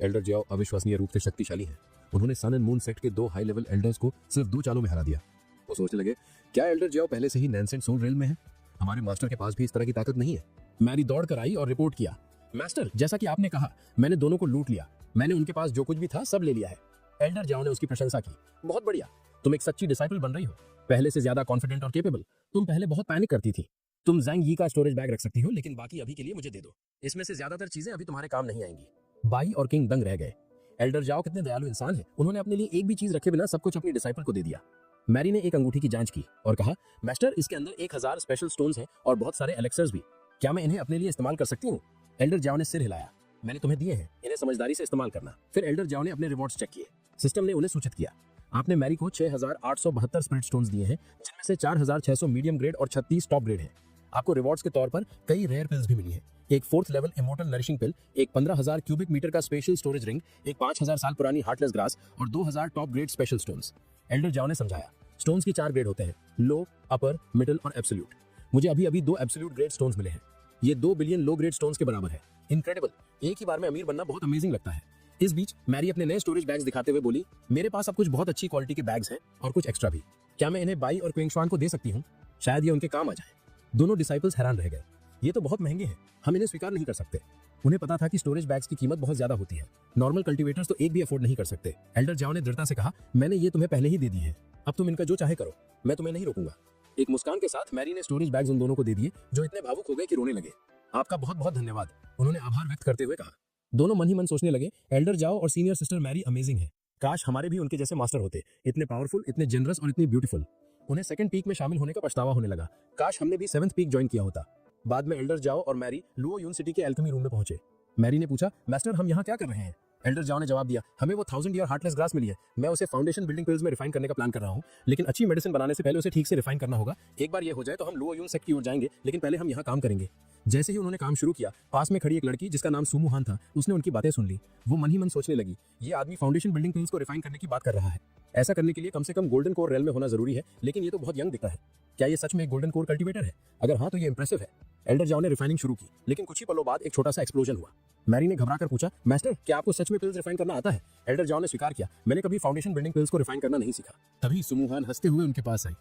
एल्डर जियाओ अविश्वसनीय रूप से शक्तिशाली हैं। उन्होंने सन एंड मून सेक्ट के 2 हाई लेवल एल्डर्स को सिर्फ 2 चालों में हरा दिया। वो सोचने लगे, क्या एल्डर जियाओ पहले से ही नैनसेंट सोल रेल में है? हमारे मास्टर के पास भी इस तरह की ताकत नहीं है। मैरी दौड़ कर आई और रिपोर्ट किया, मास्टर जैसा कि आपने कहा, मैंने दोनों को लूट लिया। मैंने उनके पास जो कुछ भी था सब ले लिया है। एल्डर जियाओ ने उसकी प्रशंसा की। बहुत बढ़िया, तुम एक सच्ची डिसाइपल बन रही हो, पहले से ज्यादा कॉन्फिडेंट और केपेबल। तुम पहले बहुत पैनिक करती थी। तुम ज़ैंग यी का स्टोरेज बैग रख सकती हो, लेकिन बाकी अभी के लिए मुझे दे दो। इसमें से ज्यादातर चीजें अभी तुम्हारे काम नहीं आएंगी। बाई और किंग दंग रह गए। एल्डर जाओ कितने दयालु इंसान है। उन्होंने अपने लिए एक भी चीज रखे बिना सब कुछ अपनी डिसाइपल को दे दिया। मैरी ने एक अंगूठी की जांच की और कहा, मास्टर इसके अंदर 1000 स्पेशल स्टोन्स हैं और बहुत सारे एलेक्सर्स भी। क्या मैं इन्हें अपने लिए इस्तेमाल कर सकती हूँ? एल्डर जाओ ने सिर हिलाया। मैंने तुम्हें दिए हैं, इन्हें समझदारी से इस्तेमाल करना। फिर एल्डर जाओ ने अपने रिवॉर्ड्स चेक किए। सिस्टम ने उन्हें सूचित किया, आपने मैरी को 6872 स्पिरिट स्टोन्स दिए हैं, जिनमें से 4600 मीडियम ग्रेड और 36 टॉप ग्रेड हैं। आपको रिवॉर्ड्स के तौर पर कई रेयर पिल्स भी मिली हैं। एक 4th लेवल इमोर्टल नरिशिंग पिल, एक 15000 क्यूबिक मीटर का स्पेशल स्टोरेज रिंग, एक 5000 साल पुरानी हार्टलेस ग्रास और 2000 top grade special stones. Elder जाओ ने समझाया, स्टोन्स की 4 ग्रेड होते हैं, लो, अपर, मिडिल और एब्सोल्यूट। मुझे अभी अभी 2 एब्सोल्यूट ग्रेड स्टोन्स मिले हैं। ये 2 बिलियन लो ग्रेड स्टोन्स के बराबर है। इनक्रेडिबल, एक ही बार में अमीर बनना बहुत अमेजिंग लगता है। इस बीच मैरी अपने नए स्टोरेज बैग्स दिखाते हुए बोली, मेरे पास अब कुछ बहुत अच्छी क्वालिटी के बैग्स हैं और कुछ एक्स्ट्रा भी। क्या मैं इन्हें बाई और क्विंग शुआन को दे सकती हूँ? शायद ये उनके काम आ जाए। दोनों डिसाइपल्स हैरान रह गए। ये तो बहुत महंगे हैं, हम इन्हें स्वीकार नहीं कर सकते। उन्हें पता था कि स्टोरेज बैग्स की कीमत बहुत ज्यादा होती है। नॉर्मल कल्टीवेटर्स तो एक भी अफोर्ड नहीं कर सकते। एल्डर जाओ ने दृढ़ता से कहा, मैंने ये तुम्हें पहले ही दे दी है, अब तुम इनका जो चाहे करो, मैं तुम्हें नहीं रोकूंगा। एक मुस्कान के साथ मैरी ने स्टोरेज बैग्स उन दोनों को दे दिए, जो इतने भावुक हो गए कि रोने लगे। आपका बहुत बहुत धन्यवाद, उन्होंने आभार व्यक्त करते हुए कहा। दोनों मन ही मन सोचने लगे, एल्डर जाओ और सीनियर सिस्टर मैरी अमेजिंग है। काश हमारे भी उनके जैसे मास्टर होते, इतने पावरफुल, इतने जनरस और इतनी ब्यूटीफुल। उन्हें सेकंड पीक में शामिल होने का पछतावा होने लगा। काश हमने भी 7th पीक ज्वाइन किया होता। बाद में एल्डर जाओ और मैरी लुओ यून सिटी के एल्केमी रूम में पहुंचे। मैरी ने पूछा, मास्टर हम यहाँ क्या कर रहे हैं? एल्डर जाओ ने जवाब दिया, हमें वो 1000 ईयर हार्टलेस ग्रास मिली है। मैं उसे फाउंडेशन बिल्डिंग पिल्स में रिफाइन करने का प्लान कर रहा हूँ, लेकिन अच्छी मेडिसिन बनाने से पहले उसे ठीक से रिफाइन करना होगा। एक बार ये हो जाए तो हम लुओ यून सेक्ट की ओर जाएंगे, लेकिन पहले हम यहाँ काम करेंगे। जैसे ही उन्होंने काम शुरू किया, पास में खड़ी एक लड़की जिसका नाम सुमू हान था, उसने उनकी बातें सुन ली। वो मन ही मन सोचने लगी, ये आदमी फाउंडेशन बिल्डिंग पिल्स को रिफाइन करने की बात कर रहा है। ऐसा करने के लिए कम से कम गोल्डन कोर रेल में होना जरूरी है, लेकिन ये तो बहुत यंग दिखता है। क्या ये सच में एक गोल्डन कोर कल्टीवेटर है? अगर हाँ तो ये इंप्रेसिव है। एल्डर जाओ ने रिफाइनिंग शुरू की, लेकिन कुछ ही पलों बाद एक छोटा सा एक्सप्लोजन हुआ। मैरी ने घबरा कर पूछा, मास्टर क्या आपको सच में पिल्स रिफाइन करना आता है? एल्डर जाओ ने स्वीकार किया, मैंने कभी फाउंडेशन बिल्डिंग पिल्स को रिफाइन करना नहीं सीखा। तभी सुमू हान हंसते हुए उनके पास आई।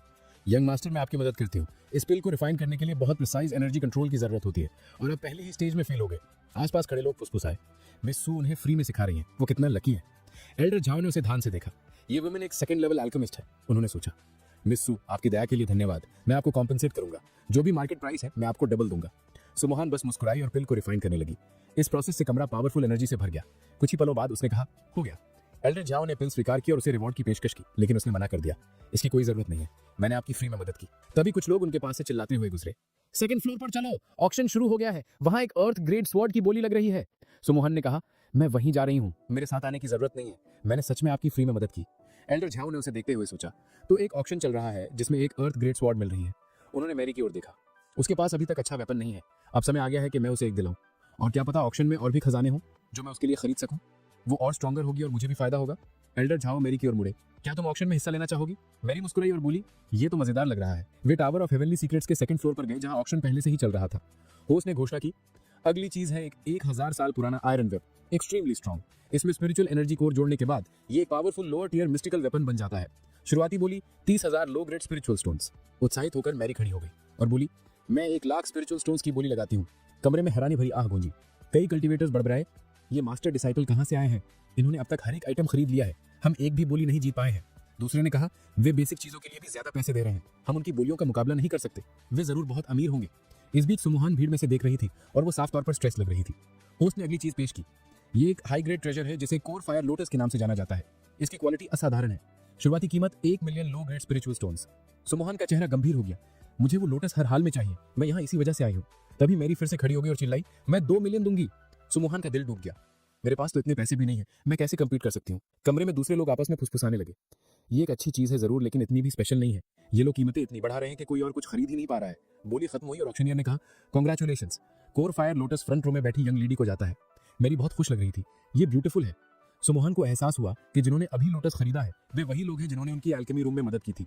यंग मास्टर, मैं आपकी मदद करती हूँ। इस पिल को रिफाइन करने के लिए बहुत प्रिसाइज एनर्जी कंट्रोल की जरूरत होती है और अब पहले ही स्टेज में फेल हो गए। आसपास खड़े लोग फुसफुसाए, मिस सू उन्हें फ्री में सिखा रही हैं, वो कितना लकी है। एल्डर जाओ ने उसे ध्यान से देखा। ये वुमेन एक सेकंड लेवल एल्केमिस्ट है। उन्होंने सोचा, मिस सू आपकी दया के लिए धन्यवाद, मैं आपको कॉम्पेंसेट करूंगा। जो भी मार्केट प्राइस है मैं आपको डबल दूंगा। सुमोहान बस मुस्कुराई और पिल को रिफाइन करने लगी। इस प्रोसेस से कमरा पावरफुल एनर्जी से भर गया। कुछ ही पलों बाद उसने कहा, हो गया। एल्डर जाओ ने पिल स्वीकार की और उसे रिवॉर्ड की पेशकश की, लेकिन उसने मना कर दिया, इसकी कोई जरूरत नहीं है, मैंने आपकी फ्री में मदद की। तभी कुछ लोग उनके पास से चिल्लाते हुए गुजरे, सेकंड फ्लोर पर चलो, ऑक्शन शुरू हो गया है, वहां एक अर्थ ग्रेड स्वॉर्ड की बोली लग रही है। सुमोहन ने कहा, मैं वहीं जा रही हूँ, मेरे साथ आने की जरूरत नहीं है, मैंने सच में आपकी फ्री में मदद की। एल्डर झाओ ने उसे देखते हुए सोचा, तो एक ऑक्शन चल रहा है जिसमें एक अर्थ ग्रेड स्वॉर्ड मिल रही है। उन्होंने मैरी की ओर देखा। उसके पास अभी तक अच्छा वेपन नहीं है, अब समय आ गया है कि मैं उसे एक दिलाऊं, और क्या पता ऑक्शन में और भी खजाने हों जो मैं उसके लिए खरीद सकूं। वो और स्ट्रॉन्गर होगी और मुझे भी फायदा होगा। एल्डर झाओ मेरी की ओर मुड़े। क्या तुम ऑक्शन में हिस्सा लेना चाहोगी? मैरी मुस्कुराई और बोली, ये तो मजेदार लग रहा है। वे टावर ऑफ हेवनली सीक्रेट्स के सेकंड फ्लोर पर गए जहां ऑक्शन पहले से ही चल रहा था। होस्ट ने घोषणा की, अगली चीज है एक 1000 साल पुराना आयरन वेब, एक्सट्रीमली स्ट्रॉन्ग। इसमें स्पिरिचुअल एनर्जी कोर जोड़ने के बाद ये एक powerful lower tier mystical weapon बन जाता है। शुरुआती बोली 30,000 लो ग्रेड स्पिरिचुअल स्टोन्स। उत्साहित होकर मैरी खड़ी हो गई और बोली, मैं 1,00,000 स्पिरिचुअल स्टोन्स की बोली लगाती हूँ। कमरे में हैरानी भरी आह गूंजी। कई कल्टीवेटर्स बड़बड़ाए, ये मास्टर डिसाइपल कहाँ से आए हैं? इन्होंने अब तक हर एक आइटम खरीद लिया है, हम एक भी बोली नहीं जीत पाए हैं। दूसरे ने कहा, वे बेसिक चीजों के लिए भी ज्यादा पैसे दे रहे हैं, हम उनकी बोलियों का मुकाबला नहीं कर सकते। वे जरूर बहुत अमीर होंगे। इस बीच सुमुहान भीड़ में से देख रही थी और वो साफ तौर पर स्ट्रेस लग रही थी। होस्ट ने अगली चीज पेश की, ये एक हाई ग्रेड ट्रेजर है जिसे कोर फायर लोटस के नाम से जाना जाता है। इसकी क्वालिटी असाधारण है। शुरुआती कीमत 1 million low grade spiritual stones. सुमुहान का चेहरा गंभीर हो गया। मुझे वो लोटस हर हाल में चाहिए, मैं यहाँ इसी वजह से आई हूँ। तभी मेरी फिर से खड़ी हो गई और चिल्लाई, मैं 2 मिलियन दूंगी। सुमुहान का दिल डूब गया। मेरे पास तो इतने पैसे भी नहीं है, मैं कैसे कम्पीट कर सकती हूँ? कमरे में दूसरे लोग आपस में फुसफुसाने लगे। ये एक अच्छी चीज है जरूर, लेकिन इतनी भी स्पेशल नहीं है। ये लोग कीमतें इतनी बढ़ा रहे हैं कि कोई और कुछ खरीद ही नहीं पा रहा है। बोली खत्म हुई और ऑक्शनियर ने कहा, congratulations, core fire lotus front row में बैठी यंग लेडी को जाता है। मेरी बहुत खुश लग रही थी, ये ब्यूटीफुल है। सुमोहन को एहसास हुआ कि जिन्होंने अभी लोटस खरीदा है वे वही लोग हैं जिन्होंने उनकी एल्केमी रूम में मदद की थी।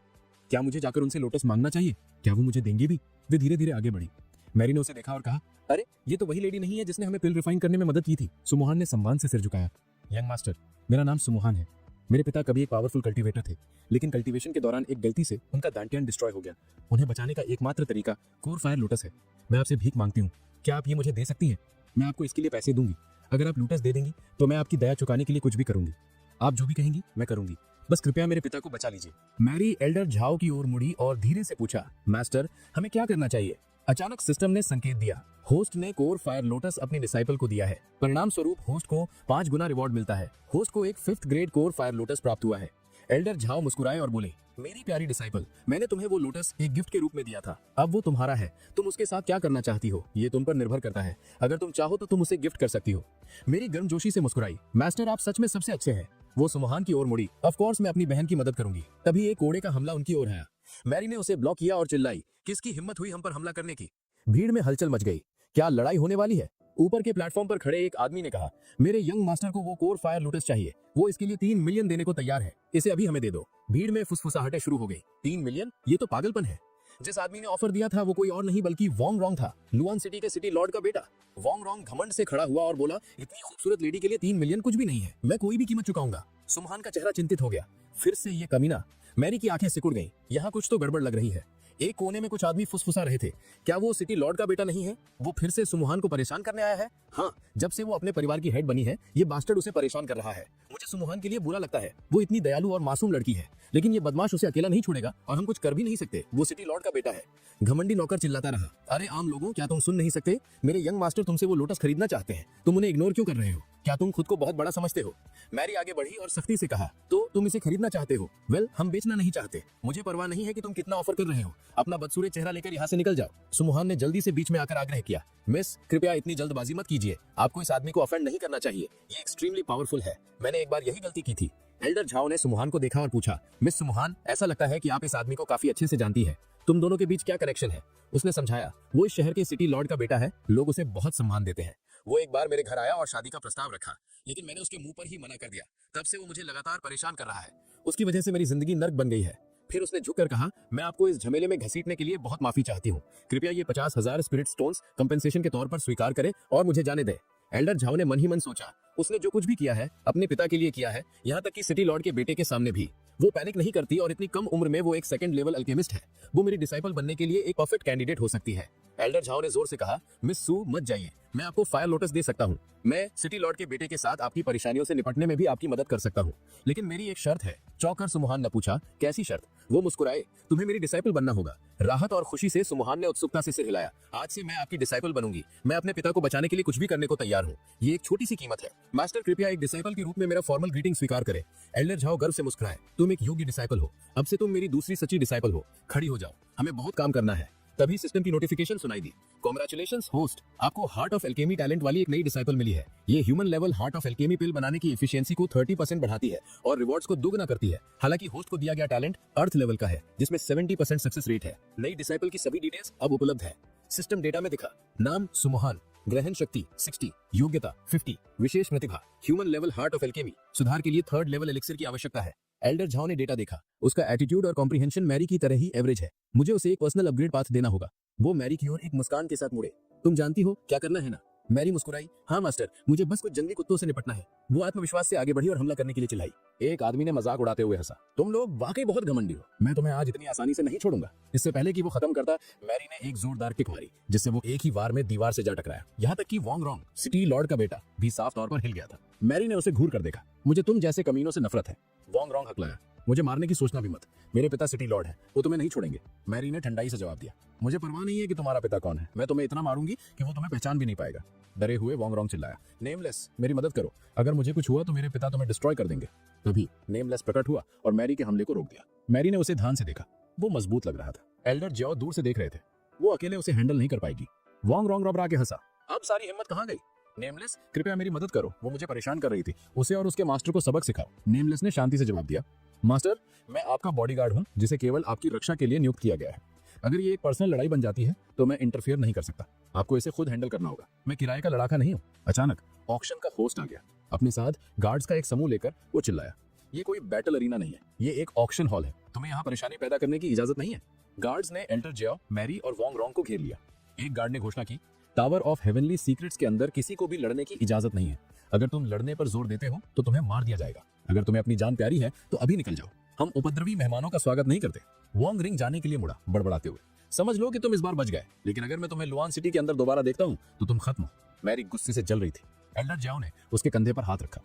क्या मुझे जाकर उनसे लोटस मांगना चाहिए? क्या वो मुझे देंगे भी? वे धीरे धीरे आगे बढ़ी। मैरी ने उसे देखा और कहा, अरे ये तो वही लेडी नहीं है जिसने हमें पिल रिफाइन करने में मदद की थी। सुमोहन ने सम्मान से सिर झुकाया। यंग मास्टर, मेरा नाम सुमोहन है। मेरे पिता कभी एक पावरफुल कल्टीवेटर थे, लेकिन कल्टीवेशन के दौरान एक गलती से उनका दांटियान डिस्ट्रॉय हो गया। उन्हें बचाने का एकमात्र तरीका कोर फायर लोटस है। मैं आपसे भीख मांगती हूँ, क्या आप ये मुझे दे सकती हैं? मैं आपको इसके लिए पैसे दूंगी। अगर आप लोटस दे देंगी तो मैं आपकी दया चुकाने के लिए कुछ भी करूंगी। आप जो भी कहेंगी मैं करूंगी, बस कृपया मेरे पिता को बचा लीजिए। मैरी एल्डर झाओ की ओर मुड़ी और धीरे से पूछा, मास्टर हमें क्या करना चाहिए? अचानक सिस्टम ने संकेत दिया, होस्ट ने कोर फायर लोटस अपने डिसाइपल को दिया है। परिणाम स्वरूप होस्ट को 5 गुना रिवॉर्ड मिलता है। होस्ट को एक 5th grade core fire lotus प्राप्त हुआ है। एल्डर झाओ मुस्कुराए और बोले, मेरी प्यारी डिसाइपल, मैंने तुम्हें वो लोटस एक गिफ्ट के रूप में दिया था, अब वो तुम्हारा है। तुम उसके साथ क्या करना चाहती हो ये तुम पर निर्भर करता है। अगर तुम चाहो तो तुम उसे गिफ्ट कर सकती हो। मेरी गर्मजोशी से मुस्कुराई, मास्टर आप सच में सबसे अच्छे हैं। वो सुमोहान की ओर मुड़ी, ऑफ कोर्स मैं अपनी बहन की मदद करूंगी। तभी एक कोड़े का हमला उनकी ओर आया। मैरी ने उसे ब्लॉक किया और चिल्लाई, किसकी हिम्मत हुई हम पर हमला करने की? भीड़ में हलचल मच गई। क्या लड़ाई होने वाली है? ऊपर के प्लेटफॉर्म पर खड़े एक आदमी ने कहा, मेरे यंग मास्टर को वो कोर फायर लोटस चाहिए। वो इसके लिए 3 मिलियन देने को तैयार है। इसे अभी हमें दे दो। भीड़ में फुसफुसाहटें शुरू हो गई। 3 मिलियन? ये तो पागलपन है। जिस आदमी ने ऑफर दिया था वो कोई और नहीं बल्कि वोंग रोंग था, लुआन सिटी के सिटी लॉर्ड का बेटा। वोंग रोंग घमंड से खड़ा हुआ और बोला, इतनी खूबसूरत लेडी के लिए 3 मिलियन कुछ भी नहीं है, मैं कोई भी कीमत चुकाऊंगा। सुमोहान का चेहरा चिंतित हो गया। फिर से ये कमीना। मैरी की आंखें सिकुड़ गईं। यहाँ कुछ तो गड़बड़ लग रही है। एक कोने में कुछ आदमी फुसफुसा रहे थे, क्या वो सिटी लॉर्ड का बेटा नहीं है? वो फिर से सुमोहान को परेशान करने आया है? हाँ, जब से वो अपने परिवार की हेड बनी है ये बास्टर्ड उसे परेशान कर रहा है। मुझे सुमोहान के लिए बुरा लगता है। वो इतनी दयालु और मासूम लड़की है, लेकिन ये बदमाश उसे अकेला नहीं छोड़ेगा और हम कुछ कर भी नहीं सकते। वो सिटी लॉर्ड का बेटा है। घमंडी नौकर चिल्लाता रहा, अरे आम लोगों, क्या तुम सुन नहीं सकते? मेरे यंग मास्टर तुमसे वो लोटस खरीदना चाहते हैं, तुम उन्हें इग्नोर क्यों कर रहे हो? क्या तुम खुद को बहुत बड़ा समझते हो? मैरी आगे बढ़ी और सख्ती से कहा, तो तुम इसे खरीदना चाहते हो? वेल, हम बेचना नहीं चाहते। मुझे परवाह नहीं है कि तुम कितना ऑफर कर रहे हो। अपना बदसूरत चेहरा लेकर यहाँ से निकल जाओ। सुमोहान ने जल्दी से बीच में आकर आग्रह किया, मिस कृपया इतनी जल्दबाजी मत कीजिए। आपको इस आदमी को ऑफेंड नहीं करना चाहिए। ये एक्सट्रीमली पावरफुल है। मैंने एक बार यही गलती की थी। एल्डर झाओ ने सुमोहान को देखा और पूछा, मिस सुमोहान, ऐसा लगता है कि आप इस आदमी को काफी अच्छे से जानती है। तुम दोनों के बीच क्या कनेक्शन है? उसने समझाया, वो इस शहर के सिटी लॉर्ड का बेटा है, लोग उसे बहुत सम्मान देते हैं। वो एक बार मेरे घर आया और शादी का प्रस्ताव रखा, लेकिन मैंने उसके मुंह पर ही मना कर दिया। तब से वो मुझे लगातार परेशान कर रहा है। उसकी वजह से मेरी जिंदगी नर्क बन गई है। फिर उसने झुककर कहा, मैं आपको इस झमेले में घसीटने के लिए बहुत माफी चाहती हूँ। कृपया ये 50,000 स्पिरिट स्टोन्स कंपेंसेशन के तौर पर स्वीकार करें और मुझे जाने दें। एल्डर झाओ ने मन ही मन सोचा, उसने जो कुछ भी किया है अपने पिता के लिए किया है, यहाँ तक कि सिटी लॉर्ड के बेटे के सामने भी। वो पैनिक नहीं करती और इतनी कम उम्र में वो एक सेकंड लेवल अल्केमिस्ट है। वो मेरी डिसाइपल बनने के लिए एक परफेक्ट कैंडिडेट हो सकती है। एल्डर झाओ ने जोर से कहा, मिस सू मत जाइए, मैं आपको फायर लोटस दे सकता हूँ। मैं सिटी लॉर्ड के बेटे के साथ आपकी परेशानियों से निपटने में भी आपकी मदद कर सकता हूँ, लेकिन मेरी एक शर्त है। चौंकर सुमोहान ने पूछा, कैसी शर्त? वो मुस्कुराए, तुम्हें मेरी डिसाइपल बनना होगा। राहत और खुशी से सुमोहान ने उत्सुकता से सिर हिलाया, आज से मैं आपकी डिसाइपल बनूंगी। मैं अपने पिता को बचाने के लिए कुछ भी करने को तैयार हूँ। ये एक छोटी सी कीमत है। मास्टर कृपया एक डिसाइपल के रूप में मेरा फॉर्मल ग्रीटिंग स्वीकार करें। एल्डर झाओ गर्व से मुस्कुराए, तुम एक योग्य डिसाइपल हो। अब से तुम मेरी दूसरी सच्ची डिसाइपल हो। खड़ी हो जाओ, हमें बहुत काम करना है। तभी सिस्टम की नोटिफिकेशन सुनाई दी, कांग्रेचुलेशंस होस्ट, आपको हार्ट ऑफ एल्केमी टैलेंट वाली एक नई डिसाइपल मिली है। ये human level heart of alchemy pill बनाने की एफिशिएंसी को 30% बढ़ाती है और रिवॉर्ड्स को दोगुना करती है। हालांकि होस्ट को दिया गया टैलेंट अर्थ लेवल का है, जिसमें 70% सक्सेस रेट है। नई डिसाइपल की सभी डिटेल्स अब उपलब्ध है। सिस्टम डेटा में दिखा, नाम सुमोहान, ग्रहण शक्ति 60, योग्यता 50, विशेष प्रतिभा, human level heart of alchemy, सुधार के लिए 3rd लेवल एलिक्सिर की आवश्यकता है। एल्डर झाओ ने डेटा देखा, उसका एटीट्यूड और कॉम्प्रिहेंशन मैरी की तरह ही एवरेज है। मुझे उसे एक पर्सनल अपग्रेड पाथ देना होगा। वो मैरी की ओर एक मुस्कान के साथ मुड़े। तुम जानती हो क्या करना है ना? मैरी मुस्कुराई। हाँ मास्टर, मुझे बस कुछ जंगली कुत्तों से निपटना है। वो आत्मविश्वास से आगे बढ़ी और हमला करने के लिए चिल्लाई। एक आदमी ने मजाक उड़ाते हुए हंसा। तुम लोग वाकई बहुत घमंडी हो। मैं तुम्हें आज इतनी आसानी से नहीं छोड़ूंगा। इससे पहले कि वो खत्म करता, मैरी ने एक जोरदार किक मारी, जिससे वो एक ही वार में दीवार से जा टकराया। यहाँ तक कि वोंग रोंग, सिटी लॉर्ड का बेटा, भी साफ तौर पर हिल गया था। मैरी ने उसे घूर कर देखा। मुझे तुम जैसे कमीनों से नफरत है। वोंग रोंग हकलाया। मुझे मारने की सोचना भी मत। मेरे पिता सिटी लॉर्ड है, वो तुम्हें नहीं छोड़ेंगे। मैरी ने ठंडाई से जवाब दिया। मुझे परवाह नहीं है कि तुम्हारा पिता कौन है। मैं तुम्हें इतना मारूंगी कि वो तुम्हें पहचान भी नहीं पाएगा। डरे हुए वोंग रोंग चिल्लाया। नेमलेस, मेरी मदद करो। अगर मुझे कुछ हुआ तो मेरे पिता तुम्हें डिस्ट्रॉय कर देंगे। तभी नेमलेस प्रकट हुआ और मैरी के हमले को रोक दिया। मैरी ने उसे ध्यान से देखा। वो मजबूत लग रहा था। एल्डर ज्यो दूर से देख रहे थे। वो अकेले उसे हैंडल नहीं कर पाएगी। वोंग रोंग रबरा के हंसा। अब सारी हिम्मत कहाँ गई? नेमलेस, कृपया मेरी मदद करो। वो मुझे परेशान कर रही थी। उसे और उसके मास्टर को सबक सिखाओ। नेमलेस ने शांति से जवाब दिया। मास्टर, मैं आपका बॉडीगार्ड हूँ, जिसे केवल आपकी रक्षा के लिए नियुक्त किया गया है। अगर ये एक पर्सनल लड़ाई बन जाती है तो मैं इंटरफेयर नहीं कर सकता। आपको इसे खुद हैंडल करना होगा। मैं किराए का लड़ाका नहीं हूँ। अचानक ऑक्शन का होस्ट आ गया। अपने साथ गार्ड्स का एक समूह लेकर वो चिल्लाया। ये कोई बैटल अरीना नहीं है, ये एक ऑक्शन हॉल है। तुम्हें यहाँ परेशानी पैदा करने की इजाजत नहीं है। गार्ड्स ने एल्डर ज्यो, मैरी और वोंग रोंग को घेर लिया। एक गार्ड ने घोषणा की, टावर ऑफ हेवनली सीक्रेट्स के अंदर किसी को भी लड़ने की इजाजत नहीं है। अगर तुम लड़ने पर जोर देते हो तो तुम्हें मार दिया जाएगा। अगर तुम्हें अपनी जान प्यारी है तो अभी निकल जाओ। हम उपद्रवी मेहमानों का स्वागत नहीं करते। वोंग रिंग जाने के लिए मुड़ा, बड़बड़ाते हुए। समझ लो कि तुम इस बार बच गए, लेकिन अगर मैं तुम्हें लुआन सिटी के अंदर दोबारा देखता हूँ तो तुम खत्म हो। मैरी गुस्से से जल रही थी। एल्डर ज्यो ने उसके कंधे पर हाथ रखा।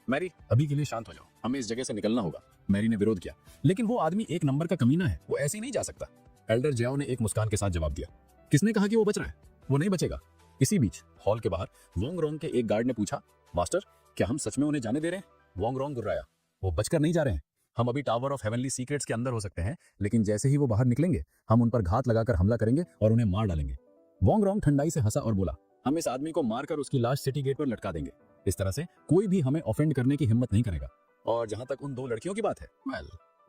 मैरी, अभी के लिए शांत हो जाओ। हमें इस जगह से निकलना होगा। मैरी ने विरोध किया। लेकिन वो आदमी एक नंबर का कमीना है, वो ऐसे ही नहीं जा सकता। एल्डर ज्यो ने एक मुस्कान के साथ जवाब दिया। किसने कहा कि वो बच रहा है? वो नहीं बचेगा। इसी बीच हॉल के बाहर वोंग रोंग के एक गार्ड ने पूछा, मास्टर, क्या हम सच में उन्हें जाने दे रहे हैं? वोंग रोंग गुर्राया। वो बचकर नहीं जा रहे हैं। हम अभी टावर ऑफ हेवनली सीक्रेट्स के अंदर हो सकते हैं, लेकिन जैसे ही वो बाहर निकलेंगे हम उन पर घात लगाकर हमला करेंगे और उन्हें मार डालेंगे। वोंग रोंग ठंडाई से हंसा और बोला, हम इस आदमी को मारकर उसकी लाश सिटी गेट पर लटका देंगे। इस तरह से कोई भी हमें ऑफेंड करने की हिम्मत नहीं करेगा। और जहां तक उन 2 लड़कियों की बात है,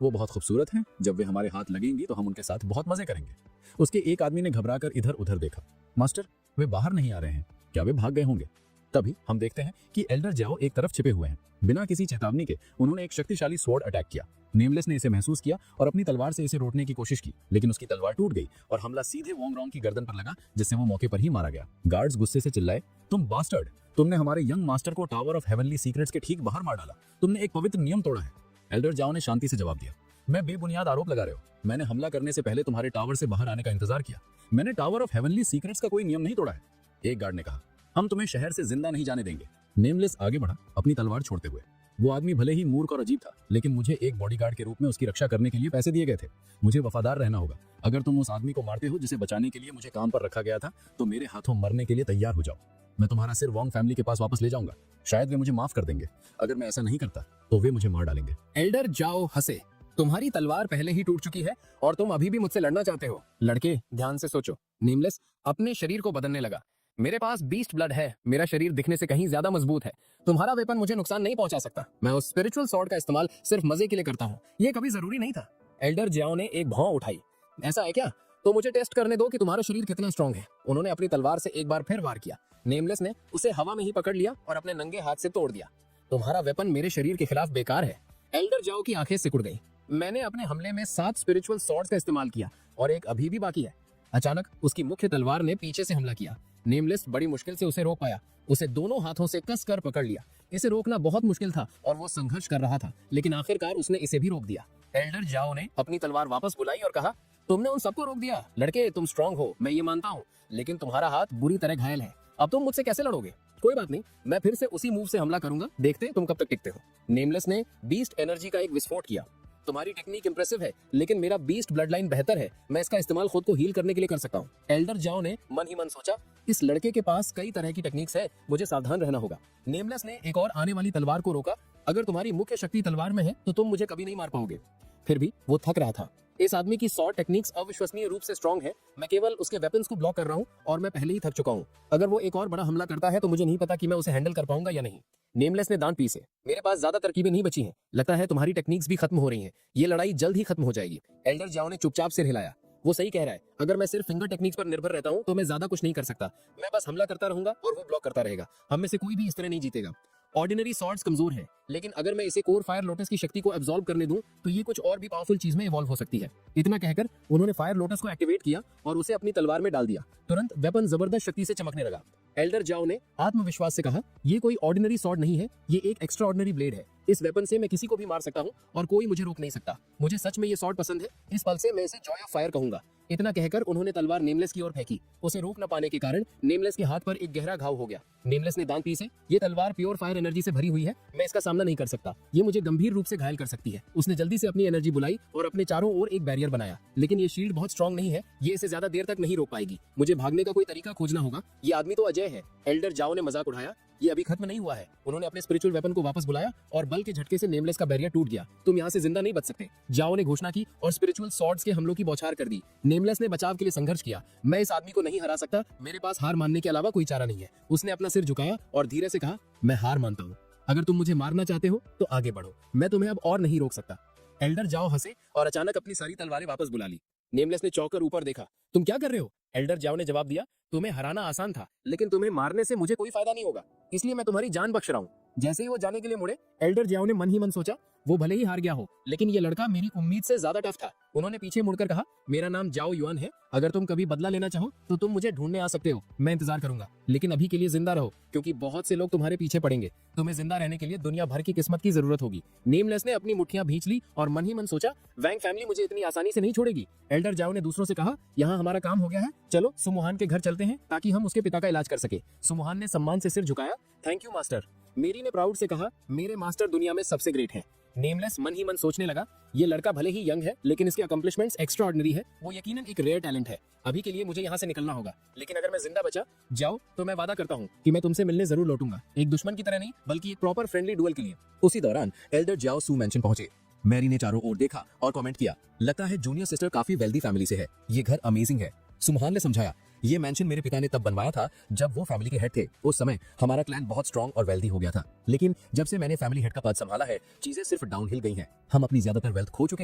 वो बहुत खूबसूरत हैं। जब वे हमारे हाथ लगेंगी तो हम उनके साथ बहुत मजे करेंगे। उसके एक आदमी ने घबराकर इधर उधर देखा। मास्टर, वे बाहर नहीं आ रहे हैं। क्या वे भाग गए होंगे? तभी हम देखते हैं कि एल्डर ज्यो एक तरफ छिपे हुए हैं। बिना किसी चेतावनी के उन्होंने एक शक्तिशाली स्वॉर्ड अटैक किया। नेमलेस ने इसे महसूस किया और अपनी तलवार से इसे रोकने की कोशिश की, लेकिन उसकी तलवार टूट गई और हमला सीधे वोंग रोंग की गर्दन पर लगा, जिससे वो मौके पर ही मारा गया। गार्ड्स गुस्से से चिल्लाए, तुम बास्टर्ड, तुमने हमारे यंग मास्टर को टावर ऑफ हेवनली सीक्रेट्स के ठीक बाहर मार डाला। तुमने एक पवित्र नियम तोड़ा है। एल्डर ज्यो ने शांति से जवाब दिया, मैं बेबुनियाद आरोप लगा रहे हो। मैंने हमला करने से पहले तुम्हारे टावर से बाहर आने का इंतजार किया। मैंने टावर ऑफ हेवनली सीक्रेट्स का कोई नियम नहीं तोड़ा है। एक गार्ड ने कहा, हम तुम्हें शहर से जिंदा नहीं जाने देंगे। नेमलेस आगे बढ़ा, अपनी तलवार छोड़ते हुए। वो आदमी भले ही मूर्ख और अजीब था, लेकिन मुझे एक बॉडीगार्ड के रूप में उसकी रक्षा करने के लिए पैसे दिए गए थे। मुझे वफादार रहना होगा। अगर तुम उस आदमी को मारते हो जिसे बचाने के लिए मुझे काम पर रखा गया था, तो मेरे हाथों मरने के लिए तैयार हो जाओ। मैं तुम्हारा सिर वोंग फैमिली के पास वापस ले जाऊंगा। शायद वे मुझे माफ कर देंगे। अगर मैं ऐसा नहीं करता तो वे मुझे मार डालेंगे। एल्डर जाओ हंसे। तुम्हारी तलवार पहले ही टूट चुकी है और तुम अभी भी मुझसे लड़ना चाहते हो। लड़के, ध्यान से सोचो। नेमलेस अपने शरीर को बदलने लगा। मेरे पास बीस्ट ब्लड है। मेरा शरीर दिखने से कहीं ज्यादा मजबूत है। तुम्हारा वेपन मुझे नुकसान नहीं पहुंचा सकता। मैं उस स्पिरिचुअल स्वॉर्ड का इस्तेमाल सिर्फ मजे के लिए करता हूँ। ये कभी जरूरी नहीं था। एल्डर ज्यो ने एक भौं उठाई। ऐसा है क्या? तो मुझे टेस्ट करने दो कि तुम्हारा शरीर कितना स्ट्रांग है। उन्होंने अपनी तलवार से एक बार फिर वार किया। नेमलेस ने उसे हवा में ही पकड़ लिया और अपने नंगे हाथ से तोड़ दिया। तुम्हारा वेपन मेरे शरीर के खिलाफ बेकार है। एल्डर ज्यो की आंखें सिकुड़ गई। मैंने अपने हमले में 7 स्पिरिचुअल स्वॉर्ड्स का इस्तेमाल किया और एक अभी भी बाकी है। अचानक उसकी मुख्य तलवार ने पीछे से हमला किया। नेमलेस बड़ी मुश्किल से उसे रोक पाया। उसे दोनों हाथों से कसकर पकड़ लिया। इसे रोकना बहुत मुश्किल था और वो संघर्ष कर रहा था, लेकिन आखिरकार उसने इसे भी रोक दिया। एल्डर ज्यो ने अपनी तलवार वापस बुलाई और कहा, तुमने उन सबको रोक दिया। लड़के, तुम स्ट्रांग हो, मैं ये मानता हूँ, लेकिन तुम्हारा हाथ बुरी तरह घायल है। अब तुम मुझसे कैसे लड़ोगे? कोई बात नहीं, मैं फिर से उसी मूव से हमला करूंगा। देखते तुम कब तक टिकते हो। नेमलेस ने बीस्ट एनर्जी का एक विस्फोट किया। तुम्हारी टेक्निक इंप्रेसिव है, लेकिन मेरा बीस्ट ब्लड लाइन बेहतर है। मैं इसका इस्तेमाल खुद को हील करने के लिए कर सकता हूँ। एल्डर ज्यो ने मन ही मन सोचा, इस लड़के के पास कई तरह की टेक्निक्स है, मुझे सावधान रहना होगा। नेमलेस ने एक और आने वाली तलवार को रोका। अगर तुम्हारी मुख्य शक्ति तलवार में है तो तुम मुझे कभी नहीं मार पाओगे। फिर भी वो थक रहा था। इस आदमी की 100 टेक्निक्स अविश्वसनीय रूप से स्ट्रांग है। मैं केवल उसके वेपन्स को ब्लॉक कर रहा हूँ और मैं पहले ही थक चुका हूँ। अगर वो एक और बड़ा हमला करता है तो मुझे नहीं पता कि मैं उसे हैंडल कर पाऊंगा या नहीं। नेमलेस ने दांत पीसे। मेरे पास ज्यादा तरकीबें नहीं बची हैं। लगता है तुम्हारी टेक्निक्स भी खत्म हो रही हैं। ये लड़ाई जल्द ही खत्म हो जाएगी। एल्डर ज्यो ने चुपचाप सिर हिलाया। वो सही कह रहा है। अगर मैं सिर्फ फिंगर टेक्निक्स पर निर्भर रहता हूँ तो मैं ज्यादा कुछ नहीं कर सकता। मैं बस हमला करता रहूंगा और वो ब्लॉक करता रहेगा। हम में से कोई भी इस तरह नहीं जीतेगा। ऑर्डिनरी सॉर्ड्स कमजोर है, लेकिन अगर मैं इसे कोर फायर लोटस की शक्ति को एब्जॉर्ब करने दूं तो ये कुछ और भी पावरफुल चीज में इवॉल्व हो सकती है। इतना कहकर उन्होंने फायर लोटस को एक्टिवेट किया और उसे अपनी तलवार में डाल दिया। तुरंत वेपन जबरदस्त शक्ति से चमकने लगा। एल्डर जाओ ने आत्मविश्वास से कहा, ये कोई ऑर्डिनरी सॉर्ड नहीं है, ये एक एक्स्ट्रा ऑर्डिनरी ब्लेड है। इस वेपन से मैं किसी को भी मार सकता हूँ और कोई मुझे रोक नहीं सकता। मुझे सच में ये सॉर्ड पसंद है। इस पल से मैं इसे जॉय ऑफ फायर कहूंगा। इतना कहकर उन्होंने तलवार नेमलेस की ओर फेंकी। उसे रोक न पाने के कारण नेमलेस के हाथ पर एक गहरा घाव हो गया। नेमलेस ने दांत पीसे, ये तलवार प्योर फायर एनर्जी से भरी हुई है, मैं इसका सामना नहीं कर सकता, ये मुझे गंभीर रूप से घायल कर सकती है। उसने जल्दी से अपनी एनर्जी बुलाई और अपने चारों ओर एक बैरियर बनाया, लेकिन ये शील्ड बहुत स्ट्रांग नहीं है, ये इसे ज्यादा देर तक नहीं रोक पाएगी। मुझे भागने का कोई तरीका खोजना होगा। ये आदमी तो अजय है। एल्डर जाओ ने मजाक उठाया, ये अभी खत्म नहीं हुआ है। उन्होंने अपने स्पिरिचुअल वेपन को वापस बुलाया और बल के झटके से नेमलेस का बैरियर टूट गया। तुम यहाँ से जिंदा नहीं बच सकते, जाओ ने घोषणा की और स्पिरिचुअल सॉर्ड्स के हमलों की बौछार कर दी। नेमलेस ने बचाव के लिए संघर्ष किया। मैं इस आदमी को नहीं हरा सकता, मेरे पास हार मानने के अलावा कोई चारा नहीं है। उसने अपना सिर झुकाया और धीरे से कहा, मैं हार मानता हूँ। अगर तुम मुझे मारना चाहते हो तो आगे बढ़ो, मैं तुम्हें अब और नहीं रोक सकता। एल्डर जाओ हंसे और अचानक अपनी सारी तलवारें वापस बुला ली। नेमलेस ने चौंक ऊपर देखा। तुम क्या कर रहे हो? एल्डर जाओ ने जवाब दिया, तुम्हें हराना आसान था, लेकिन तुम्हें मारने से मुझे कोई फायदा नहीं होगा, इसलिए मैं तुम्हारी जान बख्श रहा हूँ। जैसे ही वो जाने के लिए मुड़े, एल्डर जाओ ने मन ही मन सोचा, वो भले ही हार गया हो, लेकिन ये लड़का मेरी उम्मीद से ज्यादा टफ था। उन्होंने पीछे मुड़कर कहा, मेरा नाम जाओ युआन है, अगर तुम कभी बदला लेना चाहो तो तुम मुझे ढूंढने आ सकते हो, मैं इंतजार करूंगा, लेकिन अभी के लिए जिंदा रहो, क्योंकि बहुत से लोग तुम्हारे पीछे पड़ेंगे। तुम्हें जिंदा रहने के लिए दुनिया भर की किस्मत की जरूरत होगी। नेमलेस ने अपनी मुट्ठियां भींच ली और मन ही मन सोचा, वैंग फैमिली मुझे इतनी आसानी से नहीं छोड़ेगी। एल्डर जाओ ने दूसरों से कहा, यहाँ हमारा काम हो गया है, चलो सुमुहान के घर चलते हैं ताकि हम उसके पिता का इलाज कर सके। सुमुहान ने सम्मान से सिर झुकाया, थैंक यू मास्टर। मेरी ने प्राउड से कहा, मेरे मास्टर दुनिया में सबसे ग्रेट हैं। नेमलेस मन ही मन सोचने लगा, ये लड़का भले ही यंग है, लेकिन इसके अकम्प्लिशमेंट्स एक्स्ट्रा ऑर्डिनरी है। वो यकीनन एक रेयर टैलेंट है। अभी के लिए मुझे यहाँ से निकलना होगा, लेकिन अगर मैं जिंदा बचा जाओ तो मैं वादा करता हूँ कि मैं तुमसे मिलने जरूर लौटूंगा, एक दुश्मन की तरह नहीं, बल्कि एक प्रॉपर फ्रेंडली डुअल के लिए। उसी दौरान एल्डर जाओ सू मैंशन पहुंचे। मैरी ने चारों ओर देखा और कमेंट किया, लगता है जूनियर सिस्टर काफी वेल्दी फैमिली से है, ये घर अमेजिंग है। सुमुहान ने समझाया, ये मैंशन मेरे पिता ने तब बनवाया था जब वो फैमिली के हेड थे। उस समय हमारा क्लैन बहुत स्ट्रॉन्ग और वेल्दी हो गया था, लेकिन जब से मैंने फैमिली हेड का पद संभाला है, चीजें सिर्फ डाउनहिल गई हैं। हम अपनी ज्यादातर वेल्थ खो चुके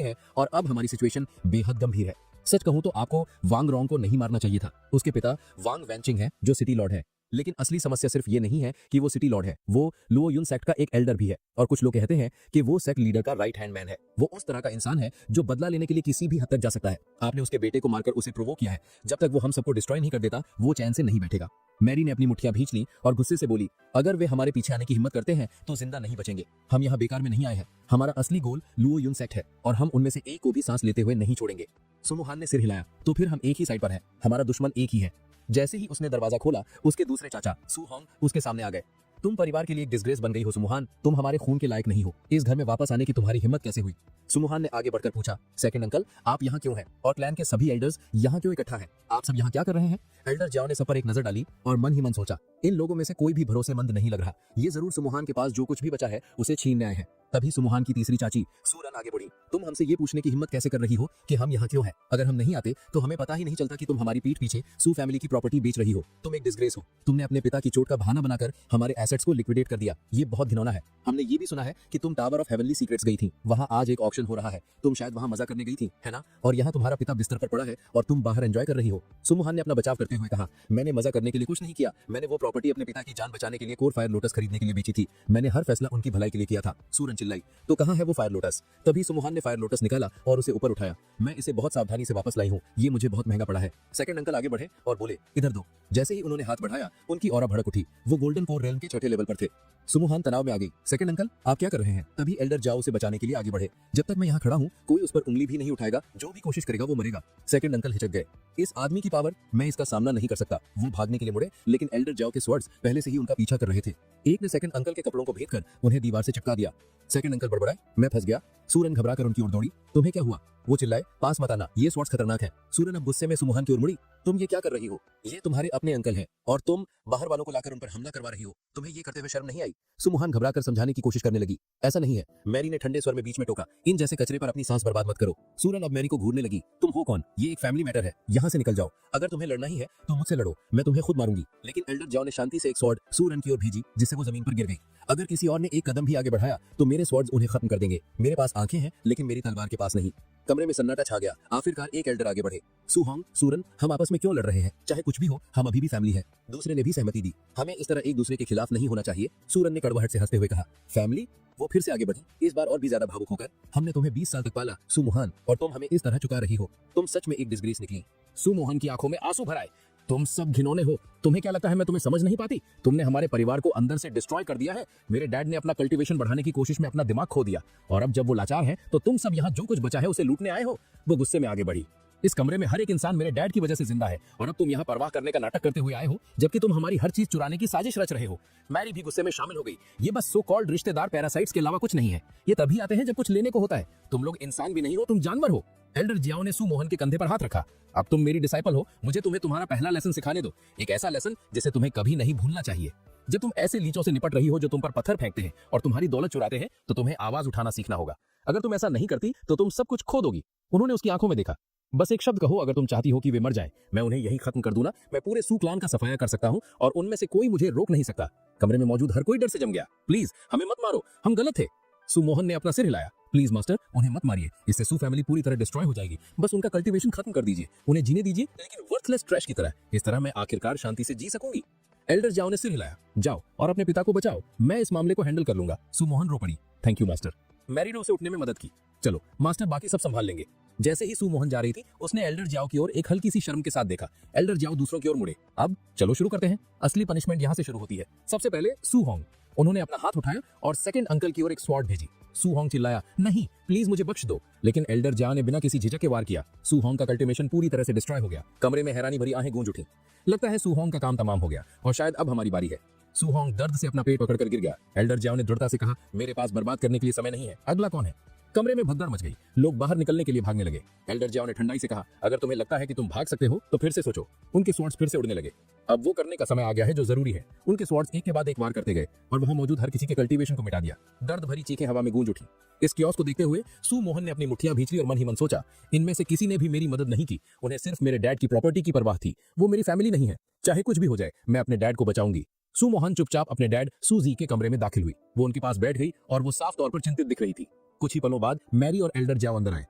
हैं और अब हमारी सिचुएशन बेहद गंभीर है। सच कहूं तो आपको वांग रोंग को नहीं मारना चाहिए था। उसके पिता वांग वैंचिंग है जो सिटी लॉर्ड है, लेकिन असली समस्या सिर्फ ये नहीं है कि वो सिटी लॉर्ड है, वो लुओ युन सेक्ट का एक एल्डर भी है, और कुछ लोग कहते हैं कि वो सेक्ट लीडर का राइट हैंड मैन है। वो उस तरह का इंसान है जो बदला लेने के लिए किसी भी हद तक जा सकता है। आपने उसके बेटे को मारकर उसे प्रोवोक किया है, जब तक वो हम सबको डिस्ट्रॉय नहीं कर देता वो चैन से नहीं बैठेगा। मैरी ने अपनी मुट्ठियां भींच ली और गुस्से से बोली, अगर वे हमारे पीछे आने की हिम्मत करते हैं तो जिंदा नहीं बचेंगे। हम यहाँ बेकार में नहीं आए हैं, हमारा असली गोल लुओ युन सेक्ट है और हम उनमें से एक को भी सांस लेते हुए नहीं छोड़ेंगे। सुमुहान ने सिर हिलाया, तो फिर हम एक ही साइड पर हैं, हमारा दुश्मन एक ही है। जैसे ही उसने दरवाजा खोला, उसके दूसरे चाचा सू होंग उसके सामने आ गए। तुम परिवार के लिए एक डिस्ग्रेस बन गई हो सुमुहान, तुम हमारे खून के लायक नहीं हो। इस घर में वापस आने की तुम्हारी हिम्मत कैसे हुई? सुमुहान ने आगे बढ़कर पूछा, सेकंड अंकल आप यहाँ क्यों हैं और क्लैन के सभी एल्डर्स यहाँ क्यों इकट्ठा हैं? आप सब यहाँ क्या कर रहे हैं? एल्डर जाओ ने सब पर एक नजर डाली और मन ही मन सोचा, इन लोगों में से कोई भी भरोसेमंद नहीं लग रहा। ये जरूर सुमुहान के पास जो कुछ भी बचा है उसे छीनने आए हैं। तभी सुमुहान की तीसरी चाची सूरन आगे बढ़ी, तुम हमसे ये पूछने की हिम्मत कैसे कर रही हो कि हम यहाँ क्यों हैं? अगर हम नहीं आते तो हमें पता ही नहीं चलता कि तुम हमारी पीठ पीछे सू फैमिली की प्रॉपर्टी बेच रही हो। तुम एक डिस्ग्रेस हो। तुमने अपने पिता की चोट का बहाना बनाकर हमारे एसेट्स को लिक्विडेट कर दिया। ये बहुत घिनौना है। हमने ये भी सुना है कि तुम टावर ऑफ हेवनली सीक्रेट्स गई थी, वहाँ आज एक ऑक्शन हो रहा है, तुम शायद वहाँ मजा करने गई थी, है ना? और यहाँ तुम्हारा पिता बिस्तर पर पड़ा है और तुम बाहर एंजॉय कर रही हो। सुमुहान ने अपना बचाव करते हुए कहा, मैंने मजा करने के लिए कुछ नहीं किया, मैंने वो प्रॉपर्टी अपने पिता की जान बचाने के लिए कोर फायर लोटस खरीदने के लिए बेची थी। मैंने हर फैसला उनकी भलाई के लिए किया था। सूरन चिल्लाई, तो कहाँ है वो फायर लोटस? तभी सुमुहान ने फायर लोटस निकाला और उसे ऊपर उठाया। मैं इसे बहुत सावधानी से वापस लाई हूँ, ये मुझे बहुत महंगा पड़ा है। सेकंड अंकल आगे बढ़े और बोले, इधर दो। जैसे ही उन्होंने हाथ बढ़ाया, उनकी ऑरा भड़क उठी। वो गोल्डन कोर रेल्म के छठे लेवल पर थे। सुमुहान तनाव में आ गई। सेकंड अंकल आप क्या कर रहे हैं? तभी एल्डर जाओ उसे बचाने के लिए आगे बढ़े। जब तक मैं यहाँ खड़ा हूँ कोई उस पर उंगली भी नहीं उठाएगा, जो भी कोशिश करेगा वो मरेगा। सेकंड अंकल हिचक गए। इस आदमी की पावर, मैं इसका सामना नहीं कर सकता। वो भागने के लिए मुड़े, लेकिन एल्डर जाओ के स्वर्ड्स पहले से ही उनका पीछा कर रहे थे। एक ने सेकंड अंकल के कपड़ों को भेद कर उन्हें दीवार से चिपका दिया। सेकंड अंकल बड़बड़ाए, मैं फंस गया। सूरन घबरा कर उनकी ओर दौड़ी। तुम्हें क्या हुआ? वो चिल्लाए, पास मत आना, ये स्वर्ड्स खतरनाक है। सूरन अब गुस्से में सुमुहान की ओर मुड़ी, तुम ये क्या कर रही हो? ये तुम्हारे अपने अंकल हैं और तुम बाहर वालों को लाकर उन पर हमला करवा रही हो। तुम्हें ये करते हुए शर्म नहीं आई? सुमोहन घबराकर समझाने की कोशिश करने लगी। ऐसा नहीं है, मैरी ने ठंडे स्वर में बीच में टोका। इन जैसे कचरे पर अपनी सांस बर्बाद मत करो। सूरन अब मैरी को घूरने लगी। तुम हो कौन? ये एक फैमिली मैटर है, यहाँ से निकल जाओ। अगर तुम्हें लड़ना ही है तो मुझसे लड़ो, मैं तुम्हें खुद मारूंगी। लेकिन एल्डर जाओ ने शांति से एक स्वॉर्ड सूरन की ओर भेजी, जिससे वो जमीन पर गिर गई। अगर किसी और ने एक कदम भी आगे बढ़ाया तो मेरे स्वॉर्ड्स उन्हें खत्म कर देंगे। मेरे पास आंखें हैं लेकिन मेरी तलवार के पास नहीं। कमरे में सन्नाटा छा गया। आखिरकार एक एल्डर आगे बढ़े। सुहोंग, सूरन, हम आपस में क्यों लड़ रहे हैं? चाहे कुछ भी हो, हम अभी भी फैमिली है। दूसरे ने भी सहमति दी। हमें इस तरह एक दूसरे के खिलाफ नहीं होना चाहिए, सूरन ने कड़वाहट से हंसते हुए कहा। फैमिली? वो फिर से आगे बढ़ी, इस बार और भी ज्यादा भावुक होकर। हमने तुम्हें 20 साल तक पाला सुमोहन, और तुम हमें इस तरह चुका रही हो। तुम सच में एक डिस्ग्रेस निकली। सुमोहन की आंखों में आंसू भर आए। तुम सब घिनौने हो। तुम्हें क्या लगता है मैं तुम्हें समझ नहीं पाती? तुमने हमारे परिवार को अंदर से डिस्ट्रॉय कर दिया है। मेरे डैड ने अपना कल्टीवेशन बढ़ाने की कोशिश में अपना दिमाग खो दिया, और अब जब वो लाचार है तो तुम सब यहाँ जो कुछ बचा है उसे लूटने आए हो। वो गुस्से में आगे बढ़ी। इस कमरे में हर एक इंसान मेरे डैड की वजह से जिंदा है, और अब तुम यहाँ परवाह करने का नाटक करते हुए आए हो, जबकि तुम हमारी हर चीज चुराने की साजिश रच रहे हो। मैरी भी गुस्से में शामिल हो गई। ये बस सो कॉल्ड रिश्तेदार पैरासाइट्स के अलावा कुछ नहीं है। ये तभी आते हैं जब कुछ लेने को होता है। तुम लोग इंसान भी नहीं हो, तुम जानवर हो। एल्डर जियाओ ने सुमोहन के कंधे पर हाथ रखा। अब तुम मेरी डिसाइपल हो, मुझे तुम्हें तुम्हारा पहला लेसन सिखाने दो। एक ऐसा लेसन जिसे तुम्हें कभी नहीं भूलना चाहिए। जब तुम ऐसे लीचों से निपट रही हो जो तुम पर पत्थर फेंकते हैं और तुम्हारी दौलत चुराते हैं, तो तुम्हें आवाज उठाना सीखना होगा। अगर तुम ऐसा नहीं करती तो तुम सब कुछ खो दोगी। उन्होंने उसकी आंखों में देखा। बस एक शब्द कहो, अगर तुम चाहती हो कि वे मर जाएं, मैं उन्हें यही खत्म कर दूं ना। मैं पूरे सू क्लान का सफाया कर सकता हूं और उनमें से कोई मुझे रोक नहीं सकता। कमरे में मौजूद हर कोई डर से जम गया। प्लीज हमें मत मारो, हम गलत थे। सुमोहन ने अपना सिर हिलाया। प्लीज मास्टर, उन्हें मत मारिए, इससे सू फैमिली पूरी तरह डिस्ट्रॉय हो जाएगी। बस उनका कल्टीवेशन खत्म कर दीजिए, उन्हें जीने दीजिए, लेकिन वर्थलेस ट्रैश की तरह। इस तरह मैं आखिरकार शांति से जी सकूंगी। एल्डर जाओ ने सिर हिलाया। जाओ और अपने पिता को बचाओ, मैं इस मामले को हैंडल कर लूंगा। सुमोहन रो पड़ी। Thank you master. मैरी ने उसे उठने में मदद की। चलो मास्टर, बाकी सब संभाल लेंगे। जैसे ही सुमोहन जा रही थी, उसने एल्डर जाओ की ओर एक हल्की सी शर्म के साथ देखा। एल्डर जाओ दूसरों की ओर मुड़े। अब चलो शुरू करते हैं। असली पनिशमेंट यहाँ से शुरू होती है। सबसे पहले सुहोंग। उन्होंने अपना हाथ उठाया और सेकंड अंकल की ओर एक स्वॉर्ड भेजी। सुहोंग चिल्लाया, नहीं प्लीज मुझे बख्श दो। लेकिन एल्डर जा ने बिना किसी झिझक के वार किया। सुहोंग का कल्टीवेशन पूरी तरह से डिस्ट्रॉय हो गया। कमरे में हैरानी भरी आहें गूंज उठी। लगता है सुहोंग का काम तमाम हो गया और शायद अब हमारी बारी है। सुहोंग दर्द से अपना पेट पकड़कर गिर गया। एल्डर जाओ ने दृढ़ता से कहा, मेरे पास बर्बाद करने के लिए समय नहीं है। अगला कौन है? कमरे में भगदड़ मच गई। लोग बाहर निकलने के लिए भागने लगे। एल्डर जाओ ने ठंडाई से कहा, अगर तुम्हें लगता है कि तुम भाग सकते हो तो फिर से सोचो। उनके स्वॉर्ड्स फिर से उड़ने लगे। अब वो करने का समय आ गया है जो जरूरी है। उनके स्वॉर्ड्स एक के बाद एक वार करते गए और वहां मौजूद हर किसी के कल्टीवेशन को मिटा दिया। दर्द भरी चीखें हवा में गूंज उठी। इस कियोस्क को देखते हुए सुमोहन ने अपनी मुट्ठियां भींच ली और मन ही मन सोचा, इनमें से किसी ने भी मेरी मदद नहीं की। उन्हें सिर्फ मेरे डैड की प्रॉपर्टी की परवाह थी। वो मेरी फैमिली नहीं है। चाहे कुछ भी हो जाए, मैं अपने डैड को बचाऊंगी। सुमोहन चुपचाप अपने डैड सूजी के कमरे में दाखिल हुई। वो उनके पास बैठ गई और वो साफ तौर पर चिंतित दिख रही थी। कुछ ही पलों बाद मैरी और एल्डर जाओ अंदर आए।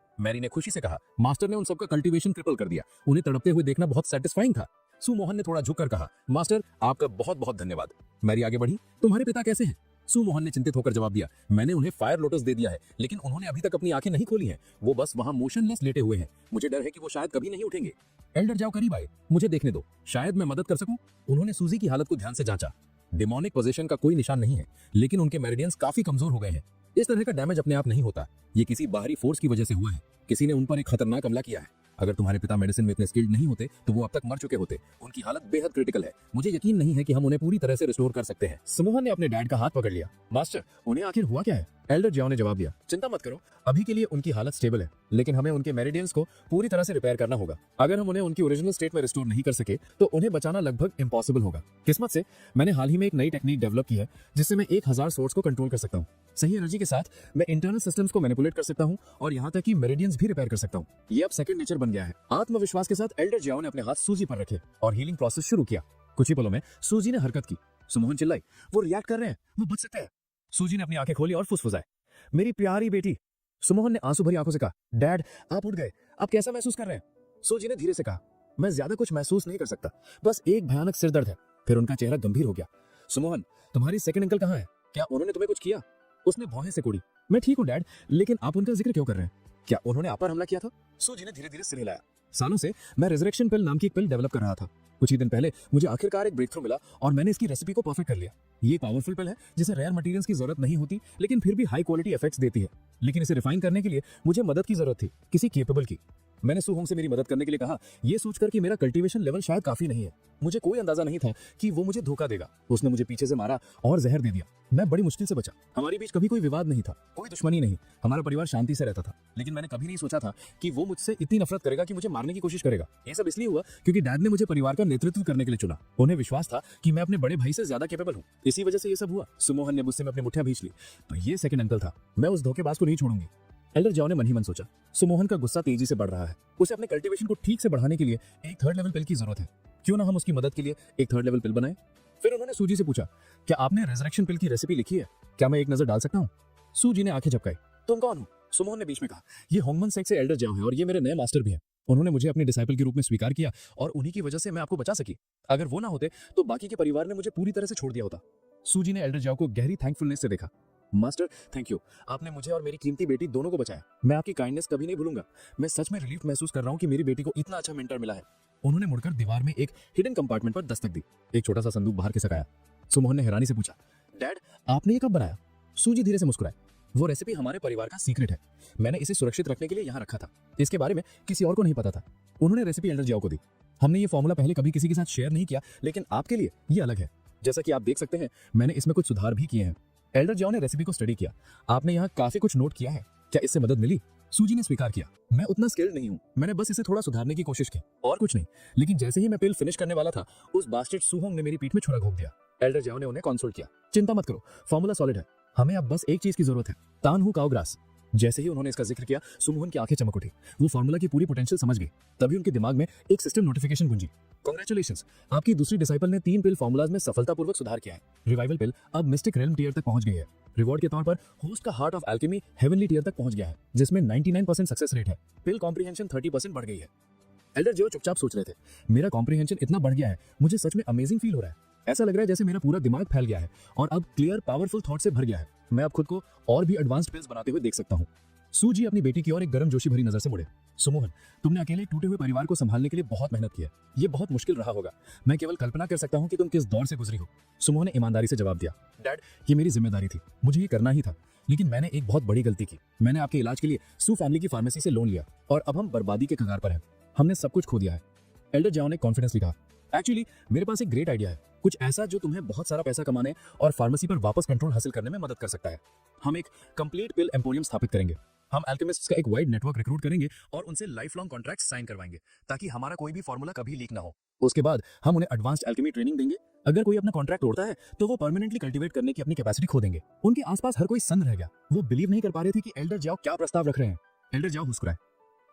मैरी ने खुशी से कहा, मास्टर ने उन सबका कल्टीवेशन ट्रिपल कर दिया। उन्हें तड़पते हुए देखना बहुत सेटिस्फाइंग था। सुमोहन ने थोड़ा झुककर कहा, मास्टर आपका बहुत बहुत धन्यवाद। मैरी आगे बढ़ी, तुम्हारे पिता कैसे हैं? सुमोहन ने चिंतित होकर जवाब दिया, मैंने उन्हें फायर लोटस दे दिया है, लेकिन उन्होंने अभी तक अपनी आंखें नहीं खोली हैं। वो बस वहां मोशनलेस लेटे हुए हैं। मुझे डर है कि वो शायद कभी नहीं उठेंगे। एल्डर जाओ करीब आए, मुझे देखने दो, शायद मैं मदद कर सकूं। उन्होंने सूजी की हालत को ध्यान से जांचा। डिमोनिक पोजीशन का कोई निशान नहीं है, लेकिन उनके मेरिडियंस काफी कमजोर हो गए हैं। इस तरह का डैमेज अपने आप नहीं होता, ये किसी बाहरी फोर्स की वजह से हुआ है। किसी ने उन पर एक खतरनाक हमला किया है। अगर तुम्हारे पिता मेडिसिन में इतने स्किल्ड नहीं होते तो वो अब तक मर चुके होते। उनकी हालत बेहद क्रिटिकल है। मुझे यकीन नहीं है कि हम उन्हें पूरी तरह से रिस्टोर कर सकते हैं। सुमोहन ने अपने डैड का हाथ पकड़ लिया। मास्टर, उन्हें आखिर हुआ क्या है? एल्डर जाओ ने जवाब दिया, चिंता मत करो, अभी के लिए उनकी हालत स्टेबल है, लेकिन हमें उनके मेरिडियंस को पूरी तरह से रिपेयर करना होगा। अगर हम उन्हें उनकी ओरिजिनल स्टेट में रिस्टोर नहीं कर सके तो उन्हें बचाना लगभग इम्पॉसिबल होगा। किस्मत से मैंने हाल ही में एक नई टेक्निक डेवलप की है जिससे मैं 1000 सोर्स को कंट्रोल कर सकता हूँ। सही एनर्जी के साथ मैं इंटरनल सिस्टम्स को मैनिपुलेट कर सकता हूँ और यहाँ तक कि मेरिडियंस भी रिपेयर कर सकता हूँ। ये अब सेकंड नेचर बन गया है। आत्मविश्वास के साथ एल्डर जाओ ने अपने हाथ सूजी पर रखे और हीलिंग प्रोसेस शुरू किया। कुछ ही पलों में सूजी ने हरकत की। सुमोहन चिल्लाई, वो रिएक्ट कर रहे हैं, वो बच सकते हैं। सूजी ने अपनी आंखें खोली और फुसफुसाए, मेरी प्यारी बेटी। सुमोहन ने आंसू भरी आंखों से कहा, डैड आप उठ गए, आप कैसा महसूस कर रहे हैं? सूजी ने धीरे से कहा, मैं ज्यादा कुछ महसूस नहीं कर सकता, बस एक भयानक सिर दर्द है। फिर उनका चेहरा गंभीर हो गया। सुमोहन, तुम्हारी सेकंड अंकल कहाँ है? क्या उन्होंने तुम्हें कुछ किया? उसने भौहें से कोड़ी। मैं ठीक हूँ डैड, लेकिन आप उनका जिक्र क्यों कर रहे हैं? क्या उन्होंने आप पर हमला किया था? सूजी ने धीरे धीरे सिर हिलाया। सालों से मैं रिजरेक्शन पिल नाम की एक पिल डेवलप कर रहा था। कुछ ही दिन पहले मुझे आखिरकार एक ब्रेक थ्रू मिला और मैंने इसकी रेसिपी को परफेक्ट कर लिया। ये पावरफुल पिल है जिसे रेयर मटेरियल्स की जरूरत नहीं होती, लेकिन फिर भी हाई क्वालिटी इफेक्ट्स देती है। लेकिन इसे रिफाइन करने के लिए मुझे मदद की जरूरत थी, किसी केपेबल की। मैंने सुहोंग से मेरी मदद करने के लिए कहा, ये सोचकर कि मेरा कल्टीवेशन लेवल शायद काफी नहीं है। मुझे कोई अंदाजा नहीं था कि वो मुझे धोखा देगा। उसने मुझे पीछे से मारा और जहर दे दिया। मैं बड़ी मुश्किल से बचा। हमारे बीच कभी कोई विवाद नहीं था, कोई दुश्मनी नहीं। हमारा परिवार शांति से रहता था। लेकिन मैंने कभी नहीं सोचा था कि वो मुझसे इतनी नफरत करेगा कि मुझे मारने की कोशिश करेगा। ये सब इसलिए हुआ क्योंकि डैड ने मुझे परिवार का नेतृत्व करने के लिए चुना। उन्हें विश्वास था कि मैं अपने बड़े भाई से ज्यादा कैपेबल हूँ। इसी वजह से ये सब हुआ। सुमोहन ने मुझसे में अपनी मुठ्ठियां भींच ली। तो ये सेकंड अंकल था। मैं उस धोखेबाज को नहीं छोड़ूंगी। एल्डर जाओ ने मन ही मन सोचा। सुमोहन का गुस्सा तेजी से बढ़ रहा है। उसे अपने कल्टीवेशन को ठीक से बढ़ाने के लिए एक थर्ड लेवल पिल की जरूरत है। क्यों ना हम उसकी मदद के लिए एक थर्ड लेवल पिल बनाएं। फिर उन्होंने सूजी से पूछा, क्या आपने रेजरेक्शन पिल की रेसिपी लिखी है? क्या मैं एक नजर डाल सकता हूँ? सूजी ने आंखें झपकाई। तुम कौन हो? सुमोहन ने बीच में कहा, ये होंगमन सेक से एल्डर जाओ है और ये मेरे नए मास्टर भी हैं। उन्होंने मुझे अपने डिसाइपल के रूप में स्वीकार किया और उन्हीं की वजह से मैं आपको बचा सकी। अगर वो ना होते तो बाकी के परिवार ने मुझे पूरी तरह से छोड़ दिया होता। सूजी ने एल्डर जाओ को गहरी थैंकफुलनेस से देखा। Master, thank you. आपने मुझे और मेरी कीमती बेटी दोनों को बचाया। मैं आपकी काइंडनेस कभी नहीं भूलूंगा। मैं सच में रिलीफ महसूस कर रहा हूँ कि मेरी बेटी को इतना अच्छा मेंटर मिला है। उन्होंने मुड़कर दीवार में एक हिडन कंपार्टमेंट पर दस्तक दी। एक छोटा सा संदूक बाहर खिसकाया। सुमोहन ने हैरानी से पूछा, डैड, आपने ये कब बनाया? सूजी धीरे से मुस्कुराए। वो रेसिपी हमारे परिवार का सीक्रेट है। मैंने इसे सुरक्षित रखने के लिए यहाँ रखा था। इसके बारे में किसी और को नहीं पता था। उन्होंने रेसिपी एल्डर जाओ को दी। हमने ये फॉर्मूला पहले कभी किसी के साथ शेयर नहीं किया, लेकिन आपके लिए ये अलग है। जैसा कि आप देख सकते हैं, मैंने इसमें कुछ सुधार भी किए हैं। एल्डर जाओ ने रेसिपी को स्टडी किया। आपने यहाँ काफी कुछ नोट किया है। क्या इससे मदद मिली? सूजी ने स्वीकार किया। मैं उतना स्किल्ड नहीं हूँ। मैंने बस इसे थोड़ा सुधारने की कोशिश की, और कुछ नहीं। लेकिन जैसे ही मैं पिल फिनिश करने वाला था, उस बास्टर्ड सुहोंग ने मेरी पीठ में छुरा घोंप दिया। एल्डर जाओ ने उन्हें कंसोल किया। चिंता मत करो, फॉर्मूला सॉलिड है। हमें अब बस एक चीज की जरूरत है, तानहू काओग्रास। जैसे ही उन्होंने इसका जिक्र किया, सुमोहन की आंखें चमक उठी। वो फार्मूला की पूरी पोटेंशियल समझ गई। तभी उनके दिमाग में एक सिस्टम नोटिफिकेशन गूंजी। कांग्रेचुलेशंस, आपकी दूसरी डिसाइपल ने 3 पिल फार्मूलाज में सफलतापूर्वक सुधार किया है। रिवाइवल पिल अब मिस्टिक रेल्म टियर तक पहुंच गई है। रिवॉर्ड के तौर पर होस्ट का heart of alchemy heavenly tier तक पहुंच गया है, जिसमें 99% सक्सेस रेट है। पिल कॉम्प्रिहेंशन 30% बढ़ गई है। एल्डर जो चुपचाप सोच रहे थे, मेरा कॉम्प्रिहेंशन इतना बढ़ गया है, मुझे सच में अमेजिंग फील हो रहा है। ऐसा लग रहा है जैसे मेरा पूरा दिमाग फैल गया है और अब क्लियर पावरफुल थॉट से भर गया है। मैं अब खुद को और भी एडवांस्ड पिल्स बनाते हुए देख सकता हूँ। सूजी अपनी बेटी की ओर एक गर्म जोशी भरी नजर से मुड़े। सुमोहन, तुमने अकेले टूटे हुए परिवार को संभालने के लिए बहुत मेहनत की है। ये बहुत मुश्किल रहा होगा। मैं केवल कल्पना कर सकता हूँ कि तुम किस दौर से गुजरी हो। सुमोहन ने ईमानदारी से जवाब दिया, डैड, ये मेरी जिम्मेदारी थी। मुझे ये करना ही था। लेकिन मैंने एक बहुत बड़ी गलती की। मैंने आपके इलाज के लिए सू फैमिली की फार्मेसी से लोन लिया और अब हम बर्बादी के कगार पर हैं। हमने सब कुछ खो दिया है। एल्डर जाओ ने कॉन्फिडेंसली कहा, एक्चुअली मेरे पास एक ग्रेट आइडिया है, कुछ ऐसा जो तुम्हें बहुत सारा पैसा कमाने और फार्मेसी पर वापस कंट्रोल हासिल करने में मदद कर सकता है। हम एक कंप्लीट पिल एम्पोरियम स्थापित करेंगे। हम अल्केमिस्ट्स का एक वाइड नेटवर्क रिक्रूट करेंगे और उनसे लाइफ लॉन्ग कॉन्ट्रैक्ट साइन करवाएंगे, ताकि हमारा कोई भी फॉर्मूला कभी लीक ना हो। उसके बाद हम उन्हें एडवांस्ड एल्केमी ट्रेनिंग देंगे। अगर कोई अपना कॉन्ट्रैक्ट तोड़ता है तो वो परमानेंटली कल्टीवेट करने की अपनी कैपेसिटी खो देंगे। उनके आसपास हर कोई सन्न रह गया। वो बिलीव नहीं कर पा रहे थे कि एल्डर जाओ क्या प्रस्ताव रख रहे हैं। एल्डर जाओ मुस्कुराए।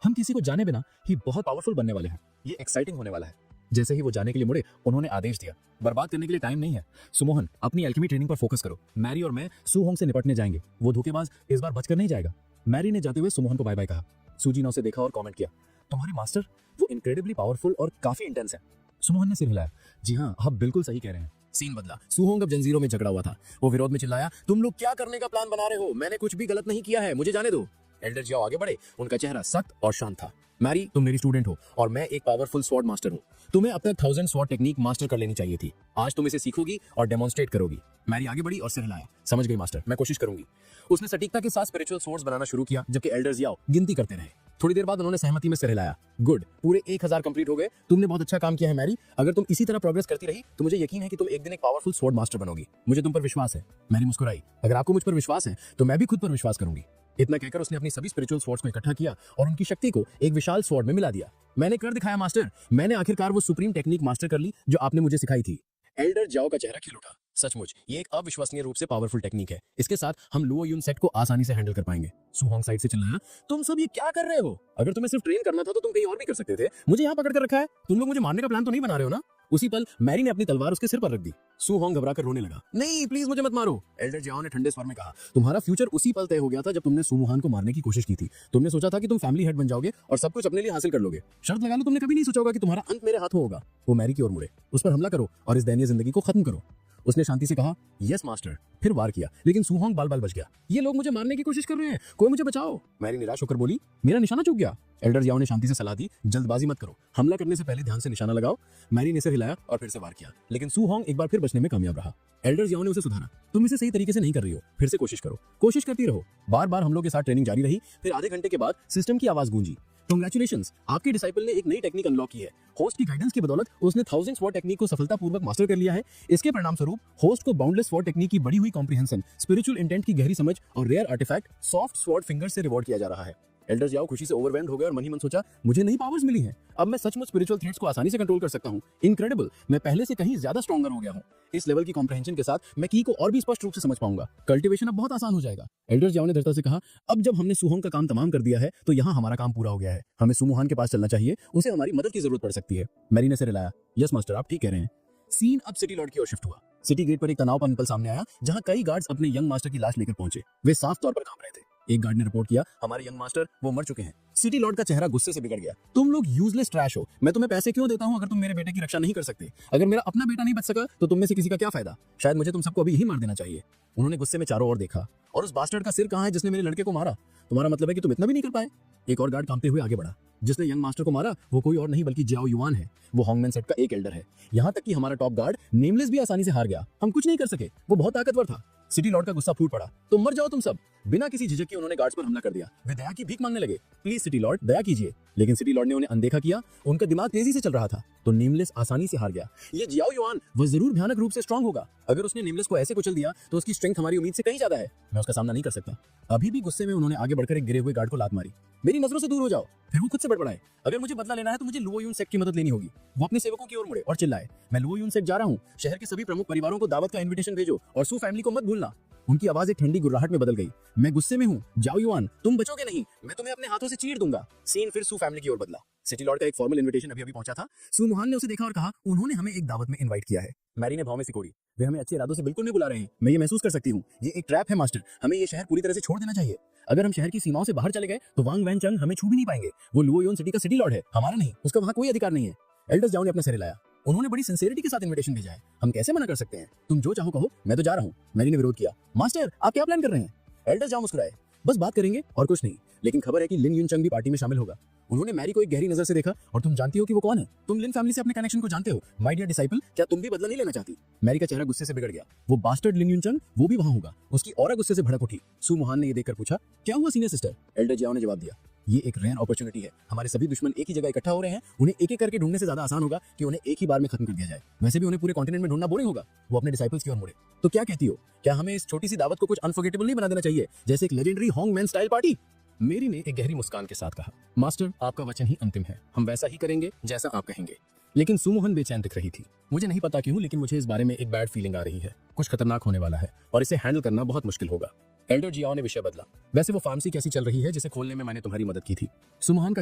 हम किसी को जाने बिना ही बहुत पावरफुल बनने वाले हैं। ये एक्साइटिंग होने वाला है। जैसे ही वो जाने के लिए मुड़े, उन्होंने आदेश दिया, बर्बाद करने के लिए टाइम नहीं है। सुमोहन, अपनी एल्केमी ट्रेनिंग पर फोकस करो। मैरी और मैं सुहोंग से निपटने जाएंगे। वो धोखेबाज इस बार बचकर नहीं जाएगा। मैरी ने जाते हुए सुमोहन को बाय बाय कहा। सूजी ने उसे देखा और कमेंट किया, तुम्हारे मास्टर, वो इनक्रेडिबली पावरफुल और काफी इंटेंस है। सुमोहन ने सिर हिलाया। जी हाँ, आप बिल्कुल सही कह रहे हैं। सीन बदला। सुहोंग अब जंजीरों में झगड़ा हुआ था। वो विरोध में चिल्लाया, तुम लोग क्या करने का प्लान बना रहे हो? मैंने कुछ भी गलत नहीं किया है, मुझे जाने दो। एल्डर जाओ आगे बढ़े। उनका चेहरा सख्त और शांत था। मैरी, तुम मेरी स्टूडेंट हो और मैं एक पावरफुल स्वॉर्ड मास्टर हूँ। तुम्हें अपना 1000 स्वॉर्ड टेक्निक मास्टर कर लेनी चाहिए थी। आज तुम इसे सीखोगी और डेमोन्स्ट्रेट करोगी। मैरी आगे बढ़ी और सिर हिलाया। समझ गई मास्टर, मैं कोशिश करूंगी। उसने सटीकता के साथ स्पिरिचुअल स्वॉर्ड्स बनाना शुरू किया, जबकि एल्डर्स जाओ गिनती करते रहे। थोड़ी देर बाद उन्होंने सहमति में सिर हिलाया। गुड, पूरे 1000 कंप्लीट हो गए। तुमने बहुत अच्छा काम किया है मैरी। अगर तुम इसी तरह प्रोग्रेस करती रही तो मुझे यकीन है कि तुम एक दिन एक पावरफुल स्वॉर्ड मास्टर बनोगी। मुझे तुम पर विश्वास है। मैरी मुस्कुराई। अगर आपको मुझ पर विश्वास है तो मैं भी खुद पर विश्वास करूंगी। इतना कहकर उसने अपनी सभी स्पिरिचुअल स्वॉर्ड्स को इकट्ठा किया और उनकी शक्ति को एक विशाल स्वॉर्ड में मिला दिया। मैंने कर दिखाया मास्टर। मैंने आखिरकार वो सुप्रीम टेक्निक मास्टर कर ली जो आपने मुझे सिखाई थी। एल्डर जाओ का चेहरा खिल उठा। सचमुच ये एक अविश्वसनीय रूप से पावरफुल टेक्निक है। इसके साथ हम लुओ यून सेट को आसानी से हैंडल कर पाएंगे। सुहोंग साइड से चिल्लाया, तुम सब ये क्या कर रहे हो? अगर तुम्हें सिर्फ ट्रेन करना था तो तुम कहीं और भी कर सकते थे। मुझे यहाँ पकड़ कर रखा है। तुम लोग मुझे मारने का प्लान तो नहीं बना रहे हो ना? उसी पल मैरी ने अपनी तलवार उसके सिर पर रख दी। सुहोंग घबराकर रोने लगा। नहीं, प्लीज मुझे मत मारो। एल्डर जाओ ने ठंडे स्वर में कहा, तुम्हारा फ्यूचर उसी पल तय हो गया था जब तुमने सुमोहन को मारने की कोशिश की थी। तुमने सोचा था कि तुम फैमिली हेड बन जाओगे और सब कुछ अपने लिए हासिल कर लोगे। शर्त लगा लो, तुमने कभी नहीं सोचा होगा कि तुम्हारा अंत मेरे हाथों होगा। वो मैरी की ओर मुड़े। उस पर हमला करो और इस दयनीय जिंदगी को खत्म करो। उसने शांति से कहा, यस मास्टर। फिर वार किया, लेकिन सुहोंग बाल बाल बच गया। ये लोग मुझे मारने की कोशिश कर रहे हैं, कोई मुझे बचाओ। मैरी निराश होकर बोली, मेरा निशाना चूक गया। एल्डर जाओ ने शांति से सलाह दी, जल्दबाजी मत करो। हमला करने से पहले ध्यान से निशाना लगाओ। मैरी ने सिर हिलाया और फिर से वार किया, लेकिन सुहोंग एक बार फिर बचने में कामयाब रहा। एल्डर जाओ ने उसे सुधारा, तुम इसे सही तरीके से नहीं कर रही हो, फिर से कोशिश करो। कोशिश करती रहो। बार बार हमलों के साथ ट्रेनिंग जारी रही। फिर आधे घंटे के बाद सिस्टम की आवाज गूंजी। कांग्रेचुलेशंस, आपके डिसाइपल ने एक नई टेक्निक अनलॉक की है। होस्ट की गाइडेंस की बदौलत उसने 1000 स्वॉट टेक्निक को सफलतापूर्वक मास्टर कर लिया है। इसके परिणाम स्वरूप होस्ट को बाउंडलेस स्वॉट टेक्निक की बढ़ी हुई कॉम्प्रिहेंशन, स्पिरिचुअल इंटेंट की गहरी समझ और rare artifact soft sword finger से रिवॉर्ड किया जा रहा है। एल्डर जियाओ खुशी से ओवरवेल्म्ड हो गए और मन ही मन सोचा, मुझे नई पावर्स मिली हैं। अब मैं सचमुच स्पिरिचुअल थ्रेट्स को आसानी से कंट्रोल कर सकता हूँ। इनक्रेडिबल, मैं पहले से कहीं ज्यादा स्ट्रॉन्गर हो गया हूँ। इस लेवल की कॉम्प्रिहेंशन के साथ मैं की को और भी स्पष्ट रूप से समझ पाऊंगा। कल्टीवेशन अब बहुत आसान हो जाएगा। एल्डर जियाओ ने दृढ़ता से कहा, अब जब हमने सुहोंग का काम तमाम कर दिया है तो यहाँ हमारा काम पूरा हो गया है। हमें सुमुहान के पास चलना चाहिए, उसे हमारी मदद की जरूरत पड़ सकती है। मैरी ने सिर हिलाया, यस मास्टर, आप ठीक कह रहे हैं। सीन अब सिटी लॉर्ड की ओर शिफ्ट हुआ। सिटी गेट पर एक तनावपूर्ण पल सामने आया जहां कई गार्ड्स अपने यंग मास्टर की लाश लेकर पहुंचे। वे साफ तौर पर कांप रहे थे। एक गार्ड ने रिपोर्ट किया, हमारे यंग मास्टर वो मर चुके हैं। सिटी लॉर्ड का चेहरा गुस्से से बिगड़ गया। तुम लोग यूजलेस ट्रैश हो। मैं तुम्हें पैसे क्यों देता हूं अगर तुम मेरे बेटे की रक्षा नहीं कर सकते? अगर मेरा अपना बेटा नहीं बच सका तो तुम में से किसी का क्या फायदा? शायद मुझे तुम सबको अभी ही मार देना चाहिए। उन्होंने गुस्से में चारों ओर देखा। और उस बास्टर्ड का सिर कहाँ है जिसने मेरे लड़के को मारा? तुम्हारा मतलब है कि तुम इतना भी नहीं कर पाए? एक और गार्ड कांपते हुए आगे बढ़ा। जिसने यंग मास्टर को मारा वो कोई और नहीं बल्कि जियाओ युआन है। वो होंगमैन सेट का एक एल्डर है। यहाँ तक कि हमारा टॉप गार्ड नेमलेस भी आसानी से हार गया। हम कुछ नहीं कर सके, वो बहुत ताकतवर था। सिटी लॉर्ड का गुस्सा फूट पड़ा। तो मर जाओ तुम सब। बिना किसी झिझक के उन्होंने गार्ड्स पर हमला कर दिया। वे दया की भीख मांगने लगे, प्लीज सिटी लॉर्ड दया कीजिए। लेकिन सिटी लॉर्ड ने उन्हें अनदेखा किया। उनका दिमाग तेजी से चल रहा था। तो नेमलेस आसानी से हार गया। ये जियाओ युआन, वो जरूर भयानक रूप से स्ट्रांग होगा। अगर उसने नेमलेस को ऐसे कुचल दिया तो उसकी स्ट्रेंथ हमारी उम्मीद से कहीं ज्यादा है। मैं उसका सामना नहीं कर सकता। अभी भी गुस्से में उन्होंने आगे बढ़कर एक गिरे हुए गार्ड को लात मारी। मेरी नजरों से दूर हो जाओ। फिर वो खुद से बड़बड़ाए, अगर मुझे बदला लेना है तो मुझे लुओ यून सेक्ट की मदद लेनी होगी। वो अपने सेवकों की ओर मुड़े और चिल्लाए, मैं लुओ यून सेक्ट जा रहा हूँ। शहर के सभी प्रमुख परिवारों को दावत का इन्विटेशन भेजो और सू फैमिली को मत भूलना। उनकी आवाज एक ठंडी गुर्राहट में बदल गई। मैं गुस्से में हूँ, जाओ युआन, तुम बचोगे नहीं। मैं तुम्हें अपने हाथों से चीर दूंगा। सीन फिर सू फैमिली की ओर बदला। सिटी लॉर्ड का एक फॉर्मल इन्विटेशन अभी पहुंचा था। सू मुहान ने उसे देखा और कहा, उन्होंने हमें एक दावत में इनवाइट किया है। मैरी ने भाव में सिकोड़ी, वे हमें अच्छे इरादों से बिल्कुल नहीं बुला रहे हैं। मैं ये महसूस कर सकती हूँ। ये एक ट्रैप है मास्टर। हमें ये शहर पूरी तरह से छोड़ देना चाहिए। अगर हम शहर की सीमाओं से बाहर चले गए तो वांग वैनचंग हमें छू भी नहीं पाएंगे। वो लुओ यून सिटी का सिटी लॉर्ड है, हमारा नहीं। उसका वहाँ कोई अधिकार नहीं है। एल्डर जियाओ ने अपना सिर हिलाया। उन्होंने बड़ी सिंसियरिटी के साथ इन्विटेशन भेजा है, हम कैसे मना कर सकते हैं? तुम जो चाहो कहो, मैं तो जा रहा हूँ। मैरी ने विरोध किया, मास्टर आप क्या प्लान कर रहे हैं? एल्डर जियाओ मुस्कुराए, बस बात करेंगे और कुछ नहीं। लेकिन खबर है कि लिन यूनचंग भी पार्टी में शामिल होगा। उन्होंने मैरी को एक गहरी नजर से देखा, और तुम जानती हो कि वो कौन है? तुम लिन फैमिली से अपने कनेक्शन को जानते हो। माय डियर डिसाइपल, क्या तुम भी बदला नहीं लेना चाहती? मैरी का चेहरा गुस्से से बिगड़ गया। वो बास्टर्ड लिन यूनचंग, वो भी वहां होगा। उसकी ऑरा गुस्से से भड़क उठी। सू मुहान ने ये देखकर पूछा, क्या हुआ सीनियर सिस्टर? एल्डर जियाओ ने जवाब दिया, ये एक रेयर अपॉर्चुनिटी है। हमारे सभी दुश्मन एक ही जगह इकट्ठा हो रहे हैं। उन्हें एक एक करके ढूंढने से ज्यादा आसान होगा कि उन्हें एक ही बार में खत्म कर दिया जाए। वैसे भी उन्हें पूरे कॉन्टिनेंट में ढूंढना बोरिंग होगा। वो अपने डिसाइपल्स की ओर मुड़े, तो क्या कहती हो? क्या हमें इस छोटी सी दावत को कुछ अनफॉरगेटेबल नहीं बना देना चाहिए, जैसे एक लेजेंडरी होंगमैन स्टाइल पार्टी? मेरी ने एक गहरी मुस्कान के साथ कहा, मास्टर आपका वचन ही अंतिम है। हम वैसा ही करेंगे जैसा आप कहेंगे। लेकिन सुमोहन बेचैन दिख रही थी। मुझे नहीं पता क्यों, लेकिन मुझे इस बारे में एक बैड फीलिंग आ रही है। कुछ खतरनाक होने वाला है और इसे हैंडल करना बहुत मुश्किल होगा। एल्डर जियाओ ने विषय बदला, वैसे वो फार्मेसी कैसी चल रही है जिसे खोलने में मैंने तुम्हारी मदद की थी? सुमोहन का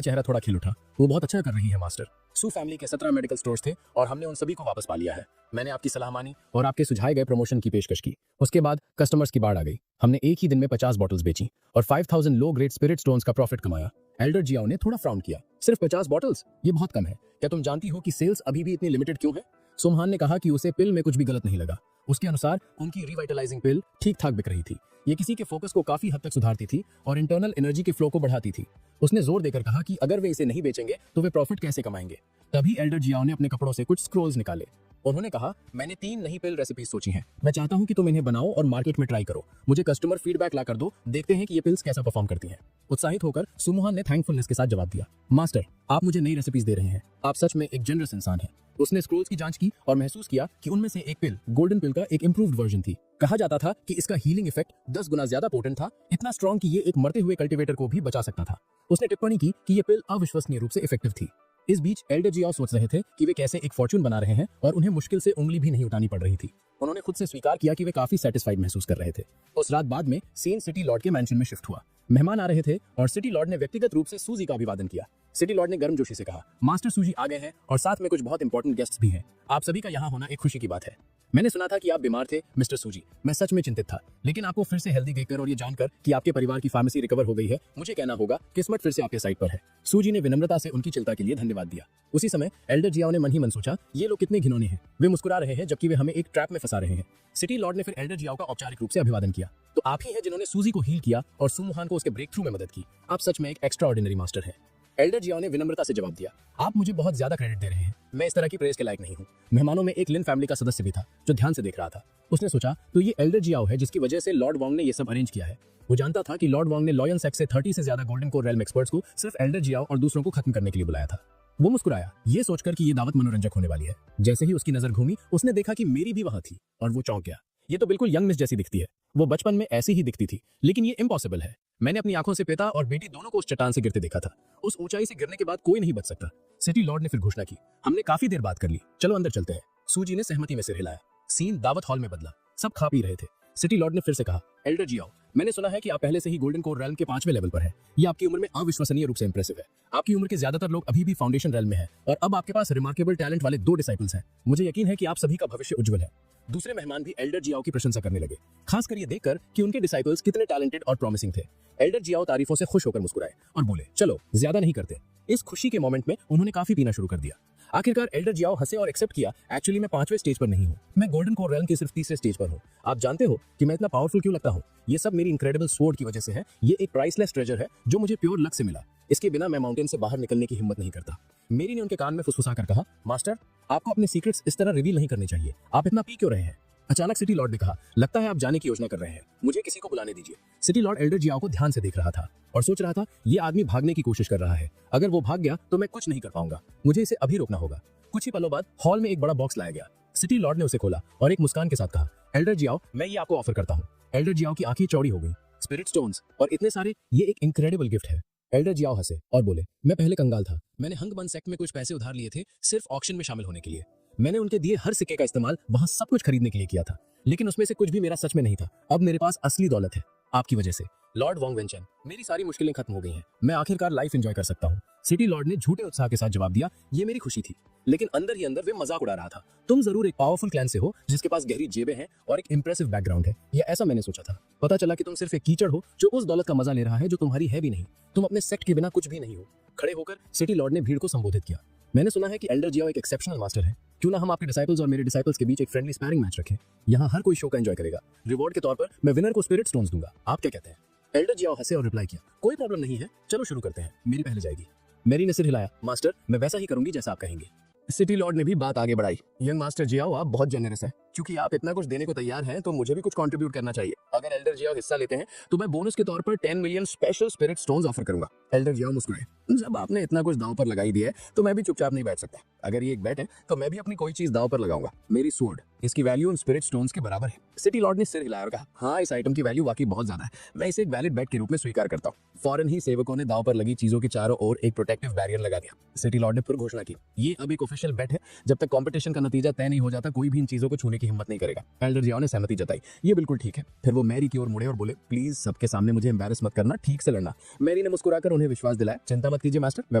चेहरा थोड़ा खिल उठा। वो बहुत अच्छा कर रही है मास्टर। सू फैमिली के 17 मेडिकल स्टोर्स थे और हमने उन सभी को वापस पा लिया है। मैंने आपकी सलाह मानी और आपके सुझाए गए प्रमोशन की पेशकश की। उसके बाद कस्टमर्स की बाढ़ आ गई। हमने एक ही दिन में 50 बॉटल्स बेची और 5000 लो ग्रेड स्पिरिट स्टोन्स का प्रॉफिट कमाया। एल्डर जियाओ ने थोड़ा फ्राउन किया, सिर्फ 50 बॉटल्स? ये बहुत कम है। क्या तुम जानती हो कि सेल्स अभी भी इतनी लिमिटेड क्यों है? सुमहान ने कहा कि उसे पिल में कुछ भी गलत नहीं लगा। उसके अनुसार उनकी रिवाइटलाइजिंग पिल ठीक ठाक बिक रही थी। ये किसी के फोकस को काफी हद तक सुधारती थी और इंटरनल एनर्जी के फ्लो को बढ़ाती थी। उसने जोर देकर कहा कि अगर वे इसे नहीं बेचेंगे तो वे प्रॉफिट कैसे कमाएंगे? तभी एल्डर जियाओ ने अपने कपड़ों से कुछ स्क्रोल्स निकाले। उन्होंने कहा, मैंने 3 नई पिल रेसिपीज सोची हैं। मैं चाहता हूं कि तुम इन्हें बनाओ और मार्केट में ट्राई करो। मुझे कस्टमर फीडबैक ला कर दो, देखते हैं कि ये पिल्स कैसा परफॉर्म करती हैं। उत्साहित होकर सुमोहन ने थैंकफुलनेस के साथ जवाब दिया, मास्टर आप मुझे नई रेसिपीज दे रहे हैं। आप सच में एक जनरस इंसान हैं। उसने स्क्रोल्स की जांच की और महसूस किया कि उनमें से एक पिल गोल्डन पिल का एक इंप्रूव्ड वर्जन थी। कहा जाता था कि इसका हीलिंग इफेक्ट 10 गुना ज्यादा पोटेंट था, इतना स्ट्रॉन्ग कि ये एक मरते हुए कल्टीवेटर को भी बचा सकता था। उसने टिप्पणी की कि ये पिल अविश्वसनीय रूप से इफेक्टिव थी। इस बीच एल्डर जियाओ सोच रहे थे कि वे कैसे एक फॉर्च्यून बना रहे हैं और उन्हें मुश्किल से उंगली भी नहीं उठानी पड़ रही थी। उन्होंने खुद से स्वीकार किया कि वे काफी सेटिस्फाइड महसूस कर रहे थे। उस रात बाद में सीन सिटी लॉर्ड के मैंशन में शिफ्ट हुआ। मेहमान आ रहे थे और सिटी लॉर्ड ने व्यक्तिगत रूप से सूजी का अभिवादन किया। सिटी लॉर्ड ने गर्मजोशी से कहा, मास्टर सूजी आ गए हैं और साथ में कुछ बहुत इंपॉर्टेंट गेस्ट्स भी हैं। आप सभी का यहाँ होना एक खुशी की बात है। मैंने सुना था कि आप बीमार थे मिस्टर सूजी। मैं सच में चिंतित था, लेकिन आपको फिर से हेल्दी देखकर और ये जानकर कि आपके परिवार की फार्मेसी रिकवर हो गई है, मुझे कहना होगा किस्मत फिर से आपके साइड पर है। सूजी ने विनम्रता से उनकी चिंता के लिए धन्यवाद दिया। उसी समय एल्डर जियाओ ने मन ही मन सोचा, ये लोग कितने घिनौने हैं। वे मुस्कुरा रहे हैं जबकि वे हमें एक ट्रैप में फंसा रहे हैं। सिटी लॉर्ड ने फिर एल्डर जियाओ का औपचारिक रूप से अभिवादन किया। तो आप ही हैं जिन्होंने सूजी को हील किया और सुमुहान को उसके ब्रेक थ्रू में मदद की। आप सच में एक एक्स्ट्रा ऑर्डिनरी मास्टर हैं। एल्डर जियाओ ने विनम्रता से जवाब दिया, आप मुझे बहुत ज्यादा क्रेडिट दे रहे हैं। मैं इस तरह की प्रेज के लायक नहीं हूँ। मेहमानों में एक लिन फैमिली का सदस्य भी था जो ध्यान से देख रहा था। उसने सोचा, तो ये एल्डर जियाओ है जिसकी वजह से लॉर्ड वोंग ने ये सब अरेंज किया है। वो जानता था कि लॉर्ड वॉन्ग ने लॉयन सेक्स से 30 से ज्यादा गोल्डन कोर रेल्म एक्सपर्ट्स को सिर्फ एल्डर जियाओ और दूसरों को खत्म करने के लिए बुलाया था। वो मुस्कुराया, ये सोचकर कि ये दावत मनोरंजक होने वाली है। जैसे ही उसकी नजर घूमी, उसने देखा कि मेरी भी वहां थी और वो चौंक गया। ये तो बिल्कुल यंग मिस जैसी दिखती है। वो बचपन में ऐसी ही दिखती थी, लेकिन ये इम्पॉसिबल है। मैंने अपनी आंखों से पिता और बेटी दोनों को उस चट्टान से गिरते देखा था। उस ऊंचाई से गिरने के बाद कोई नहीं बच सकता। सिटी लॉर्ड ने फिर घोषणा की, हमने काफी देर बात कर ली, चलो अंदर चलते हैं। सूजी ने सहमति में सिर हिलाया। सीन दावत हॉल में बदला। सब खा पी रहे थे। सिटी लॉर्ड ने फिर से कहा, एल्डर जियाओ, मैंने सुना है कि आप पहले से ही गोल्डन कोर रेल्म के 5वें लेवल पर हैं। ये आपकी उम्र में अविश्वसनीय रूप से इंप्रेसिव है। आपकी उम्र के ज्यादातर लोग अभी भी फाउंडेशन रेल्म में हैं और अब आपके पास रिमार्केबल टैलेंट वाले 2 डिसाइपल्स हैं। मुझे यकीन है कि आप सभी का भविष्य उज्जवल है। दूसरे मेहमान भी एल्डर जियाओ की प्रशंसा करने लगे, खासकर ये देखकर कि उनके डिसाइपल्स कितने टैलेंटेड और प्रॉमिसिंग थे। एल्डर जियाओ तारीफों से खुश होकर मुस्कुराए और बोले, चलो ज्यादा नहीं करते। इस खुशी के मोमेंट में उन्होंने काफी पीना शुरू कर दिया। आखिरकार एल्डर जियाओ हंसे और एक्सेप्ट किया, एक्चुअली मैं 5वें स्टेज पर नहीं हूँ, मैं गोल्डन कोर रेल्म के सिर्फ 3रे स्टेज पर हूँ। आप जानते हो कि मैं इतना पावरफुल क्यों लगता हूँ? ये सब मेरी इनक्रेडिबल स्वॉर्ड की वजह से है। ये एक प्राइसलेस ट्रेजर है जो मुझे प्योर लक से मिला। इसके बिना मैं माउंटेन से बाहर निकलने की हिम्मत नहीं करता। मेरी ने उनके कान में फुसफुसा कर कहा, मास्टर, आपको अपने सीक्रेट्स इस तरह रिवील नहीं करने चाहिए। आप इतना पी क्यों रहे हैं? अचानक सिटी लॉर्ड ने कहा, लगता है आप जाने की योजना कर रहे हैं, मुझे किसी को बुलाने दीजिए। सिटी लॉर्ड एल्डर जियाओ को ध्यान से देख रहा था और सोच रहा था, ये आदमी भागने की कोशिश कर रहा है। अगर वो भाग गया तो मैं कुछ नहीं कर पाऊंगा। मुझे इसे अभी रोकना होगा। कुछ ही पलों बाद हॉल में एक बड़ा बॉक्स लाया गया। सिटी लॉर्ड ने उसे खोला और एक मुस्कान के साथ कहा, एल्डर जियाओ, मैं ये आपको ऑफर करता हूँ। एल्डर जियाओ की आंखें चौड़ी हो गई। स्पिरिट स्टोन्स और इतने सारे, ये एक इनक्रेडिबल गिफ्ट है। एल्डर जियाओ हंसे और बोले, मैं पहले कंगाल था। मैंने हंग बन सेक्ट में कुछ पैसे उधार लिए थे, सिर्फ ऑक्शन में शामिल होने के लिए। मैंने उनके दिए हर सिक्के का इस्तेमाल वहां सब कुछ खरीदने के लिए किया था, लेकिन उसमें से कुछ भी मेरा सच में नहीं था। अब मेरे पास असली दौलत है, आपकी वजह से। लॉर्ड वॉन्ग वेंचन, मेरी सारी मुश्किलें खत्म हो गई हैं। मैं आखिरकार लाइफ एंजॉय कर सकता हूँ। सिटी लॉर्ड ने झूठे उत्साह के साथ जवाब दिया, ये मेरी खुशी थी, लेकिन अंदर ही अंदर वे मजाक उड़ा रहा था। तुम जरूर एक पावरफुल क्लैन से हो जिसके पास गहरी जेबें हैं और एक इंप्रेसिव बैकग्राउंड है, या ऐसा मैंने सोचा था। पता चला कि तुम सिर्फ एक कीचड़ हो जो उस दौलत का मजा ले रहा है जो तुम्हारी है भी नहीं। तुम अपने सेक्ट के बिना कुछ भी नहीं हो। खड़े होकर सिटी लॉर्ड ने भीड़ को संबोधित किया, मैंने सुना है कि एल्डर जियाओ एक एक्सेप्शनल मास्टर है। क्यों ना हम आपके डिसाइपल्स और मेरे डिसाइपल्स के बीच एक फ्रेंडली स्पैरिंग मैच रखें। यहाँ हर कोई शो का एंजॉय करेगा। रिवॉर्ड के तौर पर मैं विनर को स्पिरिट स्टोन्स दूंगा। आप क्या कहते हैं? एल्डर जियाओ हंसे और रिप्लाई किया, कोई प्रॉब्लम नहीं है, चलो शुरू करते हैं, मेरी पहले जाएगी। मैरी ने सिर हिलाया, मास्टर, मैं वैसा ही करूंगी जैसा आप कहेंगे। सिटी लॉर्ड ने भी बात आगे बढ़ाई, यंग मास्टर जियाओ, आप बहुत जेनरस हैं। क्योंकि आप इतना कुछ देने को तैयार हैं तो मुझे भी कुछ कंट्रीब्यूट करना चाहिए। अगर एल्डर जियाओ हिस्सा लेते हैं तो मैं बोनस के तौर पर 10 million special spirit stones offer करूंगा। एल्डर जियाओ मुस्कुराए, जब आपने इतना कुछ दांव पर लगाई दिया है तो मैं भी चुपचाप नहीं बैठ सकता। अगर ये एक बैट है तो मैं भी अपनी कोई चीज दांव पर लगाऊंगा। मेरी स्वॉर्ड, इसकी वैल्यू उन स्पिरिट स्टोन्स के बराबर है। सिटी लॉर्ड ने सिर हिलाया और कहा, हाँ, इस आइटम की वैल्यू वाकई बहुत ज्यादा है। मैं इसे एक वैलिड बैट के रूप में स्वीकार करता हूँ। फौरन ही सेवकों ने दांव पर लगी चीजों के चारों ओर एक प्रोटेक्टिव बैरियर लगा दिया। सिटी लॉर्ड ने फिर घोषणा की, ये अब एक ऑफिशियल बैट है। जब तक कंपटीशन का नतीजा तय नहीं हो जाता कोई भी इन चीजों को छूने की हिम्मत नहीं करेगा। एल्डर जियाओ ने सहमति जताई, ये बिल्कुल ठीक है। फिर वो मैरी की ओर मुड़े और बोले, प्लीज सबके सामने मुझे एम्बैरस मत करना, ठीक से लड़ना। मैरी ने मुस्कुराकर उन्हें विश्वास दिलाया, चिंता मत कीजिए मास्टर, मैं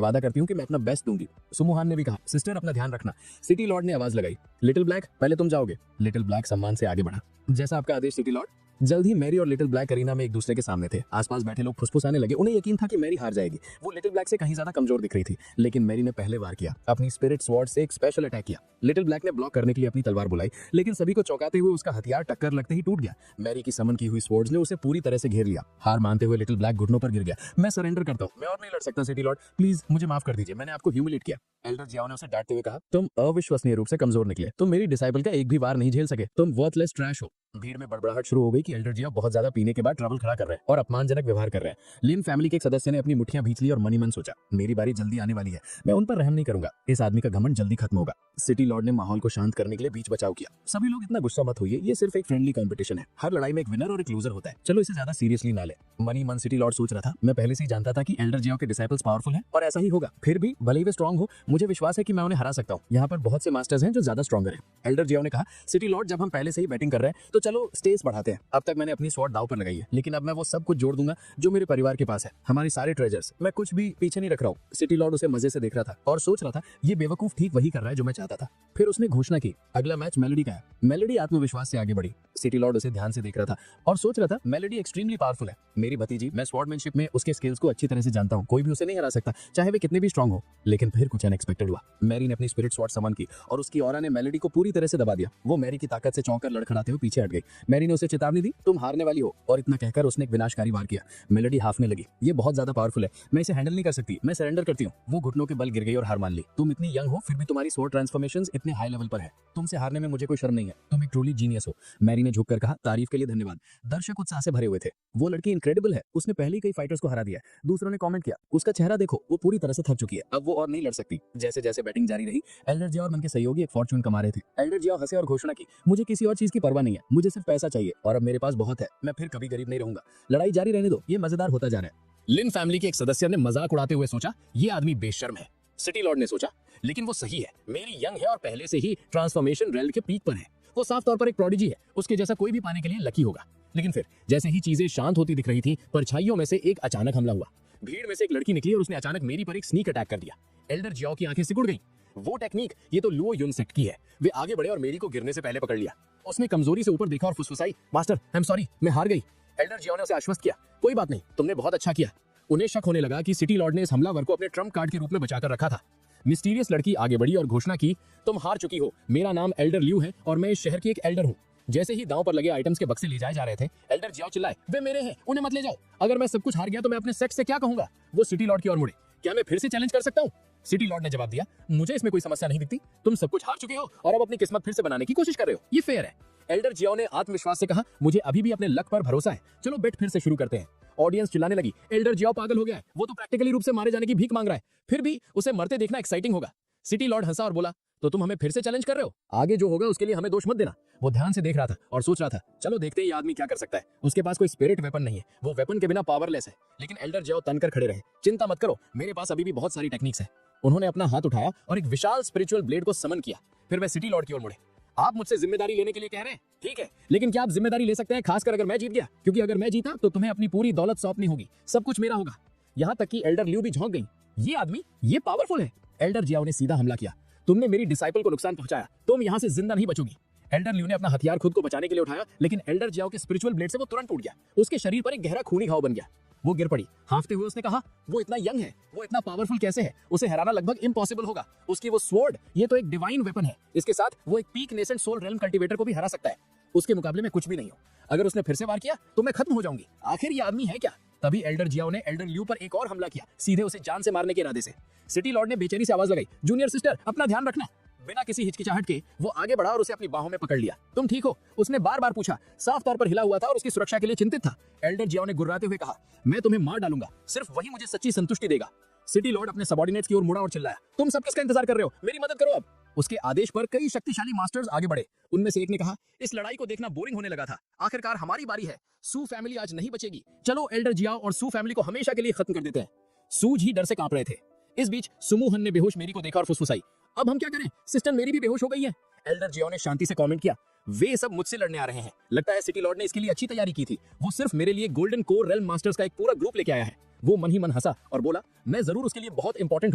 वादा करती हूँ कि मैं अपना बेस्ट दूंगी। सुमुहान ने भी कहा, सिस्टर अपना ध्यान रखना। सिटी लॉर्ड ने आवाज लगाई, लिटिल ब्लैक, पहले तुम जाओगे। लिटिल ब्लैक सम्मान से आगे बढ़ा, जैसा आपका आदेश सिटी लॉर्ड। जल्द ही मैरी और लिटिल ब्लैक अरीना में एक दूसरे के सामने थे। आसपास बैठे लोग फुसफुसाने लगे। उन्हें यकीन था कि मैरी हार जाएगी। वो लिटिल ब्लैक से कहीं ज्यादा कमजोर दिख रही थी, लेकिन मैरी ने पहले वार किया, अपनी स्पिरिट स्वॉर्ड से एक स्पेशल अटैक किया। लिटिल ब्लैक ने ब्लॉक करने के लिए अपनी तलवार बुलाई, लेकिन सभी को चौंकाते हुए उसका हथियार टक्कर लगते ही टूट गया। मैरी की समन की हुई स्वॉर्ड्स ने उसे पूरी तरह से घेर लिया। हार मानते हुए लिटिल ब्लैक घुटनों पर गिर गया। मैं सरेंडर करता हूँ, मैं और नहीं लड़ सकता सिटी लॉर्ड, प्लीज मुझे माफ कर दीजिए, मैंने आपको ह्यूमिलेट किया। एल्डर जियाओ ने उसे डांटते हुए कहा, तुम अविश्वसनीय रूप से कमजोर निकले। तुम मेरी डिसाइपल का एक भी वार नहीं झेल सके। तुम वर्थलेस ट्रैश हो। भीड़ में बड़बड़ाहट शुरू हो गई कि एल्डर जियाओ बहुत ज्यादा पीने के बाद ट्रबल खड़ा कर रहे हैं और अपमानजनक व्यवहार कर रहे हैं। लिन फैमिली के एक सदस्य ने अपनी मुट्ठियां भींच ली और मनी मन सोचा, मेरी बारी जल्दी आने वाली है, मैं उन पर रहम नहीं करूंगा। इस आदमी का घमंड जल्दी खत्म होगा। सिटी लॉर्ड ने माहौल को शांत करने के लिए बीच बचाव किया। सभी लोग इतना गुस्सा मत होइए, ये सिर्फ एक फ्रेंडली कंपटीशन है। हर लड़ाई में एक विनर और एक लूजर होता है, चलो इसे ज्यादा सीरियसली ना ले। मनी मन सिटी लॉर्ड सोच रहा था, मैं पहले से ही जानता था कि एल्डर जियाओ के डिसाइपल्स पावरफुल हैं और ऐसा ही होगा। फिर भी भले ही वे स्ट्रांग हो, मुझे विश्वास है कि मैं उन्हें हरा सकता हूँ। यहाँ पर बहुत से मास्टर्स हैं जो ज्यादा स्ट्रॉन्गर हैं। एल्डर जियाओ ने कहा, सिटी लॉर्ड, जब हम पहले से ही बैटिंग कर रहे हैं तो चलो स्टेज बढ़ाते हैं। अब तक मैंने अपनी स्वॉर्ड दांव पर लगाई है, लेकिन अब मैं वो सब कुछ जोड़ दूंगा जो मेरे परिवार के पास है, हमारे सारे ट्रेजर्स। मैं कुछ भी पीछे नहीं रख रहा हूँ। सिटी लॉर्ड उसे मजे से देख रहा था और सोच रहा था, ये बेवकूफ ठीक वही कर रहा है जो मैं चाहता था। फिर उसने घोषणा की, अगला मैच मेलोडी का है। मेलोडी आत्मविश्वास से आगे बढ़ी। सिटी लॉर्ड उसे ध्यान से देख रहा था और सोच रहा था, मेलोडी एक्सट्रीमली पावरफुल है। मेरी भतीजी, मैं स्वॉर्डमैनशिप में उसके स्किल्स को अच्छी तरह से जानता हूँ, कोई भी उसे नहीं हरा सकता, चाहे वे कितने भी स्ट्रांग हो। लेकिन फिर कुछ अनएक्सपेक्टेड हुआ। मैरी ने अपनी स्पिरिट स्वॉर्ड समन की और उसकी ऑरा ने मेलोडी को पूरी तरह से दबा दिया। वो मैरी की ताकत से चौंकर लड़खड़ाते हुए पीछे हट गई। गई। मैरी ने उसे चेतावनी दी, तुम हारने वाली हो, और इतना कहकर उसने एक विनाशकारी वार किया। मेलोडी हाफने लगी, ये बहुत ज्यादा पावरफुल है, मैं इसे हैंडल नहीं कर सकती, मैं सरेंडर करती हूँ। वो घुटनों के बल गिर गई और हार मान ली। तुम इतनी यंग हो, फिर भी तुम्हारी स्वॉर्ड ट्रांसफॉर्मेशंस इतने हाई लेवल पर है। तुमसे हारने में मुझे कोई शर्म नहीं है, तुम एक ट्रूली जीनियस हो। मैरी ने झुककर कहा, तारीफ के लिए धन्यवाद। दर्शक उत्साह से भरे हुए थे। वो लड़की इनक्रेडिबल है, उसने पहले ही कई फाइटर्स को हरा दिया है। दूसरों ने कमेंट किया, उसका चेहरा देखो, वो पूरी तरह से थक चुकी है, अब वो और नहीं लड़ सकती। जैसे जैसे बैटिंग जारी रही, एल्डर जियाओ और उनके सहयोगी एक फॉर्च्यून कमा रहे थे। एल्डर जियाओ हंसे और घोषणा की, मुझे किसी और चीज की परवाह नहीं है, मुझे सिर्फ पैसा चाहिए, और अब मेरे पास बहुत है, मैं फिर कभी गरीब नहीं रहूंगा। लड़ाई जारी रहने दो, ये मजेदार होता जा रहा है। लिन फैमिली के एक सदस्य ने मजाक उड़ाते हुए सोचा, ये आदमी बेशर्म है। सिटी लॉर्ड ने सोचा, लेकिन वो सही है, मेरी यंग है और पहले से ही ट्रांसफॉर्मेशन रेल के पीक पर है। वो साफ तौर पर एक प्रोडिजी है, उसके जैसा कोई भी पाने के लिए लकी होगा। लेकिन फिर जैसे ही चीजें शांत होती दिख रही थी, परछाइयों में से एक अचानक हमला हुआ। भीड़ में से एक लड़की निकली और उसने अचानक मेरी पर एक स्नीक अटैक कर दिया। एल्डर जियाओ की आंखें सिकुड़ गईं। वो टेक्निक, ये तो लुओ युन सेट की है। वे आगे बढ़े और मेरी को गिरने से पहले पकड़ लिया। उसने कमजोरी से ऊपर देखा और फुसफुसाई, मास्टर आई एम सॉरी, मैं हार गई। एल्डर जियाओ ने उसे आश्वस्त किया, कोई बात नहीं, तुमने बहुत अच्छा किया। उन्हें शक होने लगा कि सिटी लॉर्ड ने इस हमलावर को अपने ट्रम्प कार्ड के रूप में बचाकर रखा था। मिस्टीरियस लड़की आगे बढ़ी और घोषणा की, तुम हार चुकी हो, मेरा नाम एल्डर ल्यू है और मैं इस शहर की एक एल्डर हूँ। जैसे ही दांव पर लगे आइटम्स के बक्से ले जाए जा रहे थे, एल्डर जियाओ चिल्लाए, वे मेरे हैं, उन्हें मत ले जाओ। अगर मैं सब कुछ हार गया तो मैं अपने सेक्स से क्या कहूंगा। वो सिटी लॉर्ड की ओर मुड़े, क्या मैं फिर से चैलेंज कर सकता हूँ? सिटी लॉर्ड ने जवाब दिया, मुझे इसमें कोई समस्या नहीं दिखती, तुम सब कुछ हार चुके हो और अब अपनी किस्मत फिर से बनाने की कोशिश कर रहे हो, ये फेयर है। एल्डर जियाओ ने आत्मविश्वास से कहा, मुझे अभी भी अपने लक पर भरोसा है, चलो बेट फिर से शुरू करते हैं। ऑडियंस चिल्लाने लगी, एल्डर जियाओ पागल हो गया है, वो तो प्रैक्टिकली रूप से मारे जाने की भीख मांग रहा है, फिर भी उसे मरते देखना एक्साइटिंग होगा। सिटी लॉर्ड हंसा और बोला, तो तुम हमें फिर से चैलेंज कर रहे हो, आगे जो होगा उसके लिए हमें दोष मत देना। वो ध्यान से देख रहा था और सोच रहा था, चलो देखते हैं ये आदमी क्या कर सकता है। उसके पास कोई स्पिरिट वेपन नहीं है, वो वेपन के बिना पावरलेस है। लेकिन एल्डर जियाओ तनकर खड़े रहे, चिंता मत करो, मेरे पास अभी भी बहुत सारी टेक्निक्स है। उन्होंने अपना हाथ उठाया और एक विशाल स्पिरिचुअल ब्लेड को समन किया। फिर वह सिटी लॉर्ड की ओर मुड़े, आप मुझसे जिम्मेदारी लेने के लिए कह रहे हैं, ठीक है, लेकिन क्या आप जिम्मेदारी ले सकते हैं, खासकर अगर मैं जीत गया? क्योंकि अगर मैं जीता तो तुम्हें अपनी पूरी दौलत सौंपनी होगी, सब कुछ मेरा होगा। यहाँ तक कि एल्डर ल्यू भी झोंक गई, ये आदमी ये पावरफुल है। एल्डर जियाओ ने सीधा हमला किया, तुमने मेरी डिसाइपल को नुकसान पहुंचाया, तुम यहाँ से जिंदा नहीं बचोगी। एल्डर ल्यू ने अपना हथियार खुद को बचाने के लिए उठाया, लेकिन एल्डर जियाओ के स्पिरिचुअल ब्लेड से वो तुरंत टूट गया। उसके शरीर पर एक गहरा खूनी घाव बन गया। वो गिर पड़ी। हाँफते हुए उसने कहा, वो इतना यंग है, वो इतना पावरफुल कैसे है? उसे हराना लगभग इम्पॉसिबल होगा। उसकी वो स्वॉर्ड, ये तो एक डिवाइन वेपन है। इसके साथ वो एक peak nascent soul realm cultivator को भी हरा सकता है। उसके मुकाबले में कुछ भी नहीं हो। अगर उसने फिर से वार किया तो मैं खत्म हो जाऊंगी। आखिर ये आदमी है क्या? तभी एल्डर जियाओ ने एल्डर ल्यू पर एक और हमला किया, सीधे उसे जान से मारने के इरादे से। सिटी लॉर्ड ने बेचैनी से आवाज लगाई, जूनियर सिस्टर, अपना ध्यान रखना। बिना किसी हिचकिचाहट के वो आगे बढ़ा और उसे अपनी बाहों में पकड़ लिया। तुम ठीक हो? उसने बार बार पूछा, साफ तौर पर हिला हुआ था और उसकी सुरक्षा के लिए चिंतित था। एल्डर जियाओ ने गुर्राते हुए कहा, मैं तुम्हें मार डालूंगा, सिर्फ वही मुझे सच्ची संतुष्टि देगा। सिटी लॉर्ड अपने सबॉर्डिनेट्स की ओर मुड़ा और चिल्लाया, तुम सब किसका इंतजार कर रहे हो? मेरी मदद करो अब। उसके आदेश पर कई शक्तिशाली मास्टर्स आगे बढ़े। उनमें से एक ने कहा, इस लड़ाई को देखना बोरिंग होने लगा था, आखिरकार हमारी बारी है। सू फैमिली आज नहीं बचेगी, चलो एल्डर जियाओ और सू फैमिली को हमेशा के लिए खत्म कर देते हैं। सूज ही डर से कांप रहे थे। इस बीच सुमुहन ने बेहोश मेरी को देखा और फुसफुसाई, अब हम क्या करें? सिस्टर मेरी भी बेहोश हो गई है। एल्डर जियाओ ने शांति से कमेंट किया, वे सब मुझसे लड़ने आ रहे हैं, लगता है सिटी लॉर्ड ने इसके लिए अच्छी तैयारी की थी। वो सिर्फ मेरे लिए गोल्डन कोर रेल्म मास्टर्स का एक पूरा ग्रुप लेके आया है। वो मन ही मन हंसा और बोला, मैं जरूर उसके लिए बहुत इंपॉर्टेंट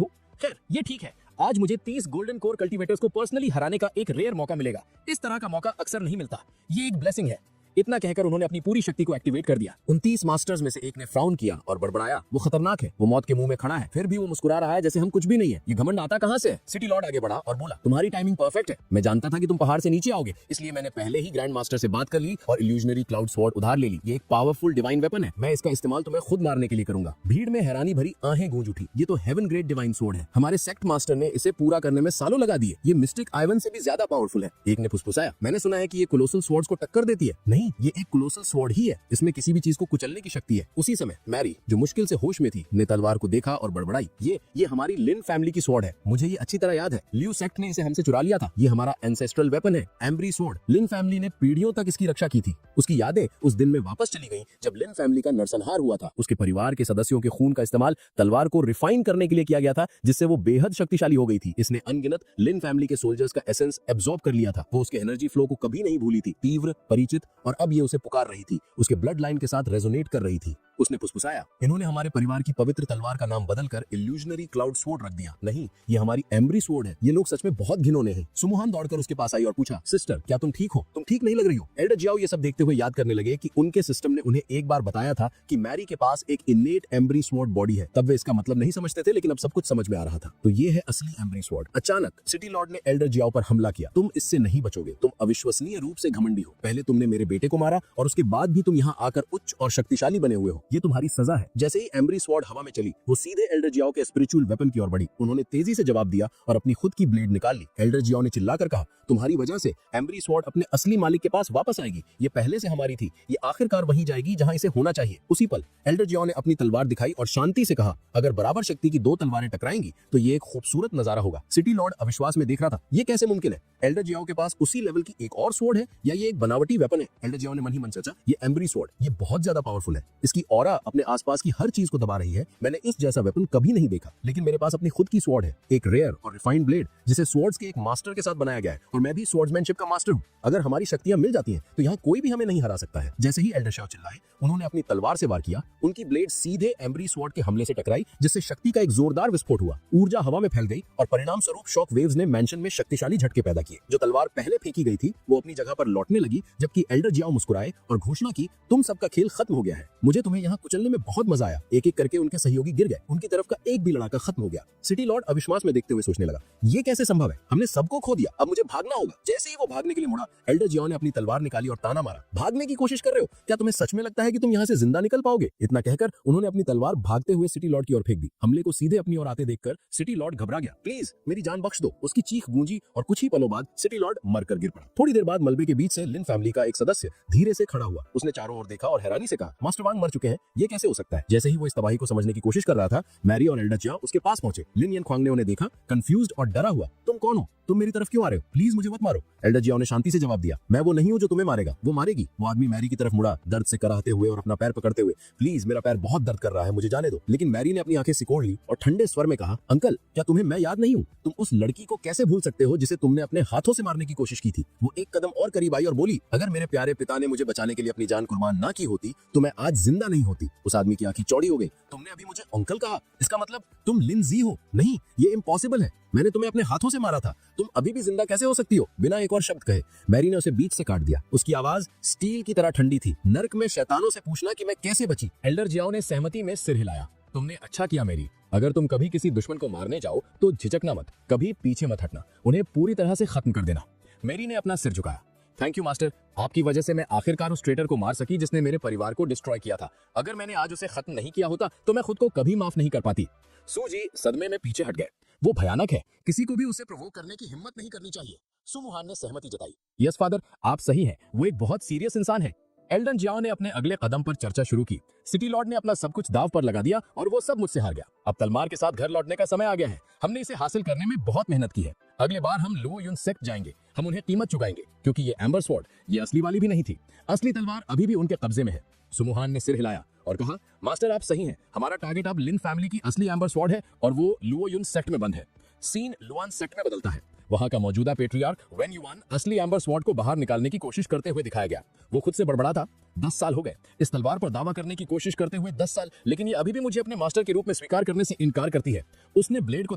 हूँ। खैर ये ठीक है, आज मुझे 30 गोल्डन कोर कल्टीवेटर्स को पर्सनली हराने का एक रेयर मौका मिलेगा। इस तरह का मौका अक्सर नहीं मिलता, ये एक ब्लेसिंग है। इतना कहकर उन्होंने अपनी पूरी शक्ति को एक्टिवेट कर दिया। 29 मास्टर्स में से एक ने फ्राउन किया और बड़बड़ाया, वो खतरनाक है, वो मौत के मुंह में खड़ा है, फिर भी वो मुस्कुरा रहा है जैसे हम कुछ भी नहीं है। ये घमंड आता कहां से? सिटी लॉर्ड आगे बढ़ा और बोला, तुम्हारी टाइमिंग परफेक्ट है। मैं जानता था कि तुम पहाड़ से नीचे आओगे, इसलिए मैंने पहले ही ग्रैंड मास्टर से बात कर ली और इल्यूजनरी क्लाउड स्वॉर्ड उधार ले ली। ये एक पावरफुल डिवाइन वेपन है, मैं इसका इस्तेमाल तुम्हें खुद मारने के लिए करूंगा। भीड़ में हैरानी भरी आहें गूंज उठी, ये तो हेवन ग्रेड डिवाइन स्वॉर्ड है, हमारे सेक्ट मास्टर ने इसे पूरा करने में सालों लगा दिए। ये मिस्टिक आइवन से भी ज्यादा पावरफुल है। एक ने फुसफुसाया, मैंने सुना है कि ये कोलोसल स्वॉर्ड्स को टक्कर देती है। नहीं, ये एक कोलोसल स्वॉर्ड ही है, इसमें किसी भी चीज को कुचलने की शक्ति है। उसी समय मैरी, जो मुश्किल से होश में थी, ने तलवार को देखा और बड़बड़ाई, ये हमारी लिन फैमिली की स्वॉर्ड है, मुझे ये अच्छी तरह याद है। ल्यू सेक्ट ने इसे हमसे चुरा लिया था, ये हमारा एंसेस्ट्रल वेपन है, एम्ब्री स्वॉर्ड। लिन फैमिली ने पीढ़ियों तक इसकी रक्षा की थी। उसकी यादें उस दिन में वापस चली गईं जब लिन फैमिली का नरसंहार हुआ था। उसके परिवार के सदस्यों के खून का इस्तेमाल तलवार को रिफाइन करने के लिए किया गया था, जिससे वो बेहद शक्तिशाली हो गई थी। इसने अनगिनत लिन फैमिली के सोल्जर्स का एसेंस एब्जॉर्ब कर लिया था। वो उसके एनर्जी फ्लो को कभी नहीं भूली थी, तीव्र, परिचित, और अब ये उसे पुकार रही थी, उसके ब्लड लाइन के साथ रेजोनेट कर रही थी। उसने फुसफुसाया, इन्होंने हमारे परिवार की पवित्र तलवार का नाम बदलकर इल्यूजनरी क्लाउड स्वॉर्ड रख दिया। नहीं, ये हमारी एम्ब्री स्वॉर्ड है। ये लोग सच में बहुत घिनौने हैं। सुमुहान दौड़कर उसके पास आई और पूछा, सिस्टर क्या तुम ठीक हो? तुम ठीक नहीं लग रही हो। एल्डर जियाओ ये सब देखते हुए याद करने लगे कि उनके सिस्टम ने उन्हें एक बार बताया था कि मैरी के पास एक इनेट एम्ब्री स्वॉर्ड बॉडी है। तब वे इसका मतलब नहीं समझते थे, लेकिन अब सब कुछ समझ में आ रहा था। तो ये है असली एम्ब्री स्वॉर्ड। अचानक सिटी लॉर्ड ने एल्डर जियाओ पर हमला किया। तुम इससे नहीं बचोगे। तुम अविश्वसनीय रूप से घमंडी हो। पहले तुमने मेरे बेटे को मारा और उसके बाद भी तुम यहाँ आकर उच्च और शक्तिशाली बने हुए हो। ये तुम्हारी सजा है। जैसे ही एम्ब्री स्वॉर्ड हवा में चली, वो सीधे एल्डर जियाओ के स्पिरिचुअल वेपन की ओर बढ़ी। उन्होंने तेजी से जवाब दिया और अपनी खुद की ब्लेड निकाल ली। एल्डर जियाओ ने चिल्लाकर कहा, तुम्हारी वजह से एम्ब्री स्वॉर्ड अपने असली मालिक के पास वापस आएगी। ये पहले से हमारी थी। ये आखिरकार वहीं जाएगी जहां इसे होना चाहिए। उसी पल एल्डर जियाओ ने अपनी तलवार दिखाई और शांति से कहा, अगर बराबर शक्ति की दो तलवारें टकराएंगी तो ये एक खूबसूरत नजारा होगा। सिटी लॉर्ड अविश्वास में देख रहा था। ये कैसे मुमकिन है? एल्डर जियाओ के पास उसी लेवल की एक और स्वॉर्ड है या ये एक बनावटी वेपन है? एल्डर जियाओ ने मन ही मन सोचा, ये एम्ब्री स्वॉर्ड ये बहुत ज्यादा पावरफुल है। इसकी ऑरा अपने आसपास की हर चीज को दबा रही है। मैंने इस जैसा वेपन कभी नहीं देखा, लेकिन मेरे पास अपनी खुद की स्वॉर्ड है, एक रेयर और रिफाइंड ब्लेड जिसे स्वॉर्ड्स के एक मास्टर के साथ बनाया गया है। और मैं भी स्वॉर्ड्समैनशिप का मास्टर हूँ। अगर हमारी शक्तियां मिल जाती हैं तो यहाँ कोई भी हमें नहीं हरा सकता है। जैसे ही एल्डर जियाओ चिल्लाए, उन्होंने अपनी तलवार से वार किया। उनकी ब्लेड सीधे एम्ब्री स्वॉर्ड के हमले से टकराई, जिससे शक्ति का एक जोरदार विस्फोट हुआ। ऊर्जा हवा में फैल गई और परिणाम स्वरूप शॉक वेव्स ने मैंशन में शक्तिशाली झटके पैदा किए। जो तलवार पहले फेंकी गई थी वो अपनी जगह पर लौटने लगी, जबकि एल्डर जियाओ मुस्कुराए और घोषणा की, तुम सबका खेल खत्म हो गया है। मुझे तुम्हें यहाँ कुचलने में बहुत मजा आया। एक एक करके उनके सहयोगी गिर गए। उनकी तरफ का एक भी लड़ाका खत्म हो गया। सिटी लॉर्ड अविश्वास में देखते हुए सोचने लगा, ये कैसे संभव है? हमने सबको खो दिया। अब मुझे भागना होगा। जैसे ही वो भागने के लिए मुड़ा, एल्डर जियाओ ने अपनी तलवार निकाली और ताना मारा, भागने की कोशिश कर रहे हो? क्या तुम्हें सच में लगता है कि तुम यहाँ से जिंदा निकल पाओगे? इतना कहकर उन्होंने अपनी तलवार भागते हुए सिटी लॉर्ड की ओर फेंक दी। हमले को सीधे अपनी ओर आते देखकर सिटी लॉर्ड घबरा गया। प्लीज मेरी जान बख्श दो। उसकी चीख गूंजी और कुछ ही पलों बाद सिटी लॉर्ड मरकर गिर पड़ा। थोड़ी देर बाद मलबे के बीच से लिन फैमिली का एक सदस्य धीरे से खड़ा हुआ। उसने चारों ओर देखा और हैरानी से कहा, मास्टर वांग मर चुके हैं। ये कैसे हो सकता है? जैसे ही वो इस तबाही को समझने की कोशिश कर रहा था, मैरी और एल्डर जियाओ उसके पास पहुंचे। लिन यनख्वांग ने उन्हें देखा, कंफ्यूज्ड और डरा हुआ। तुम कौन हो? तुम मेरी तरफ क्यों आ रहे हो? प्लीज मुझे मत मारो। एल्डर जियाओ ने शांति से जवाब दिया, मैं वो नहीं हूं जो तुम्हें मारेगा, वो मारेगी। वो आदमी मैरी की तरफ मुड़ा, दर्द से कराहते हुए और अपना पैर पकड़ते हुए, प्लीज मेरा पैर बहुत दर्द कर रहा है, मुझे जाने दो। लेकिन मैरी ने अपनी आंखें सिकोड़ ली और ठंडे स्वर में कहा, अंकल क्या तुम्हें मैं याद नहीं हूँ? तुम उस लड़की को कैसे भूल सकते हो जिसे तुमने अपने हाथों से मारने की कोशिश की थी? वो एक कदम और करीब आई और बोली, अगर मेरे प्यारे पिता ने मुझे बचाने के लिए अपनी जान कुर्बान ना की होती तो मैं आज जिंदा नहीं होती। उस आदमी की आंखें चौड़ी हो गई। तुमने अभी मुझे अंकल कहा, इसका मतलब तुम लिन जी हो? नहीं, ये इम्पॉसिबल है। मैंने तुम्हें अपने हाथों से मारा था। तुम अभी भी जिंदा कैसे हो सकती हो? बिना एक और शब्द कहे मैरी ने उसे बीच से काट दिया। उसकी आवाज स्टील की तरह ठंडी थी। नर्क में शैतानों से पूछना कि मैं कैसे बची। एल्डर जियाओ ने सहमति में सिर हिलाया। तुमने अच्छा किया मैरी। अगर तुम कभी किसी दुश्मन को मारने जाओ तो झिझकना मत, कभी पीछे मत हटना, उन्हें पूरी तरह से खत्म कर देना। मैरी ने अपना सिर झुकाया। थैंक यू मास्टर, आपकी वजह से मैं आखिरकार उस ट्रेटर को मार सकी जिसने मेरे परिवार को डिस्ट्रॉय किया था। अगर मैंने आज उसे खत्म नहीं किया होता तो मैं खुद को कभी माफ नहीं कर पाती। सूजी सदमे में पीछे हट गए। वो भयानक है, किसी को भी उसे प्रोवोक करने की हिम्मत नहीं करनी चाहिए। सुमुहान ने सहमति जताई। यस फादर, आप सही हैं, वो एक बहुत सीरियस इंसान है। एल्डर जियाओ ने अपने अगले कदम पर चर्चा शुरू की। सिटी लॉर्ड ने अपना सब कुछ दाव पर लगा दिया और वो सब मुझसे हार गया। अब तलवार के साथ घर लौटने का समय आ गया है। हमने इसे हासिल करने में बहुत मेहनत की है। अगले बार हम लुओ युन सेक्ट जाएंगे। हम उन्हें कीमत चुकाएंगे, क्योंकि ये एम्बर स्वॉर्ड, ये असली वाली भी नहीं थी। असली तलवार अभी भी उनके कब्जे में है। सुमुहान ने सिर हिलाया और कहा, मास्टर आप सही हैं, हमारा टारगेट अब लिन फैमिली की असली एम्बर स्वॉर्ड है और वो लुओ युन सेक्ट में बंद है। सीन लुआन सेक्ट में बदलता है। वहां का मौजूदा पेट्रियार्क वेन युआन असली एम्बर स्वॉर्ड को बाहर निकालने की कोशिश करते हुए दिखाया गया। वो खुद से बड़बड़ा था। 10 साल हो गए इस तलवार पर दावा करने की कोशिश करते हुए, 10 साल, लेकिन ये अभी भी मुझे अपने मास्टर के रूप में स्वीकार करने से इनकार करती है। उसने ब्लेड को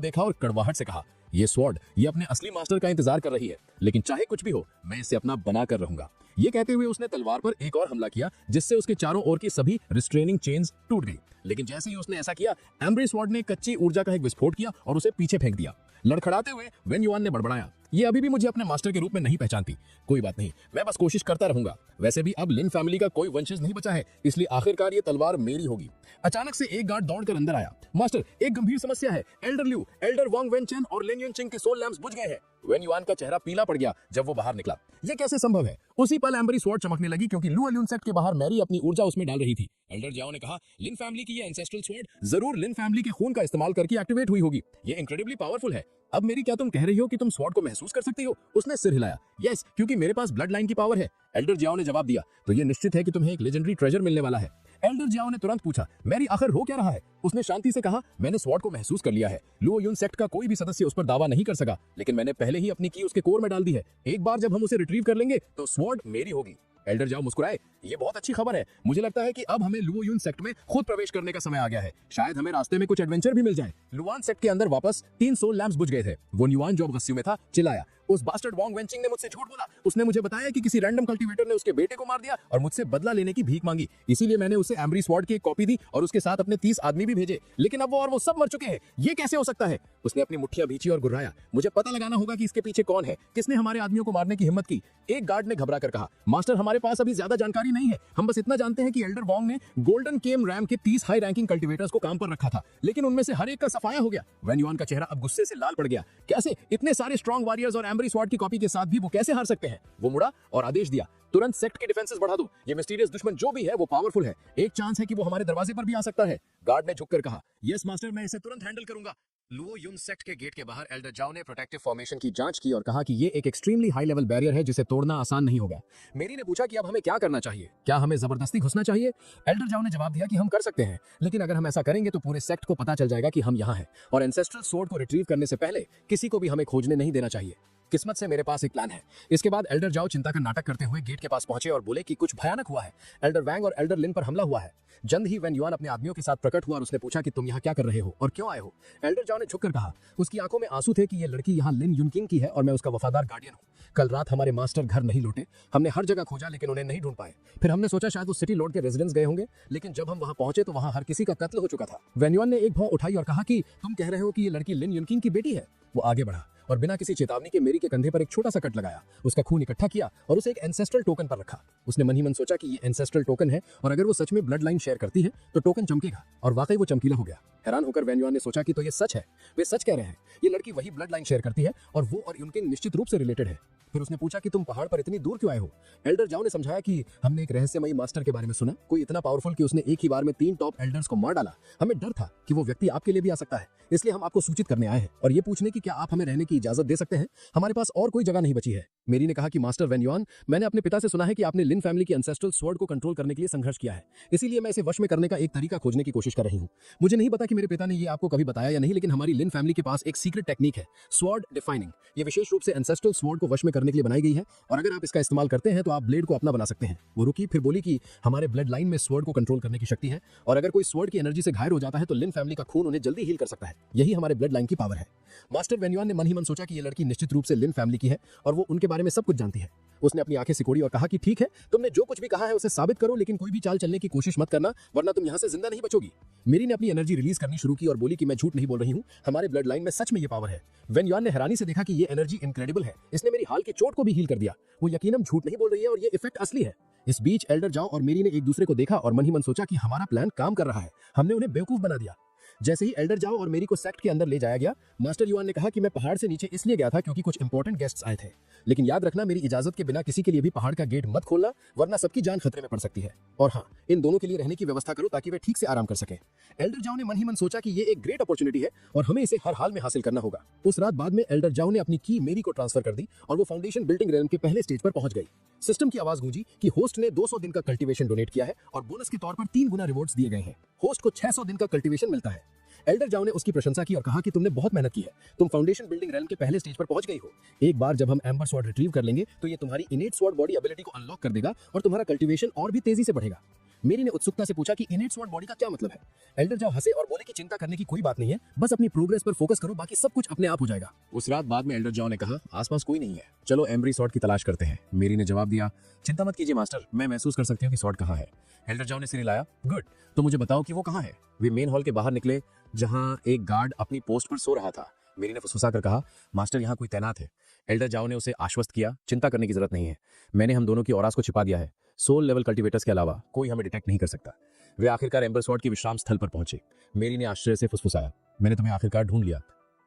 देखा और कड़वाहट से कहा, ये स्वॉर्ड ये अपने असली मास्टर का इंतजार कर रही है, लेकिन चाहे कुछ भी हो मैं इसे अपना बना कर रहूंगा। ये कहते हुए उसने तलवार पर एक और हमला किया, जिससे उसके चारों ओर की सभी रिस्ट्रेनिंग चेन्स टूट गई। लेकिन जैसे ही उसने ऐसा किया, एम्ब्री स्वॉर्ड ने कच्ची ऊर्जा का एक विस्फोट किया और उसे पीछे फेंक दिया। लड़खड़ाते हुए वेन युआन ने बड़बड़ाया, ये अभी भी मुझे अपने मास्टर के रूप में नहीं पहचानती। कोई बात नहीं, मैं बस कोशिश करता रहूंगा। वैसे भी अब लिन फैमिली का कोई वंशज नहीं बचा है, इसलिए आखिरकार ये तलवार मेरी होगी। अचानक से एक गार्ड दौड़कर अंदर आया। मास्टर, एक गंभीर समस्या है। एल्डर लिu, एल्डर वांग वेनचेन और लिन युनचिंग के सोल लैम्प्स बुझ गए हैं। वेन युआन का चेहरा पीला पड़ गया जब वो बाहर निकला। ये कैसे संभव है? उसी पल एम्बरी स्वॉर्ड चमकने लगी, क्योंकि लुओ युन सेक्ट के बाहर मैरी अपनी ऊर्जा उसमें डाल रही थी। एल्डर जियाओ ने कहा, लिन फैमिली की ये एंसेस्ट्रल स्वॉर्ड जरूर लिन फैमिली के खून का इस्तेमाल करके एक्टिवेट हुई होगी। ये इनक्रेडिबली पावरफुल है। अब मेरी, क्या तुम कह रही हो कि तुम स्वॉर्ड को महसूस कर सकती हो? उसने सिर हिलाया। यस, क्योंकि मेरे पास ब्लड लाइन की पावर है। एल्डर जियाओ ने जवाब दिया। तो ये निश्चित है कि तुम्हें एक लेजेंडरी ट्रेजर मिलने वाला है। एल्डर जियाओ ने तुरंत पूछा, मैरी आखिर हो क्या रहा है? उसने शांति से कहा, मैंने स्वॉर्ड को महसूस कर लिया है। लुओ युन सेक्ट का कोई भी सदस्य उस पर दावा नहीं कर सका, लेकिन मैंने पहले ही अपनी की उसके कोर में डाल दी है। एक बार जब हम उसे रिट्रीव कर लेंगे तो स्वॉर्ड मेरी होगी। एल्डर जाओ मुस्कुराए। ये बहुत अच्छी खबर है। मुझे लगता है कि अब हमें लुओ यून सेक्ट में खुद प्रवेश करने का समय आ गया है। शायद हमें रास्ते में कुछ एडवेंचर भी मिल जाए। लुआन सेक्ट के अंदर वापस 3 सोल लैम्प्स बुझ गए थे। वो न्यूआन जो अब गस्सियों में था चिल्लाया, उस बास्टर्ड वोंग वेंचिंग ने मुझसे झूठ बोला। उसने मुझे बताया कि किसी रैंडम कल्टीवेटर ने उसके बेटे को मार दिया और मुझसे बदला लेने की भीख मांगी। इसीलिए मैंने उसे एम्ब्री स्वॉर्ड की एक कॉपी दी और उसके साथ अपने 30 आदमी भी भेजे, लेकिन अब वो सब मर चुके हैं। ये कैसे हो सकता है? उसने अपनी मुट्ठियां भींची और गुर्राया। मुझे पता लगाना होगा कि इसके पीछे कौन है, किसने हमारे आदमियों को मारने की हिम्मत की। एक गार्ड ने घबरा कर कहा, मास्टर हमारे पास अभी ज्यादा जानकारी नहीं है। हम बस इतना जानते हैं कि एल्डर वोंग ने गोल्डन केम रैम के 30 हाई रैंकिंग कल्टीवेटर्स को काम पर रखा था, लेकिन उनमें से हर एक का सफाया हो गया। वैन युआन का चेहरा अब गुस्से से लाल पड़ गया। कैसे? इतने सारे स्ट्रॉन्ग वॉरियर्स और एम्ब्री स्वॉर्ड की कॉपी के साथ भी वो कैसे हार सकते हैं? वो मुड़ा और आदेश दिया, तुरंत सेक्ट के डिफेंसेस बढ़ा दो। ये मिस्टीरियस दुश्मन जो भी है वो पावरफुल है। एक चांस है कि वो हमारे दरवाजे पर भी आ सकता है। गार्ड ने झुककर कहा, यस मास्टर, मैं इसे तुरंत हैंडल करूंगा। लुओ यून सेक्ट के गेट के बाहर एल्डर जाओ ने प्रोटेक्टिव फॉर्मेशन की जांच की और कहा कि ये एक एक्सट्रीमली हाई लेवल बैरियर है जिसे तोड़ना आसान नहीं होगा। मेरी ने पूछा कि अब हमें क्या करना चाहिए, क्या हमें जबरदस्ती घुसना चाहिए? एल्डर जाओ ने जवाब दिया कि हम कर सकते हैं, लेकिन अगर हम ऐसा करेंगे तो पूरे सेक्ट को पता चल जाएगा कि हम यहाँ हैं, और एंसेस्ट्रल स्वॉर्ड को रिट्रीव करने से पहले किसी को भी हमें खोजने नहीं देना चाहिए। किस्मत से मेरे पास एक प्लान है। इसके बाद एल्डर जाओ चिंता का नाटक करते हुए गेट के पास पहुंचे और बोले कि कुछ भयानक हुआ है। एल्डर वैंग और एल्डर लिन पर हमला हुआ है। जल्द ही वैन युआन अपने आदमियों के साथ प्रकट हुआ और उसने पूछा कि तुम यहाँ क्या कर रहे हो और क्यों आए हो? एल्डर जाओ ने झुककर कहा, उसकी आंखों में आंसू थे कि ये लड़की यहाँ लिन युनकिंग की है और मैं उसका वफादार गार्डियन हूँ। कल रात हमारे मास्टर घर नहीं लौटे। हमने हर जगह खोजा लेकिन उन्हें नहीं ढूंढ पाए। फिर हमने सोचा शायद वो सिटी लॉर्ड के रेजिडेंस गए होंगे, लेकिन जब हम वहां पहुंचे तो वहां हर किसी का कत्ल हो चुका था। वैन युआन ने एक भौं उठाई और कहा कि तुम कह रहे हो कि ये लड़की लिन युनकिंग की बेटी है? वो आगे बढ़ा और बिना किसी चेतावनी के मेरी के कंधे पर एक छोटा सा कट लगाया, उसका खून इकट्ठा किया और उसे एक एंसेस्ट्रल टोकन पर रखा। उसने मन ही मन सोचा कि ये एंसेस्ट्रल टोकन है और अगर वो सच में ब्लड लाइन शेयर करती है तो टोकन चमकेगा, और वाकई वो चमकीला हो गया। हैरान होकर वैन युआन ने सोचा कि तो ये सच है, वे सच कह रहे हैं, ये लड़की वही ब्लड लाइन शेयर करती है और वो और उनके निश्चित रूप से रिलेटेड है। फिर उसने पूछा कि तुम पहाड़ पर इतनी दूर क्यों आए हो? एल्डर जाओ ने समझाया कि हमने एक रहस्यमयी मास्टर के बारे में सुना, कोई इतना पावरफुल कि उसने एक ही बार में 3 टॉप एल्डर्स को मार डाला। हमें डर था कि वो व्यक्ति आपके लिए भी आ सकता है, इसलिए हम आपको सूचित करने आए हैं और ये पूछने की क्या आप हमें रहने की इजाजत दे सकते हैं? हमारे पास और कोई जगह नहीं बची है। मेरी ने कहा कि मास्टर वैन युआन, मैंने अपने पिता से सुना है कि आपने लिन फैमिली की एंसेस्ट्रल स्वॉर्ड को कंट्रोल करने के लिए संघर्ष किया है, इसीलिए मैं इसे वश में करने का एक तरीका खोजने की कोशिश कर रही हूँ। मुझे नहीं पता कि मेरे पिता ने ये आपको कभी बताया या नहीं, लेकिन हमारी लिन फैमिली के पास एक सीक्रेट टेक्निक है, स्वॉर्ड डिफाइनिंग। ये विशेष रूप से एंसेस्ट्रल स्वॉर्ड को वश में करने के लिए बनाई गई है और अगर आप इसका इस्तेमाल करते हैं तो आप ब्लेड को अपना बना सकते हैं। वो रुकी, फिर बोली कि हमारे ब्लड लाइन में स्वॉर्ड को कंट्रोल करने की शक्ति है और अगर कोई स्वॉर्ड की एनर्जी से घायल हो जाता है तो लिन फैमिली का खून उन्हें जल्दी हील कर सकता है। यही हमारे ब्लड लाइन की पावर है। मास्टर वैन युआन ने मन ही मन सोचा कि ये लड़की निश्चित रूप से लिन फैमिली की है और वो उनके बारे में सब कुछ जानती है। उसने अपनी आंखें सिकोड़ी और कहा कि ठीक है, तुमने जो कुछ भी कहा है उसे साबित करो, लेकिन कोई भी चाल चलने की कोशिश मत करना, वरना तुम यहाँ से जिंदा नहीं बचोगी। मेरी ने अपनी एनर्जी रिलीज करनी शुरू की और बोली कि मैं झूठ नहीं बोल रही हूँ, हमारे ब्लड लाइन में सच में ये पावर है। वैन युआन ने हैरानी से देखा कि ये एनर्जी इनक्रेडिबल है, इसने मेरी हाल की चोट को भी हील कर दिया। वो यकीनन झूठ नहीं बोल रही है और ये इफेक्ट असली है। इस बीच एल्डर जाओ और मेरी ने एक दूसरे को देखा और मन ही मन सोचा कि हमारा प्लान काम कर रहा है, हमने उन्हें बेवकूफ बना दिया। जैसे ही एल्डर जाओ और मेरी को सेक्ट के अंदर ले जाया गया, मास्टर युआन ने कहा कि मैं पहाड़ से नीचे इसलिए गया था क्योंकि कुछ इंपॉर्टेंट गेस्ट्स आए थे, लेकिन याद रखना मेरी इजाजत के बिना किसी के लिए भी पहाड़ का गेट मत खोलना, वरना सबकी जान खतरे में पड़ सकती है। और हाँ, इन दोनों के लिए रहने की व्यवस्था करो ताकि वे ठीक से आराम कर सकें। एल्डर जाओ ने मन ही मन सोचा कि ये एक ग्रेट अपॉर्चुनिटी है और हमें इसे हर हाल में हासिल करना होगा। उस रात बाद में एल्डर जाओ ने अपनी की मेरी को ट्रांसफर कर दी और वो फाउंडेशन बिल्डिंग रेलम के पहले स्टेज पर पहुंच गई। सिस्टम की आवाज गूंजी कि होस्ट ने 200 दिन का कल्टीवेशन डोनेट किया है और बोनस के तौर पर 3 गुना रिवॉर्ड्स दिए गए हैं। होस्ट को 600 दिन का कल्टीवेशन मिलता है। एल्डर जाओ ने उसकी प्रशंसा की और कहा कि तुमने बहुत मेहनत की है, तुम फाउंडेशन बिल्डिंग रेलम के पहले स्टेज पर पहुंच गई हो। एक बार जब हम एम्बर स्वॉर्ड रिट्रीव कर लेंगे तो ये तुम्हारी इनेट स्वॉर्ड बॉडी एबिलिटी को अनलॉक कर देगा और तुम्हारा कल्टीवेशन और भी तेजी से बढ़ेगा। मेरी ने उत्सुकता से पूछा कि इनेट स्वॉर्ड बॉडी का क्या मतलब है? एल्डर जाओ हंसे और बोले कि चिंता करने की कोई बात नहीं है, बस अपनी प्रोग्रेस पर फोकस करो, बाकी सब कुछ अपने आप हो जाएगा। उस रात बाद में एल्डर जाओ ने कहा, आसपास कोई नहीं है, चलो एम्ब्री स्वॉर्ड की तलाश करते हैं। मेरी ने जवाब दिया, चिंता मत कीजिए मास्टर, मैं महसूस कर सकती हूँ कि स्वॉर्ड कहाँ है। एल्डर जाओ ने सिर हिलाया, गुड, तो मुझे बताओ कि वो कहाँ है। वे मेन हॉल के बाहर निकले जहाँ एक गार्ड अपनी पोस्ट पर सो रहा था। मेरी ने फुसफुसाकर कहा, मास्टर यहाँ कोई तैनात है। एल्डर जाओ ने उसे आश्वस्त किया, चिंता करने की जरूरत नहीं है, मैंने हम दोनों की औरास को छिपा दिया है, सोल लेवल कल्टीवेटर्स के अलावा कोई हमें डिटेक्ट नहीं कर सकता। वे आखिरकार एम्बर स्वॉर्ड के विश्राम स्थल पर पहुंचे। मेरी ने आश्चर्य से फुसफुसाया, मैंने तुम्हें आखिरकार ढूंढ लिया।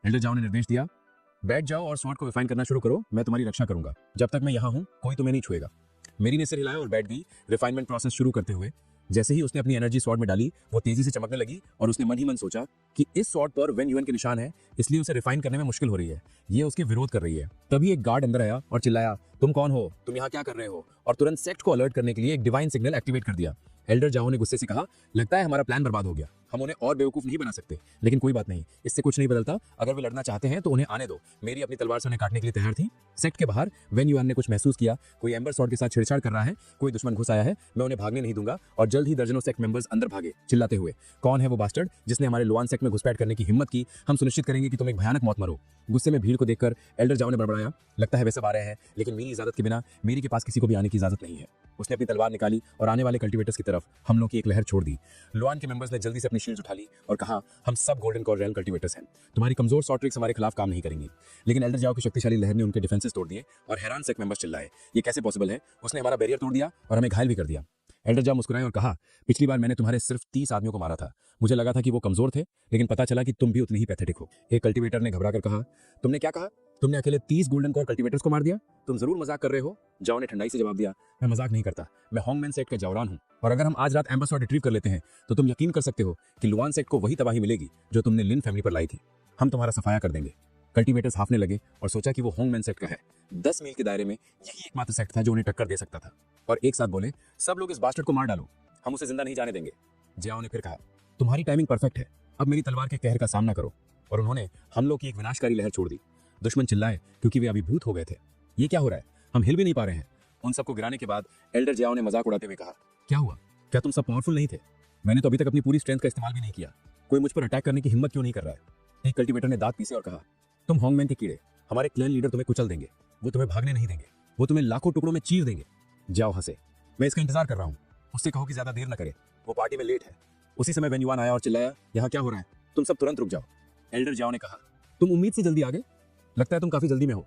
एल्डर जाओ ने निर्देश दिया, बैठ जाओ और स्वॉर्ड को रिफाइन करना शुरू करो, मैं तुम्हारी रक्षा करूंगा, जब तक मैं यहाँ हूँ कोई तुम्हें नहीं छुएगा। मेरी ने सिर हिलाया और बैठ गई, रिफाइनमेंट प्रोसेस शुरू करते हुए। जैसे ही उसने अपनी एनर्जी स्वॉर्ड में डाली, वो तेजी से चमकने लगी और उसने मन ही मन सोचा कि इस स्वॉर्ड पर वैन युआन के निशान है, इसलिए उसे रिफाइन करने में मुश्किल हो रही है, ये उसके विरोध कर रही है। तभी एक गार्ड अंदर आया और चिल्लाया, तुम कौन हो, तुम यहाँ क्या कर रहे हो, और तुरंत सेक्ट को अलर्ट करने के लिए एक डिवाइन सिग्नल एक्टिवेट कर दिया। एल्डर जाओ ने गुस्से से कहा, लगता है हमारा प्लान बर्बाद हो गया। हम उन्हें और बेवकूफ नहीं बना सकते, लेकिन कोई बात नहीं, इससे कुछ नहीं बदलता। अगर वे लड़ना चाहते हैं तो उन्हें आने दो। मेरी अपनी तलवार से उन्हें काटने के लिए तैयार थी। सेक्ट के बाहर वेन युआन ने कुछ महसूस किया, कोई एम्बर स्वॉर्ड के साथ छेड़छाड़ कर रहा है, कोई दुश्मन घुस आया है, मैं उन्हें भागने नहीं दूंगा। और जल्द ही दर्जनों सेक्ट मेंबर्स अंदर भागे चिल्लाते हुए, कौन है वो बास्टर्ड जिसने हमारे लुआन सेक्ट में घुसपैठ करने की हिम्मत की? हम सुनिश्चित करेंगे कि तुम एक भयानक मौत मरो। गुस्से में भीड़ को देखकर एल्डर जाओ ने बड़बड़ाया, लगता है वे सब आ रहे हैं, लेकिन मेरी इजाजत के बिना मेरी के पास किसी को भी आने की इजाजत नहीं है। उसने अपनी तलवार निकाली और आने वाले कल्टीवेटर्स की तरफ हमलों की एक लहर छोड़ दी। लुआन के मेंबर्स ने जल्दी से अपनी शील्ड्स उठा ली और कहा, हम सब गोल्डन कॉर रॉयल कल्टीवेटर्स हैं, तुम्हारी कमजोर शॉर्ट ट्रिक्स हमारे खिलाफ काम नहीं करेंगी। लेकिन एल्डर जाओ की शक्तिशाली लहर ने उनके डिफेंसेस तोड़ दिए और हैरान सेक्ट मेंबर्स चिल्लाए, ये कैसे पॉसिबल है? उसने हमारा बैरियर तोड़ दिया और हमें घायल भी कर दिया। एल्डर जाओ मुस्कुराए और कहा, पिछली बार मैंने तुम्हारे सिर्फ 30 आदमियों को मारा था। मुझे लगा था कि वो कमजोर थे, लेकिन पता चला कि तुम भी उतनी ही पैथेटिक हो। एक कल्टीवेटर ने घबरा कर कहा, तुमने क्या कहा? तुमने अकेले 30 गोल्डन कॉर कल्टीवेटर्स को मार दिया? तुम जरूर मजाक कर रहे हो। जाओ ने ठंडाई से जवाब दिया, मैं मजाक नहीं करता, मैं होंगमैन सेक्ट का जवान हूं, और अगर हम आज रात एम्बर स्वॉर्ड रिट्रीव कर लेते हैं तो तुम यकीन कर सकते हो कि लुआन सेक्ट को वही तबाही मिलेगी जो तुमने लिन फैमिली पर लाई थी। हम तुम्हारा सफाया कर देंगे। कल्टीवेटर्स हाफने लगे और सोचा कि वो होंगमैन सेक्ट का है। 10 मील के दायरे में यही एकमात्र सेक्ट था जो उन्हें टक्कर दे सकता था, और एक साथ बोले, सब लोग इस बास्टर्ड को मार डालो, हम उसे जिंदा नहीं जाने देंगे। जियाओ ने फिर कहा, तुम्हारी टाइमिंग परफेक्ट है, अब मेरी तलवार के कहर का सामना करो। और उन्होंने हमलों की एक विनाशकारी लहर छोड़ दी। दुश्मन चिल्लाए क्योंकि वे अभिभूत हो गए थे। ये क्या हो रहा है? हम हिल भी नहीं पा रहे हैं। उन सबको गिराने के बाद एल्डर जियाओ ने मजाक उड़ाते हुए कहा, क्या हुआ? क्या तुम सब पावरफुल नहीं थे? मैंने तो अभी तक अपनी पूरी स्ट्रेंथ का इस्तेमाल भी नहीं किया। कोई मुझ पर अटैक करने की हिम्मत क्यों नहीं कर रहा है? एक कल्टीवेटर ने दांत पीसे और कहा, तुम होंगमैन के कीड़े, हमारे क्लैन लीडर तुम्हें कुचल देंगे, वो तुम्हें भागने नहीं देंगे, वो तुम्हें लाखों टुकड़ों में चीर देंगे। जाओ हंसे, मैं इसका इंतजार कर रहा हूँ, उससे कहो कि ज्यादा देर न करे, वो पार्टी में लेट है। उसी समय वेन युआन आया और चिल्लाया, यहाँ क्या हो रहा है? तुम सब तुरंत रुक जाओ। एल्डर जाओ ने कहा, तुम उम्मीद से जल्दी आ गए, लगता है तुम काफी जल्दी में हो।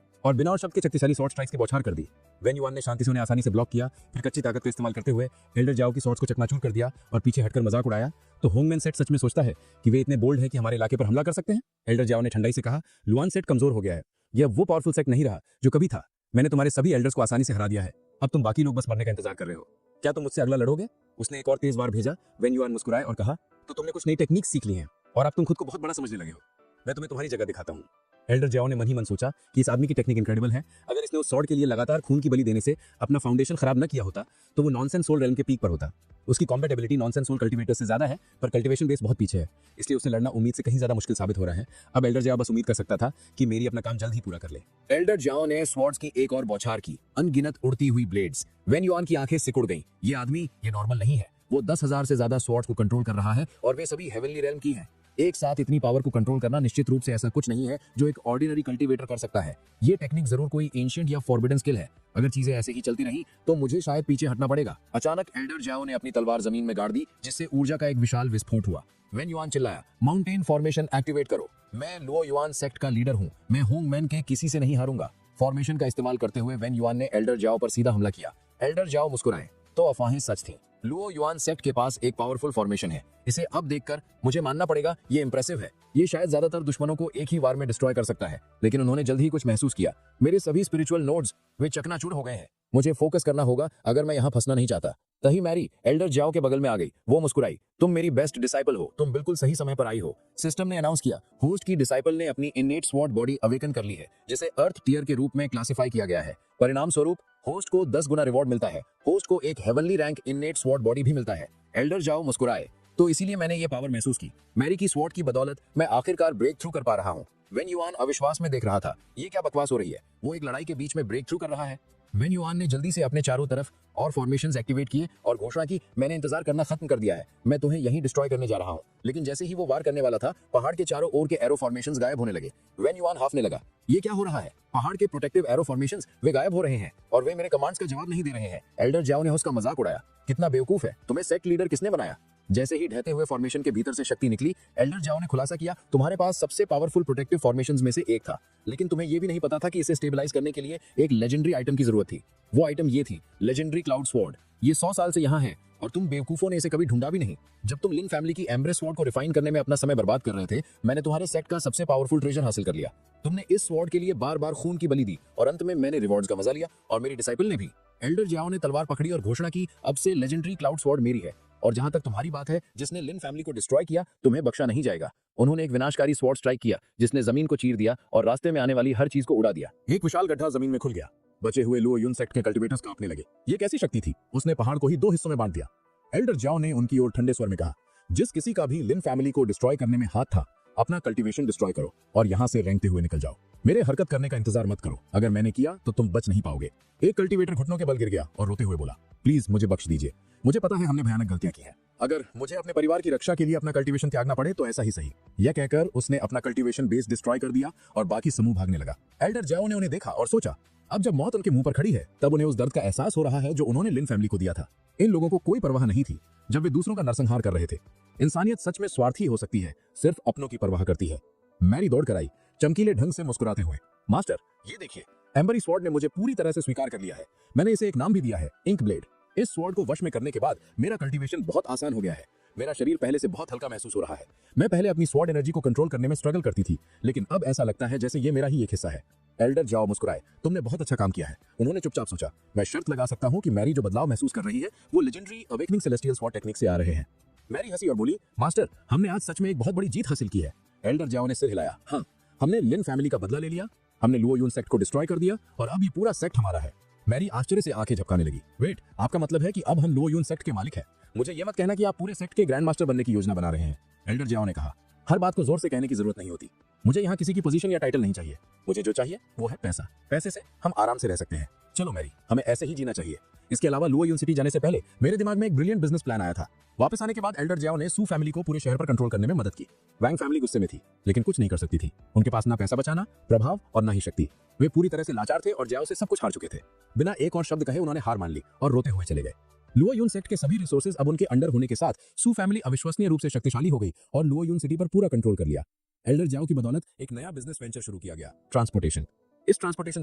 और बिना और शब्द के शक्तिशाली शॉर्ट स्ट्राइक्स की बौछार कर दी। वेन युआन ने शांति से उन्हें आसानी से ब्लॉक किया, फिर कच्ची ताकत का इस्तेमाल करते हुए एल्डर जाओ की शॉर्ट्स को चकनाचूर कर दिया और पीछे हटकर मजाक उड़ाया। तो होंगमैन सेट सच में सोचता है कि वे इतने बोल्ड है कि हमारे इलाके पर हमला कर सकते हैं? एल्डर जाओ ने ठंडाई से कहा, लुआन सेट कमजोर हो गया है, यह वो पावरफुल सेट नहीं रहा जो कभी था। मैंने तुम्हारे सभी एल्डर्स को आसानी से हरा दिया है, अब तुम बाकी लोग बस मरने का इंतजार कर रहे हो। क्या तुम मुझसे अगला लड़ोगे? उसने एक और तेज वार भेजा। वेन युआन मुस्कुराए और कहा, तो तुमने कुछ नई टेक्निक सीख ली हैं और अब तुम खुद को बहुत बड़ा समझने लगे हो। मैं तुम्हें तुम्हारी जगह दिखाता हूँ। एल्डर जाओ ने मन ही मन सोचा कि इस आदमी की टेक्निक इनक्रेडिबल है। अगर इसने उस स्वॉर्ड के लिए लगातार खून की बलि देने से अपना फाउंडेशन खराब न किया होता तो वो नॉनसेंस सोल रेल्म के पीक पर होता। उसकी combat ability nascent soul cultivator से ज्यादा है, पर कल्टीवेशन बेस बहुत पीछे है, इसलिए उसे लड़ना उम्मीद से कहीं ज्यादा मुश्किल साबित हो रहा है। अब एल्डर जाओ बस उम्मीद कर सकता था कि मेरी अपना काम जल्द ही पूरा कर ले। एल्डर जाओ ने स्वॉर्ड्स की एक और बौछार की, अनगिनत उड़ती हुई ब्लेड्स। वेन युआन की आंखें सिकुड़ गईं। ये आदमी ये नॉर्मल नहीं है, वो 10,000 से ज्यादा स्वॉर्ड्स को कंट्रोल कर रहा है और वे सभी हेवनली रेल्म की हैं। एक साथ इतनी पावर को कंट्रोल करना निश्चित रूप से ऐसा कुछ नहीं है जो एक ऑर्डिनरी कल्टीवेटर कर सकता है। ये टेक्निक जरूर कोई एंशिएंट या फॉरबिडन स्किल है। अगर चीजें ऐसे ही चलती रही तो मुझे शायद पीछे हटना पड़ेगा। अचानक एल्डर जाओ ने अपनी तलवार जमीन में गाड़ दी, जिससे ऊर्जा का एक विशाल विस्फोट हुआ। वेन युआन चिल्लाया, माउंटेन फॉर्मेशन एक्टिवेट करो। मैं लुओ युआन सेक्ट का लीडर हूँ, मैं होंगमैन के किसी से नहीं हारूंगा। फॉर्मेशन का इस्तेमाल करते हुए वेन युआन ने एल्डर जाओ पर सीधा हमला किया। एल्डर जाओ मुस्कुराए, तो अफवाहें सच थीं। लुओ युआन सेक्ट के पास एक पावरफुल फॉर्मेशन है। इसे अब देखकर मुझे मानना पड़ेगा ये इंप्रेसिव है। ये शायद ज्यादातर दुश्मनों को एक ही वार में डिस्ट्रॉय कर सकता है, लेकिन उन्होंने जल्द ही कुछ महसूस किया। मेरे सभी स्पिरिचुअल नोड्स वे चकनाचूर हो गए हैं। मुझे फोकस करना होगा अगर मैं यहाँ फंसना नहीं चाहता। तभी मैरी एल्डर जाओ के बगल में आ गई। वो मुस्कुराई, तुम मेरी बेस्ट डिसाइपल हो, तुम बिल्कुल सही समय पर आई हो। सिस्टम ने अनाउंस किया, होस्ट की डिसाइपल ने अपनी इनेट स्वॉर्ड बॉडी अवेकन कर ली है, जिसे अर्थ टियर के रूप में क्लासिफाई किया गया है। परिणाम स्वरूप होस्ट को 10 गुना रिवॉर्ड मिलता है। होस्ट को एक हेवनली रैंक इनेट स्वॉर्ड बॉडी भी मिलता है। एल्डर जाओ मुस्कुराए, तो इसीलिए मैंने ये पावर महसूस की। मैरी की स्वॉर्ड की बदौलत मैं आखिरकार ब्रेक थ्रू कर पा रहा हूँ। वेन युआन अविश्वास में देख रहा था, ये क्या बकवास हो रही है? वो एक लड़ाई के बीच में ब्रेक थ्रू कर रहा है। वेन युआन ने जल्दी से अपने चारों तरफ और फॉर्मेशंस एक्टिवेट किए और घोषणा की, मैंने इंतजार करना खत्म कर दिया है, मैं तुम्हें यहीं डिस्ट्रॉय करने जा रहा हूँ। लेकिन जैसे ही वो वार करने वाला था, पहाड़ के चारों ओर के एरो फॉर्मेशंस गायब होने लगे। वेन युआन हाफने लगा, ये क्या हो रहा है? पहाड़ के प्रोटेक्टिव एरो फॉर्मेशंस वे गायब हो रहे हैं और वे मेरे कमांड्स का जवाब नहीं दे रहे हैं। एल्डर जाओ ने उसका मजाक उड़ाया, कितना बेवकूफ है, तुम्हें सेक्ट लीडर किसने बनाया? जैसे ही ढहते हुए फॉर्मेशन के भीतर से शक्ति निकली, एल्डर जाओ ने खुलासा किया, तुम्हारे पास सबसे पावरफुल प्रोटेक्टिव फॉर्मेशंस में से एक था, लेकिन तुम्हें यह भी नहीं पता था कि इसे स्टेबलाइज करने के लिए एक लेजेंडरी आइटम की जरूरत थी। वो आइटम ये थी, लेजेंडरी क्लाउड स्वॉर्ड। ये 100 साल से यहाँ है और तुम बेवकूफों ने इसे कभी ढूंढा भी नहीं। जब तुम लिन फैमिली की एम्ब्रेस स्वॉर्ड को रिफाइन करने में अपना समय बर्बाद कर रहे थे, मैंने तुम्हारे सेक्ट का सबसे पावरफुल ट्रेजर हासिल कर लिया। तुमने इस स्वॉर्ड के लिए बार बार खून की बलि दी और अंत में मैंने रिवॉर्ड्स का मजा लिया और मेरी डिसाइपल ने भी। एल्डर जाओ ने तलवार पकड़ी और घोषणा की, अब से लेजेंडरी क्लाउड स्वॉर्ड मेरी है। और जहां तक तुम्हारी बात है, जिसने लिन फैमिली को डिस्ट्रॉय किया, तुम्हें बख्शा नहीं जाएगा। उन्होंने एक विनाशकारी स्वॉर्ड स्ट्राइक किया जिसने जमीन को चीर दिया और रास्ते में आने वाली हर चीज को उड़ा दिया। एक विशाल गड्ढा जमीन में खुल गया। बचे हुए लुओ युन सेक्ट के कल्टीवेटर्स कांपने लगे। ये कैसी शक्ति थी? उसने पहाड़ को ही 2 हिस्सों में बांट दिया। एल्डर जाओ ने उनकी ओर ठंडे स्वर में कहा, जिस किसी का भी लिन फैमिली को डिस्ट्रॉय करने में हाथ था, अपना कल्टीवेशन डिस्ट्रॉय करो और यहाँ से रेंगते हुए निकल जाओ। मेरे हरकत करने का इंतजार मत करो, अगर मैंने किया तो तुम बच नहीं पाओगे। एक कल्टीवेटर घुटनों के बल गिर गया और रोते हुए बोला, प्लीज मुझे बख्श दीजिए, मुझे पता है हमने भयानक गलतियां की हैं। अगर मुझे अपने परिवार की रक्षा के लिए अपना कल्टीवेशन त्यागना पड़े तो ऐसा ही सही। यह कहकर उसने अपना कल्टीवेशन बेस डिस्ट्रॉय कर दिया और बाकी समूह भागने लगा। एल्डर जाओ ने उन्हें देखा और सोचा, अब जब मौत उनके मुंह पर खड़ी है तब उन्हें उस दर्द का एहसास हो रहा है जो उन्होंने लिन फैमिली को दिया था। इन लोगों को कोई परवाह नहीं थी जब वे दूसरों का नरसंहार कर रहे थे। इंसानियत सच में स्वार्थी हो सकती है, सिर्फ अपनों की परवाह करती है। मैरी दौड़ कर आई, चमकीले ढंग से मुस्कुराते हुए, मास्टर ये देखिए, एम्बरी स्वॉर्ड ने मुझे पूरी तरह से स्वीकार कर लिया है। मैंने इसे एक नाम भी दिया है, इंक ब्लेड। इस स्वॉर्ड को वश में करने के बाद मेरा कल्टीवेशन बहुत आसान हो गया है। मेरा शरीर पहले से बहुत हल्का महसूस हो रहा है। मैं पहले अपनी स्वॉर्ड एनर्जी को कंट्रोल करने में स्ट्रगल करती थी, लेकिन अब ऐसा लगता है जैसे ये मेरा ही एक हिस्सा है। एल्डर जाओ मुस्कुराए, तुमने बहुत अच्छा काम किया है। उन्होंने चुपचाप सोचा, मैं शर्त लगा सकता हूँ कि मैरी जो बदलाव महसूस कर रही है वो legendary awakening celestial sword technique से आ रहे हैं। मैरी हंसी और बोली, मास्टर हमने आज सच में एक बहुत बड़ी जीत हासिल की है। एल्डर जाओ ने सिर हिलाया, हाँ, हमने लिन फैमिली का बदला ले लिया, हमने लुओ यून सेक्ट को डिस्ट्रॉय कर दिया और अब ये पूरा सेक्ट हमारा है। मैरी आश्चर्य से आंखें झपकाने लगी, वेट, आपका मतलब है कि अब हम लुओ यून सेक्ट के मालिक हैं? मुझे ये मत कहना कि आप पूरे सेक्ट के ग्रैंड मास्टर बनने की योजना बना रहे हैं। एल्डर जाओ ने कहा, हर बात को जोर से कहने की जरूरत नहीं होती। मुझे यहाँ किसी की पोजीशन या टाइटल नहीं चाहिए, मुझे जो चाहिए वो है पैसा। पैसे से हम आराम से रह सकते हैं। चलो मैरी, हमें ऐसे ही जीना चाहिए। इसके अलावा लुओ यून सिटी जाने से पहले मेरे दिमाग में एक ब्रिलियंट बिजनेस प्लान आया था। वापस आने के बाद एल्डर जाओ ने सू फैमिली को पूरे शहर पर कंट्रोल करने में मदद की। वैंग फैमिली गुस्से में थी, लेकिन कुछ नहीं कर सकती थी। उनके पास ना पैसा बचाना, प्रभाव और ना ही शक्ति। वे पूरी तरह से लाचार थे और जाओ से सब कुछ हार चुके थे। बिना एक और शब्द कहे उन्होंने हार मान ली और रोते हुए चले गए। लुओ यून सेक्ट के सभी रिसोर्सेज अब उनके अंडर होने के साथ सू फैमिली अविश्वसनीय रूप से शक्तिशाली हो गई और लुओ यून सिटी पर पूरा कंट्रोल कर लिया। एल्डर जाओ की बदौलत एक नया बिजनेस वेंचर शुरू किया गया, ट्रांसपोर्टेशन। इस ट्रांसपोर्टेशन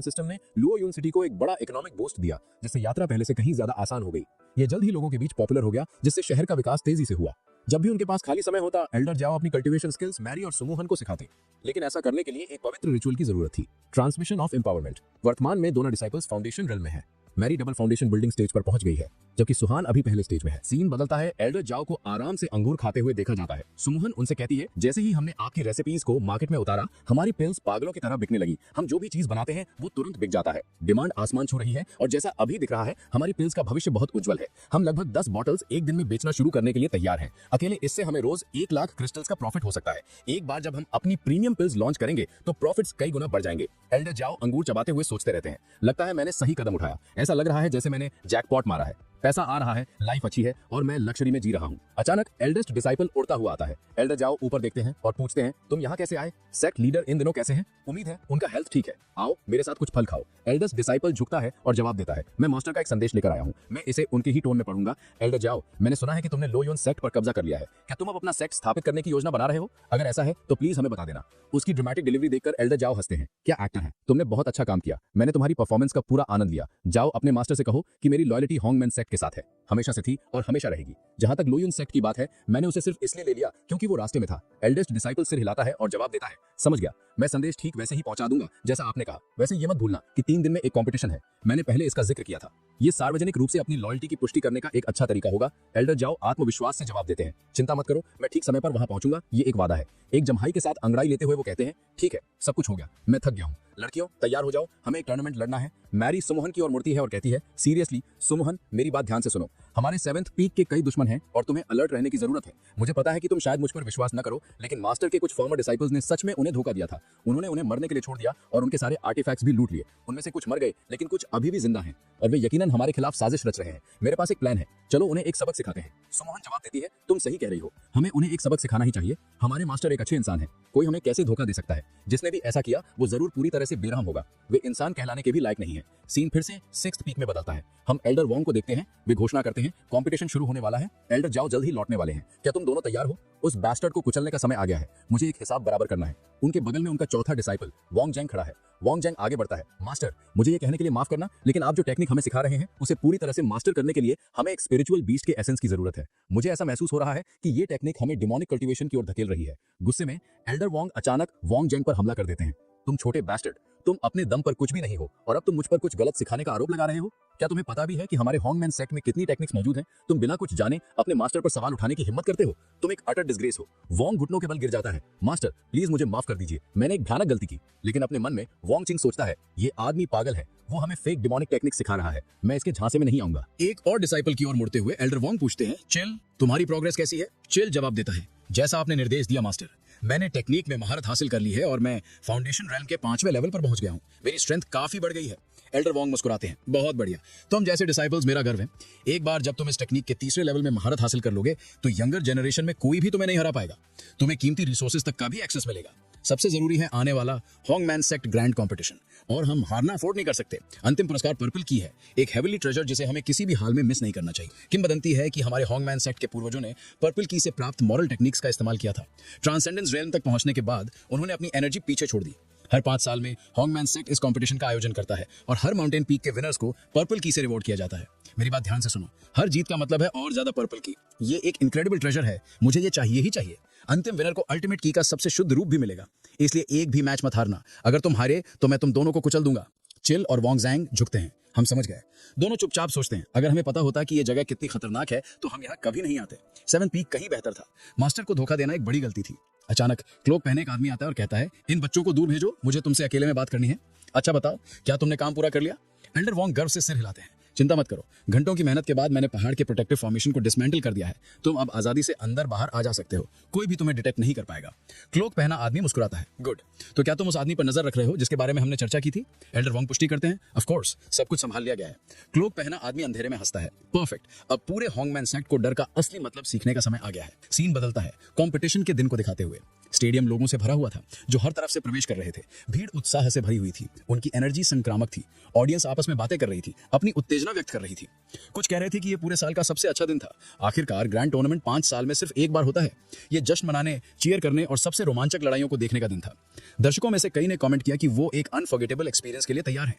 सिस्टम ने लुओ यून सिटी को एक बड़ा इकोनॉमिक बूस्ट दिया, जिससे यात्रा पहले से कहीं ज्यादा आसान हो गई। ये जल्द ही लोगों के बीच पॉपुलर हो गया, जिससे शहर का विकास तेजी से हुआ। जब भी उनके पास खाली समय होता, एल्डर जाओ अपनी कल्टीवेशन स्किल्स मैरी और सुमोहन को सिखाते, लेकिन ऐसा करने के लिए एक पवित्र रिचुअल की जरूरत थी, ट्रांसमिशन ऑफ एम्पावरमेंट। वर्तमान में दोनों डिसाइपल्स फाउंडेशन रेल में है। Mary double foundation building stage पर पहुंच गई है, जबकि सुहान अभी पहले स्टेज में है। सीन बदलता है, एल्डर जाओ को आराम से अंगूर खाते हुए देखा जाता है। सुमोहन उनसे कहती है, जैसे ही हमने आपकी रेसिपीज को मार्केट में उतारा, हमारी पिल्स पागलों की तरह बिकने लगी। हम जो भी चीज बनाते हैं वो तुरंत बिक जाता है। डिमांड आसमान छू रही है और जैसा अभी दिख रहा है, हमारी पिल्स का भविष्य बहुत उज्जवल है। हम लगभग 10 बॉटल्स एक दिन में बेचना शुरू करने के लिए तैयार हैं। अकेले इससे हमें रोज 1 लाख क्रिस्टल्स का प्रॉफिट हो सकता है। एक बार जब हम अपनी प्रीमियम पिल्स लॉन्च करेंगे तो प्रॉफिट्स कई गुना बढ़ जाएंगे। एल्डर जाओ अंगूर चबाते हुए सोचते रहते हैं, लगता है मैंने सही कदम उठाया। ऐसा लग रहा है जैसे मैंने जैकपॉट मारा है। पैसा आ रहा है, लाइफ अच्छी है और मैं लग्जरी में जी रहा हूँ। अचानक एल्डेस्ट डिसाइपल उड़ता हुआ आता है। एल्डर जाओ ऊपर देखते हैं और पूछते हैं, तुम यहाँ कैसे आए? सेक्ट लीडर इन दिनों कैसे हैं? उम्मीद है उनका हेल्थ ठीक है। आओ मेरे साथ कुछ फल खाओ। एल्डेस्ट डिसाइपल झुकता है और जवाब देता है, मैं मास्टर का एक संदेश लेकर आया हूँ। मैं इसे उनके ही टोन में पढ़ूंगा। एल्डर जाओ, मैंने सुना है कि तुमने लो यून सेक्ट पर कब्जा कर लिया है। क्या तुम अब अपना सेक्ट स्थापित करने की योजना बना रहे हो? अगर ऐसा है तो प्लीज हमें बता देना। उसकी ड्रामेटिक डिलीवरी देखकर एल्डर जाओ हंसते हैं, क्या एक्टर है, तुमने बहुत अच्छा काम किया। मैंने तुम्हारी परफॉर्मेंस का पूरा आनंद लिया। जाओ अपने मास्टर से कहो कि मेरी लॉयल्टी होंगमैन सेक्ट के साथ है, हमेशा से थी और हमेशा रहेगी। जहां तक लो यून सेक्ट की बात है, मैंने उसे सिर्फ इसलिए ले लिया क्योंकि वो रास्ते में था। एल्डेस्ट डिसाइपल सिर हिलाता है और जवाब देता है, समझ गया, मैं संदेश ठीक वैसे ही पहुंचा दूंगा जैसा आपने कहा। वैसे ये मत भूलना कि 3 दिन में एक कंपटीशन है, मैंने पहले इसका जिक्र किया था। ये सार्वजनिक रूप से अपनी लॉयल्टी की पुष्टि करने का एक अच्छा तरीका होगा। एल्डर जाओ आत्मविश्वास से जवाब देते हैं, चिंता मत करो, मैं ठीक समय पर वहां पहुंचूंगा, ये एक वादा है। एक जम्हाई के साथ अंगड़ाई लेते हुए वो कहते हैं, ठीक है, सब कुछ हो गया, मैं थक गया हूँ। लड़कियों तैयार हो जाओ, हमें एक टूर्नामेंट लड़ना है। मैरी सुमोहन की ओर मुड़ती है और कहती है, सीरियसली सुमोहन, मेरी बात ध्यान से सुनो। हमारे 7th पीक के कई दुश्मन हैं और तुम्हें अलर्ट रहने की जरूरत है। मुझे पता है कि तुम शायद मुझ पर विश्वास न करो, लेकिन मास्टर के कुछ फॉर्मर डिसाइपल्स ने सच में उन्हें धोखा दिया था। उन्होंने उन्हें मरने के लिए छोड़ दिया और उनके सारे आर्टिफैक्ट्स भी लूट लिए। उनमें से कुछ मर गए, लेकिन कुछ अभी भी जिंदा हैं और वे यकीनन हमारे खिलाफ साजिश रच रहे हैं। मेरे पास एक प्लान है, चलो उन्हें एक सबक सिखाते हैं। सुमोहन जवाब देती है, तुम सही कह रही हो, हमें उन्हें एक सबक सिखाना ही चाहिए। हमारे मास्टर एक अच्छे इंसान है, कोई हमें कैसे धोखा दे सकता है? जिसने भी ऐसा किया वो जरूर पूरी तरह से बेरहम होगा, वे इंसान कहलाने के भी लायक नहीं है। सीन फिर से 6th पीक में बदलता है। हम एल्डर वोंग को देखते हैं, वे घोषणा करते हैं, कंपटीशन शुरू होने वाला है। एल्डर जाओ जल्द ही लौटने वाले हैं, क्या तुम दोनों तैयार हो? उस बैस्टर्ड को कुचलने का समय आ गया है, मुझे एक हिसाब बराबर करना है। उनके बगल में उनका चौथा डिसाइपल वोंग जैंग खड़ा है। वोंग जैंग आगे बढ़ता है, मास्टर मुझे ये कहने के लिए माफ करना, लेकिन आप जो टेक्निक हमें सिखा रहे हैं उसे पूरी तरह से मास्टर करने के लिए हमें एक स्पिरिचुअल बीस्ट के एसेंस की जरूरत है। मुझे ऐसा महसूस हो रहा है कि ये टेक्निक हमें डिमोनिक कल्टीवेशन की ओर धकेल रही है। गुस्से में एल्डर वोंग अचानक वोंग जैंग पर हमला कर देते हैं। तुम छोटे बैस्टर्ड, तुम अपने दम पर कुछ भी नहीं हो और अब तुम मुझ पर कुछ गलत सिखाने का आरोप लगा रहे हो। क्या तुम्हें पता भी है कि हमारे हॉन्गमैन सेक्ट में कितनी टेक्निक्स मौजूद हैं? तुम बिना कुछ जाने अपने मास्टर पर सवाल उठाने की हिम्मत करते हो। तुम एक अटर डिस्ग्रेस हो। वोंग घुटनों के बल गिर जाता है। मास्टर प्लीज मुझे माफ कर दीजिए, मैंने एक भयानक गलती की। लेकिन अपने मन में वोंग चिंग सोचता है, ये आदमी पागल है, वो हमें फेक डिमोनिक टेक्निक सिखा रहा है, मैं इसके झांसे में नहीं आऊंगा। एक और डिसाइपल की ओर मुड़ते हुए एल्डर वोंग पूछते हैं, चिल तुम्हारी प्रोग्रेस कैसी है? चिल जवाब देता है, जैसा आपने निर्देश दिया मास्टर, मैंने टेक्निक में महारत हासिल कर ली है और मैं फाउंडेशन रैल्म के 5वें लेवल पर पहुंच गया हूं। मेरी स्ट्रेंथ काफी बढ़ गई है। एल्डर वोंग मुस्कुराते हैं, बहुत बढ़िया, तुम जैसे डिसाइपल्स मेरा गर्व है। एक बार जब तुम इस टेक्निक के 3रे लेवल में महारत हासिल कर लोगे तो यंगर जनरेशन में कोई भी तुम्हें नहीं हरा पाएगा। तुम्हें कीमती रिसोर्सेज तक का भी एक्सेस मिलेगा। सबसे जरूरी है आने वाला हॉन्गमैन सेक्ट ग्रैंड कंपटीशन, और हम हारना अफोर्ड नहीं कर सकते। अंतिम पुरस्कार पर्पल की है, एक हेवनली ट्रेजर जिसे हमें किसी भी हाल में मिस नहीं करना चाहिए। किंवदंती है कि हमारे हॉन्गमैन सेक्ट के पूर्वजों ने पर्पल की से प्राप्त मॉरल टेक्निक्स का इस्तेमाल किया था। ट्रांसेंडेंस रेल्म तक पहुंचने के बाद उन्होंने अपनी एनर्जी पीछे छोड़ दी। हर 5 साल में हॉन्गमैन सेक्ट इस कंपटीशन का आयोजन करता है और हर माउंटेन पीक के विनर्स को पर्पल की से रिवॉर्ड किया जाता है। मेरी बात ध्यान से सुनो, हर जीत का मतलब है और ज्यादा पर्पल की। ये एक इनक्रेडिबल ट्रेजर है, मुझे ये चाहिए ही चाहिए। अंतिम विनर को अल्टीमेट की का सबसे शुद्ध रूप भी मिलेगा, इसलिए एक भी मैच मत हारना। अगर तुम हारे तो मैं तुम दोनों को कुचल दूंगा। चिल और वोंग ज़ैंग झुकते हैं, हम समझ गए। दोनों चुपचाप सोचते हैं, अगर हमें पता होता कि ये जगह कितनी खतरनाक है तो हम यहाँ कभी नहीं आते। 7 पीक कहीं बेहतर था। मास्टर को धोखा देना एक बड़ी गलती थी। अचानक क्लोक पहने एक आदमी आता है और कहता है, इन बच्चों को दूर भेजो, मुझे तुमसे अकेले में बात करनी है। अच्छा बताओ, क्या तुमने काम पूरा कर लिया? एल्डर वोंग गर्व से सिर हिलाते हैं, चिंता मत करो, घंटों की मेहनत के बाद मैंने पहाड़ के प्रोटेक्टिव फॉर्मेशन को डिसमेंटल कर दिया है। तुम अब आजादी से अंदर बाहर आ जा सकते हो, कोई भी तुम्हें डिटेक्ट नहीं कर पाएगा। क्लोक पहना आदमी मुस्कुराता है, गुड, तो क्या तुम उस आदमी पर नजर रख रहे हो जिसके बारे में हमने चर्चा की थी? एल्डर वोंग पुष्टि करते हैं, ऑफ कोर्स, सब कुछ संभाल लिया गया है। क्लोक पहना आदमी अंधेरे में हंसता है, परफेक्ट, अब पूरे हॉन्गमैन सेक्ट को डर का असली मतलब सीखने का समय आ गया है। सीन बदलता है कंपटीशन के दिन को दिखाते हुए। स्टेडियम लोगों से भरा हुआ था जो हर तरफ से प्रवेश कर रहे थे। भीड़ उत्साह से भरी हुई थी, उनकी एनर्जी संक्रामक थी। ऑडियंस आपस में बातें कर रही थी, अपनी उत्तेजना व्यक्त कर रही थी। कुछ कह रहे थे कि ये पूरे साल का सबसे अच्छा दिन था। आखिरकार ग्रैंड टूर्नामेंट 5 साल में सिर्फ एक बार होता है। ये जश्न मनाने, चीयर करने और सबसे रोमांचक लड़ाइयों को देखने का दिन था। दर्शकों में से कई ने कमेंट किया कि वो एक अनफॉरगेटेबल एक्सपीरियंस के लिए तैयार हैं।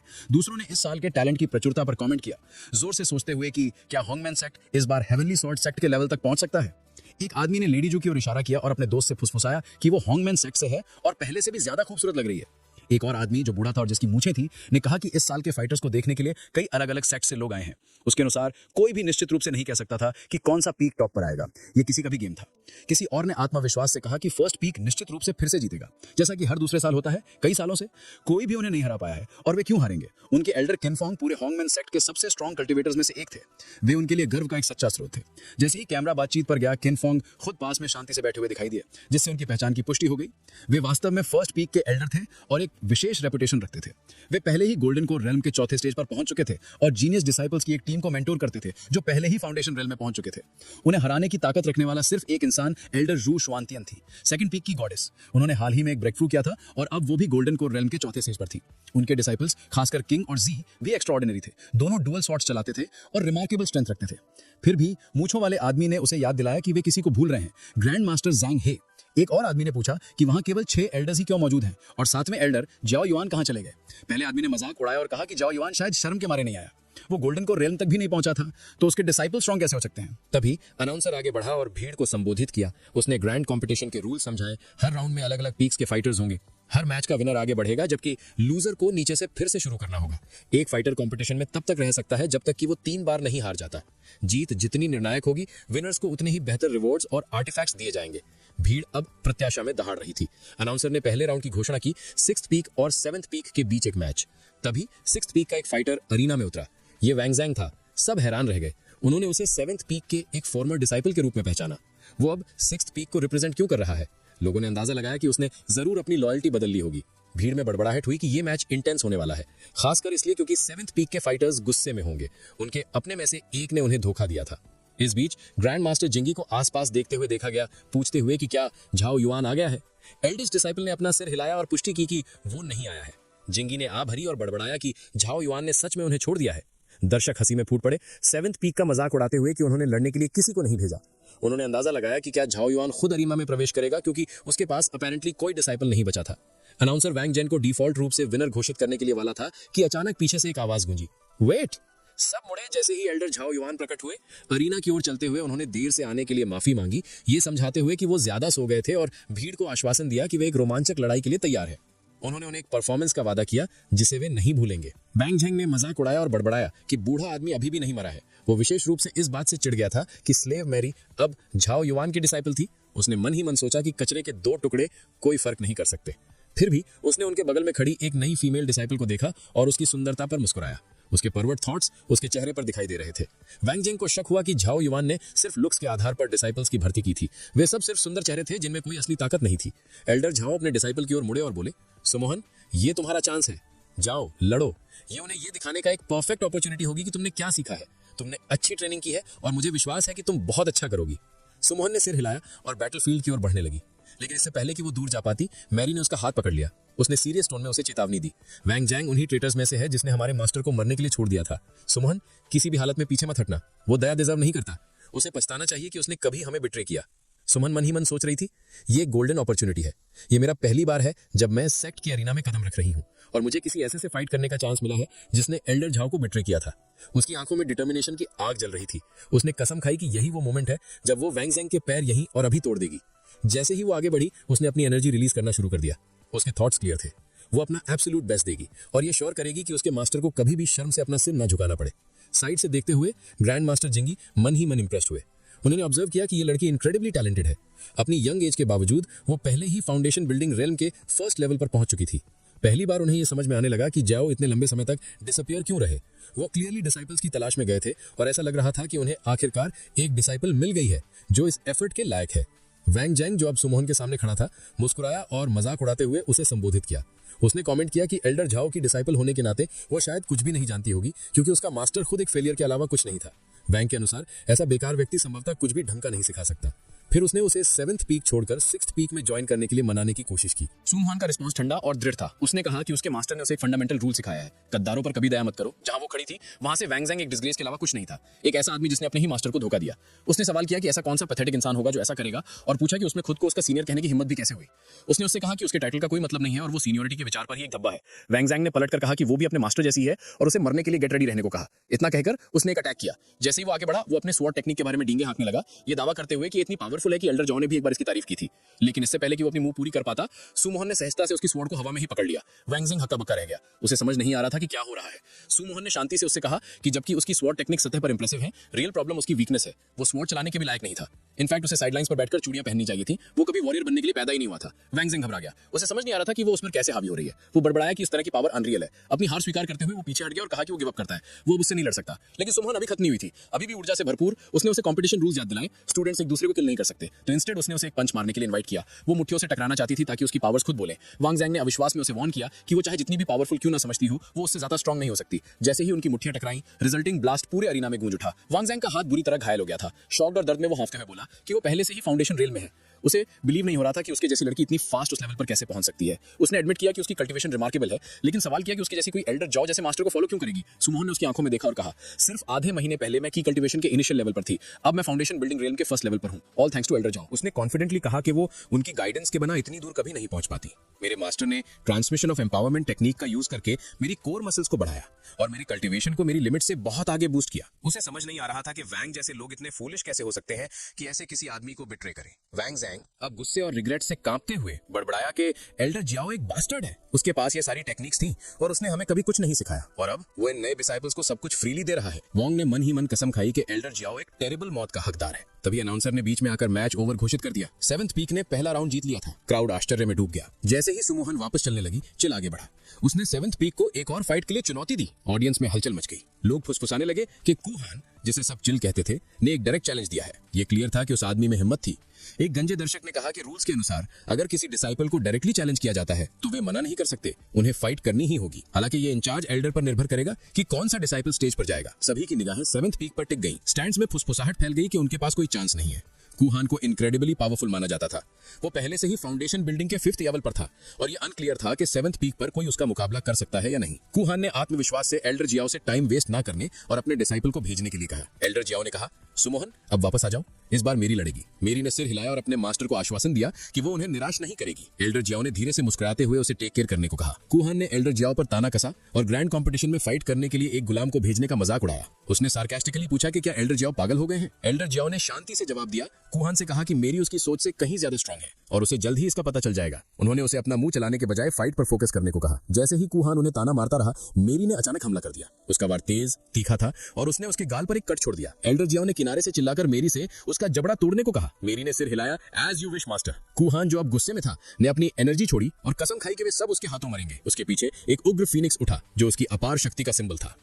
दूसरों ने इस साल के टैलेंट की प्रचुरता पर कमेंट किया, जोर से सोचते हुए कि क्या हॉन्गमैन सेक्ट इस बार हेवनली सॉर्ड सेक्ट के लेवल तक पहुंच सकता है। एक आदमी ने लेडी जू की ओर इशारा किया और अपने दोस्त से फुसफुसाया कि वो हॉन्गमैन सेक्ट से है और पहले से भी ज्यादा खूबसूरत लग रही है। एक और आदमी जो बूढ़ा था और जिसकी मूछें थी ने कहा कि इस साल के फाइटर्स को देखने के लिए कई अलग अलग सेक्ट से लोग आए हैं। उसके अनुसार कोई भी निश्चित रूप से नहीं कह सकता था कि कौन सा पीक टॉप पर आएगा। ये किसी का भी गेम था। किसी और ने आत्मविश्वास से कहा कि फर्स्ट पीक निश्चित रूप से फिर से जीतेगा, जैसा कि हर दूसरे साल होता है। कई सालों से कोई भी उन्हें नहीं हरा पाया है और वे क्यों हारेंगे? उनके एल्डर किनफोंग पूरे हॉन्गमैन सेक्ट के सबसे स्ट्रॉन्ग कल्टिवेटर्स में से एक थे। वे उनके लिए गर्व का एक सच्चा स्रोत थे। जैसे ही कैमरा बातचीत पर गया, किनफोंग खुद पास में शांति से बैठे हुए दिखाई दिए, जिससे उनकी पहचान की पुष्टि हो गई। वे वास्तव में फर्स्ट पीक के एल्डर थे और एक विशेष रेपुटेशन रखते थे। वे पहले ही गोल्डन कोर रेल्म के 4थे स्टेज पर पहुंच चुके थे और जीनियस डिसाइपल्स की एक टीम को मेंटोर करते थे जो पहले ही फाउंडेशन रेल्म में पहुंच चुके थे। उन्हें हराने की ताकत रखने वाला सिर्फ एक इंसान एल्डर जू श्वांतियन थी, सेकंड पीक की गॉडेस। उन्होंने हाल ही में एक ब्रेक थ्रू किया था और अब वो भी गोल्डन कोर रेल्म के 4थे स्टेज पर थी। उनके डिसाइपल्स, खासकर किंग और जी, भी एक्स्ट्राऑर्डिनरी थे। दोनों डुअल शॉट्स चलाते थे और रिमार्केबल स्ट्रेंथ रखते थे। फिर भी मूंछों वाले आदमी ने उसे याद दिलाया कि वे किसी को भूल रहे हैं, ग्रैंड मास्टर ज़ैंग हे। एक और आदमी ने पूछा कि वहां केवल 6 एल्डर्स ही क्यों मौजूद हैं और 7वें एल्डर जाओ युआन कहां चले गए। पहले आदमी ने मजाक उड़ाया और कहा कि जाओ युआन शायद शर्म के मारे नहीं आया, वो गोल्डन को रेल्म तक भी नहीं पहुंचा था, तो उसके डिसाइपल स्ट्रॉन्ग कैसे हो सकते हैं? तभी अनाउंसर आगे बढ़ा और भीड़ को संबोधित किया। उसने ग्रैंड कंपटीशन के रूल समझाए। हर राउंड में अलग अलग पीक्स के फाइटर्स होंगे। हर मैच का विनर आगे बढ़ेगा जबकि लूजर को नीचे से फिर से शुरू करना होगा। एक फाइटर कंपटीशन में तब तक रह सकता है जब तक कि वो 3 बार नहीं हार जाता। जीत जितनी निर्णायक होगी, विनर्स को उतने ही बेहतर रिवॉर्ड्स और आर्टिफैक्ट्स दिए जाएंगे। भीड़ अब प्रत्याशा में दहाड़ रही थी। अनाउंसर ने पहले राउंड की घोषणा की, 6th पीक और 7th पीक के बीच एक मैच। तभी 6th पीक का एक फाइटर अरीना में उतरा। ये वैंग ज़ैंग था। सब हैरान रह गए। उन्होंने उसे 7th पीक के एक फॉर्मर डिसाइपल के रूप में पहचाना। वो अब 6th पीक को रिप्रेजेंट क्यों कर रहा है? लोगों ने अंदाजा लगाया कि उसने जरूर अपनी लॉयल्टी बदल ली होगी। भीड़ में बड़बड़ाहट हुई कि ये मैच इंटेंस होने वाला है, खासकर इसलिए क्योंकि 7th पीक के फाइटर्स गुस्से में होंगे। उनके अपने में से एक ने उन्हें धोखा दिया था। इस बीच ग्रैंड मास्टर जिंगी को आसपास देखते हुए देखा गया, पूछते हुए कि क्या झाओ युआन आ गया है। एल्डेस्ट डिसाइपल ने अपना सिर हिलाया और पुष्टि की कि वो नहीं आया है। जिंगी ने आ भरी और बड़बड़ाया कि झाओ युआन ने सच में उन्हें छोड़ दिया है। दर्शक हंसी में फूट पड़े, 7th पीक का मजाक उड़ाते हुए कि उन्होंने लड़ने के लिए किसी को नहीं भेजा। उन्होंने अंदाजा लगाया कि क्या झाओ युआन खुद अरीना में प्रवेश करेगा, क्योंकि उसके पास अपेरेंटली कोई डिसाइपल नहीं बचा था। अनाउंसर वैंग जेन को डिफॉल्ट रूप से विनर घोषित करने के लिए वाला था कि अचानक पीछे से एक आवाज गूंजी, वेट। सब मुड़े जैसे ही एल्डर झाओ युआन प्रकट हुए। अरीना की ओर चलते हुए उन्होंने देर से आने के लिए माफी मांगी, ये समझाते हुए कि वो ज्यादा सो गए थे और भीड़ को आश्वासन दिया कि वे एक रोमांचक लड़ाई के लिए तैयार है। उन्होंने उन्हें एक परफॉर्मेंस का वादा किया जिसे वे नहीं भूलेंगे। वैंग झेंग ने मजाक उड़ाया और बड़बड़ाया कि बूढ़ा आदमी अभी भी नहीं मरा है। वो विशेष रूप से इस बात से चिढ़ गया था कि स्लेव मैरी अब झाओ युआन की डिसाइपल थी। उसने मन ही मन सोचा कि कचरे के 2 टुकड़े कोई फर्क नहीं कर सकते। फिर भी उसने उनके बगल में खड़ी एक नई फीमेल डिसाइपल को देखा और उसकी सुंदरता पर मुस्कुराया। उसके परवर्ट थॉट्स उसके चेहरे पर दिखाई दे रहे थे। वैंग जेंग को शक हुआ कि झाओ युआन ने सिर्फ लुक्स के आधार पर डिसाइपल्स की भर्ती की थी। वे सब सिर्फ सुंदर चेहरे थे जिनमें कोई असली ताकत नहीं थी। एल्डर झाओ अपने डिसाइपल की ओर मुड़े और बोले, सुमोहन, ये तुम्हारा चांस है, जाओ लड़ो। ये उन्हें ये दिखाने का एक परफेक्ट अपॉर्चुनिटी होगी कि तुमने क्या सीखा है। तुमने अच्छी ट्रेनिंग की है और मुझे विश्वास है कि तुम बहुत अच्छा करोगी। सुमोहन ने सिर हिलाया और बैटलफील्ड की ओर बढ़ने लगी, लेकिन इससे पहले कि वो दूर जा पाती, मैरी ने उसका हाथ पकड़ लिया। उसने सीरियस टोन में उसे चेतावनी दी, वैंग जैंग उन्हीं ट्रेटर्स में से है जिसने हमारे मास्टर को मरने के लिए छोड़ दिया था। सुमोहन, किसी भी हालत में पीछे मत हटना। वो दया डिजर्व नहीं करता। उसे पछताना चाहिए कि उसने कभी हमें बिट्रे किया। सुमन मन ही मन सोच रही थी, ये गोल्डन अपॉर्चुनिटी है। ये मेरा पहली बार है जब मैं सेक्ट की अरीना में कदम रख रही हूँ और मुझे किसी ऐसे से फाइट करने का चांस मिला है जिसने एल्डर झाओ को बिट्रे किया था। उसकी आंखों में डिटर्मिनेशन की आग जल रही थी। उसने कसम खाई कि यही वो मोमेंट है जब वो वैंग जैंग के पैर यहीं और अभी तोड़ देगी। जैसे ही वो आगे बढ़ी, उसने अपनी एनर्जी रिलीज करना शुरू कर दिया। उसके थॉट्स क्लियर थे। वो अपना एब्सोल्यूट बेस्ट देगी और ये श्योर करेगी कि उसके मास्टर को कभी भी शर्म से अपना सिर ना झुकाना पड़े। साइड से देखते हुए ग्रैंड मास्टर जिंगी मन ही मन इंप्रेस्ड हुए। उन्होंने ऑब्जर्व किया कि ये लड़की इनक्रेडिबली टैलेंटेड है। अपनी यंग एज के बावजूद वो पहले ही फाउंडेशन बिल्डिंग रेल्म के फर्स्ट लेवल पर पहुंच चुकी थी। पहली बार उन्हें यह समझ में आने लगा कि जाओ इतने लंबे समय तक डिसअपियर क्यों रहे। वो क्लियरली डिसाइपल्स की तलाश में गए थे और ऐसा लग रहा था कि उन्हें आखिरकार एक डिसाइपल मिल गई है जो इस एफर्ट के लायक है। वैंग जैंग, जो अब सुमोहन के सामने खड़ा था, मुस्कुराया और मजाक उड़ाते हुए उसे संबोधित किया। उसने कमेंट किया कि एल्डर झाओ की डिसाइपल होने के नाते वो शायद कुछ भी नहीं जानती होगी क्योंकि उसका मास्टर खुद एक फेलियर के अलावा कुछ नहीं था। वैंग के अनुसार ऐसा बेकार व्यक्ति संभवतः कुछ भी ढंग का नहीं सिखा सकता। फिर उसने उसे 7th पीक छोड़कर 6th पीक में ज्वाइन करने के लिए मनाने की कोशिश की। सुमोहन का रिस्पॉन्स ठंडा और दृढ़ था। उसने कहा कि उसके मास्टर ने उसे एक फंडामेंटल रूल सिखाया है, गद्दारों पर कभी दया मत करो। जहां वो खड़ी थी वहां से वैंग जैंग एक डिस्ग्रेस के अलावा कुछ नहीं था, एक ऐसा आदमी जिसने अपने ही मास्टर को धोखा दिया। उसने सवाल किया कि ऐसा कौन सा पैथेटिक इंसान होगा जो ऐसा करेगा और पूछा कि उसमें खुद को उसका सीनियर कहने की हिम्मत भी कैसे हुई। उसने उससे कहा कि उसके टाइटल का कोई मतलब नहीं है और वो सीनियरिटी के विचार पर ही एक धब्बा है। वैंग जैंग ने पलटकर कहा कि वो भी अपने मास्टर जैसी है और उसे मरने के लिए गेट रेडी रहने को कहा। इतना कहकर उसने एक अटैक किया। जैसे ही वो आगे बढ़ा, वो अपने स्वॉर्ड टेक्निक के बारे में डींगे हाँकने लगा, ये दावा करते हुए कि इतनी पावरफुल है कि एल्डर जॉ ने भी एक बार इसकी तारीफ की थी। लेकिन इससे पहले कि वो अपनी मुंह पूरी कर पाता, सुमोहन ने सहजता से उसकी स्वॉर्ड को हवा में ही पकड़ लिया। वैंग जैंग हक्का बक्का रह गया। उसे समझ नहीं आ रहा था कि क्या हो रहा है। सुमोहन ने शांति से उससे कहा कि जबकि उसकी स्वॉर्ड टेक्निक सतह पर इंप्रेसिव है, रियल प्रॉब्लम उसकी वीकनेस है। वो स्वॉर्ड चलाने के भी लायक नहीं था। इनफैक्ट उसे साइडलाइंस पर बैठकर चूड़ियां पहननी चाहिए थी। वो कभी वॉरियर बनने के लिए पैदा ही नहीं हुआ था। वैंग जैंग घबरा गया। उसे समझ नहीं आ रहा था कि वो उस पर कैसे हावी हो रही है। वो बड़बड़ाया कि इस तरह की पावर अनरियल है। अपनी हार स्वीकार करते हुए वो पीछे हट गया और कहा कि वो गिव अप करता है, वो अब उससे नहीं लड़ सकता। लेकिन सुमोहन अभी खत्म नहीं हुई थी, अभी भी ऊर्जा से भरपूर। उसने उसे कंपटीशन रूल्स याद दिलाए। स्टूडेंट्स एक दूसरे को किल नहीं कर सकते, तो इंस्टेड उसने उसे एक पंच मारने के लिए इनवाइट किया। वो मुट्ठियों से टकराना चाहती थी ताकि उसकी पावर्स खुद बोले। वांग जैंग ने अविश्वास में उसे वार्न किया कि वो चाहे जितनी भी पावरफुल क्यों ना समझती हो, वो उससे ज्यादा स्ट्रांग नहीं हो सकती। जैसे ही उनकी मुट्ठियां टकराई, रिजल्टिंग ब्लास्ट पूरे अरीना में गूंज उठा। वांग जैंग का हाथ बुरी तरह घायल हो गया था। शॉक्ड और दर्द में वो हांफते हुए बोला कि वो पहले से ही फाउंडेशन रेल में है। उसे बिलीव नहीं हो रहा था कि उसके जैसी लड़की इतनी फास्ट उस लेवल पर कैसे पहुंच सकती है। उसने एडमिट किया कि उसकी कल्टीवेशन रिमार्केबल है, लेकिन सवाल किया कि उसकी जैसी कोई एल्डर जॉ जैसे मास्टर को फॉलो क्यों करेगी। सुमोहन ने उसकी आंखों में देखा और कहा, सिर्फ आधे महीने पहले मैं की कल्टीवेशन के इनिशियल लेवल पर थी, अब मैं फाउंडेशन बिल्डिंग रेल के फर्स्ट लेवल पर हूं, ऑल थैंक्स टू एल्डर जॉ। उसने कॉन्फिडेंटली कहा कि वो उनकी गाइडेंस के बिना इतनी दूर कभी नहीं पहुंच पाती। मेरे मास्टर ने ट्रांसमिशन ऑफ एम्पावरमेंट टेक्निक का यूज करके मेरी कोर मसल्स को बढ़ाया और मेरी कल्टीवेशन को मेरी लिमिट से बहुत आगे बूस्ट किया। उसे समझ नहीं आ रहा था कि वैंग जैसे लोग इतने फूलिश कैसे हो सकते हैं कि ऐसे किसी आदमी को बिट्रे करें। वैंग जैंग अब गुस्से और रिग्रेट से कांपते हुए बड़बड़ाया कि एल्डर जियाओ एक बास्टर्ड है, उसके पास ये सारी टेक्निक्स थी और उसने हमें कभी कुछ नहीं सिखाया और अब वो इन नए डिसाइपल्स को सब कुछ फ्रीली दे रहा है। वोंग ने मन ही मन कसम खाई कि एल्डर जियाओ एक टेरिबल मौत का हकदार है। तभी अनाउंसर ने बीच में आकर मैच ओवर घोषित कर दिया। 7th पीक ने पहला राउंड जीत लिया था। क्राउड आश्चर्य में डूब गया। जैसे ही सुमोहन वापस चलने लगी, चिल आगे बढ़ा। उसने 7th पीक को एक और फाइट के लिए चुनौती दी। ऑडियंस में हलचल मच गई। लोग फुसफुसाने लगे कि कुहान, जिसे सब चिल कहते थे, ने एक डायरेक्ट चैलेंज दिया है। ये क्लियर था कि उस आदमी में हिम्मत थी। एक गंजे दर्शक ने कहा कि रूल्स के अनुसार अगर किसी डिसाइपल को डायरेक्टली चैलेंज किया जाता है तो वे मना नहीं कर सकते, उन्हें फाइट करनी ही होगी। हालांकि ये इंचार्ज एल्डर पर निर्भर करेगा कि कौन सा डिसाइपल स्टेज पर जाएगा। सभी की निगाहें 7th पीक पर टिक गई। स्टैंड्स में फुसफुसाहट फैल गई कि उनके पास कोई चांस नहीं है। कुहान को इनक्रेडिबली पावरफुल माना जाता था। वो पहले से ही फाउंडेशन बिल्डिंग के 5th लेवल पर था और ये अनक्लियर था कि 7th पीक पर कोई उसका मुकाबला कर सकता है या नहीं। कुहान ने आत्मविश्वास से एल्डर जियाओ से टाइम वेस्ट ना करने और अपने डिसाइपल को भेजने के लिए कहा। एल्डर जियाओ ने कहा, सुमोहन अब वापस आ जाओ, इस बार मेरी लड़ेगी। मेरी ने सिर हिलाया और अपने मास्टर को आश्वासन दिया कि वो उन्हें निराश नहीं करेगी। एल्डर जियाओ ने धीरे से मुस्कुराते हुए उसे टेक केयर करने को कहा। कुहान ने एल्डर जियाओ पर ताना कसा और ग्रैंड कंपटीशन में फाइट करने के लिए एक गुलाम को भेजने का मजाक उड़ाया। उसने सार्कास्टिकली पूछा कि क्या एल्डर जियाओ पागल हो गए हैं। एल्डर जियाओ ने शांति से जवाब दिया। कुहान से कहा कि मेरी उसकी सोच से कहीं ज्यादा स्ट्रांग है और उसे जल्द ही इसका पता चल जाएगा। उन्होंने उसे अपना मुंह चलाने के बजाय फाइट पर फोकस करने को कहा। जैसे ही कुहान उन्हें ताना मारता रहा, मेरी ने अचानक हमला कर दिया। उसका वार तेज तीखा था और उसने उसके गाल पर एक कट छोड़ दिया। एल्डर जियाओ ने किनारे से चिल्लाकर मेरी से उसका जबड़ा तोड़ने को कहा। मेरी ने सिर हिलाया, एज यू विश मास्टर। कुहान जो अब गुस्से में था ने अपनी एनर्जी छोड़ी और कसम खाई कि वे सब उसके हाथों मरेंगे। उसके पीछे एक उग्र फीनिक्स उठा जो उसकी अपार शक्ति का सिंबल था।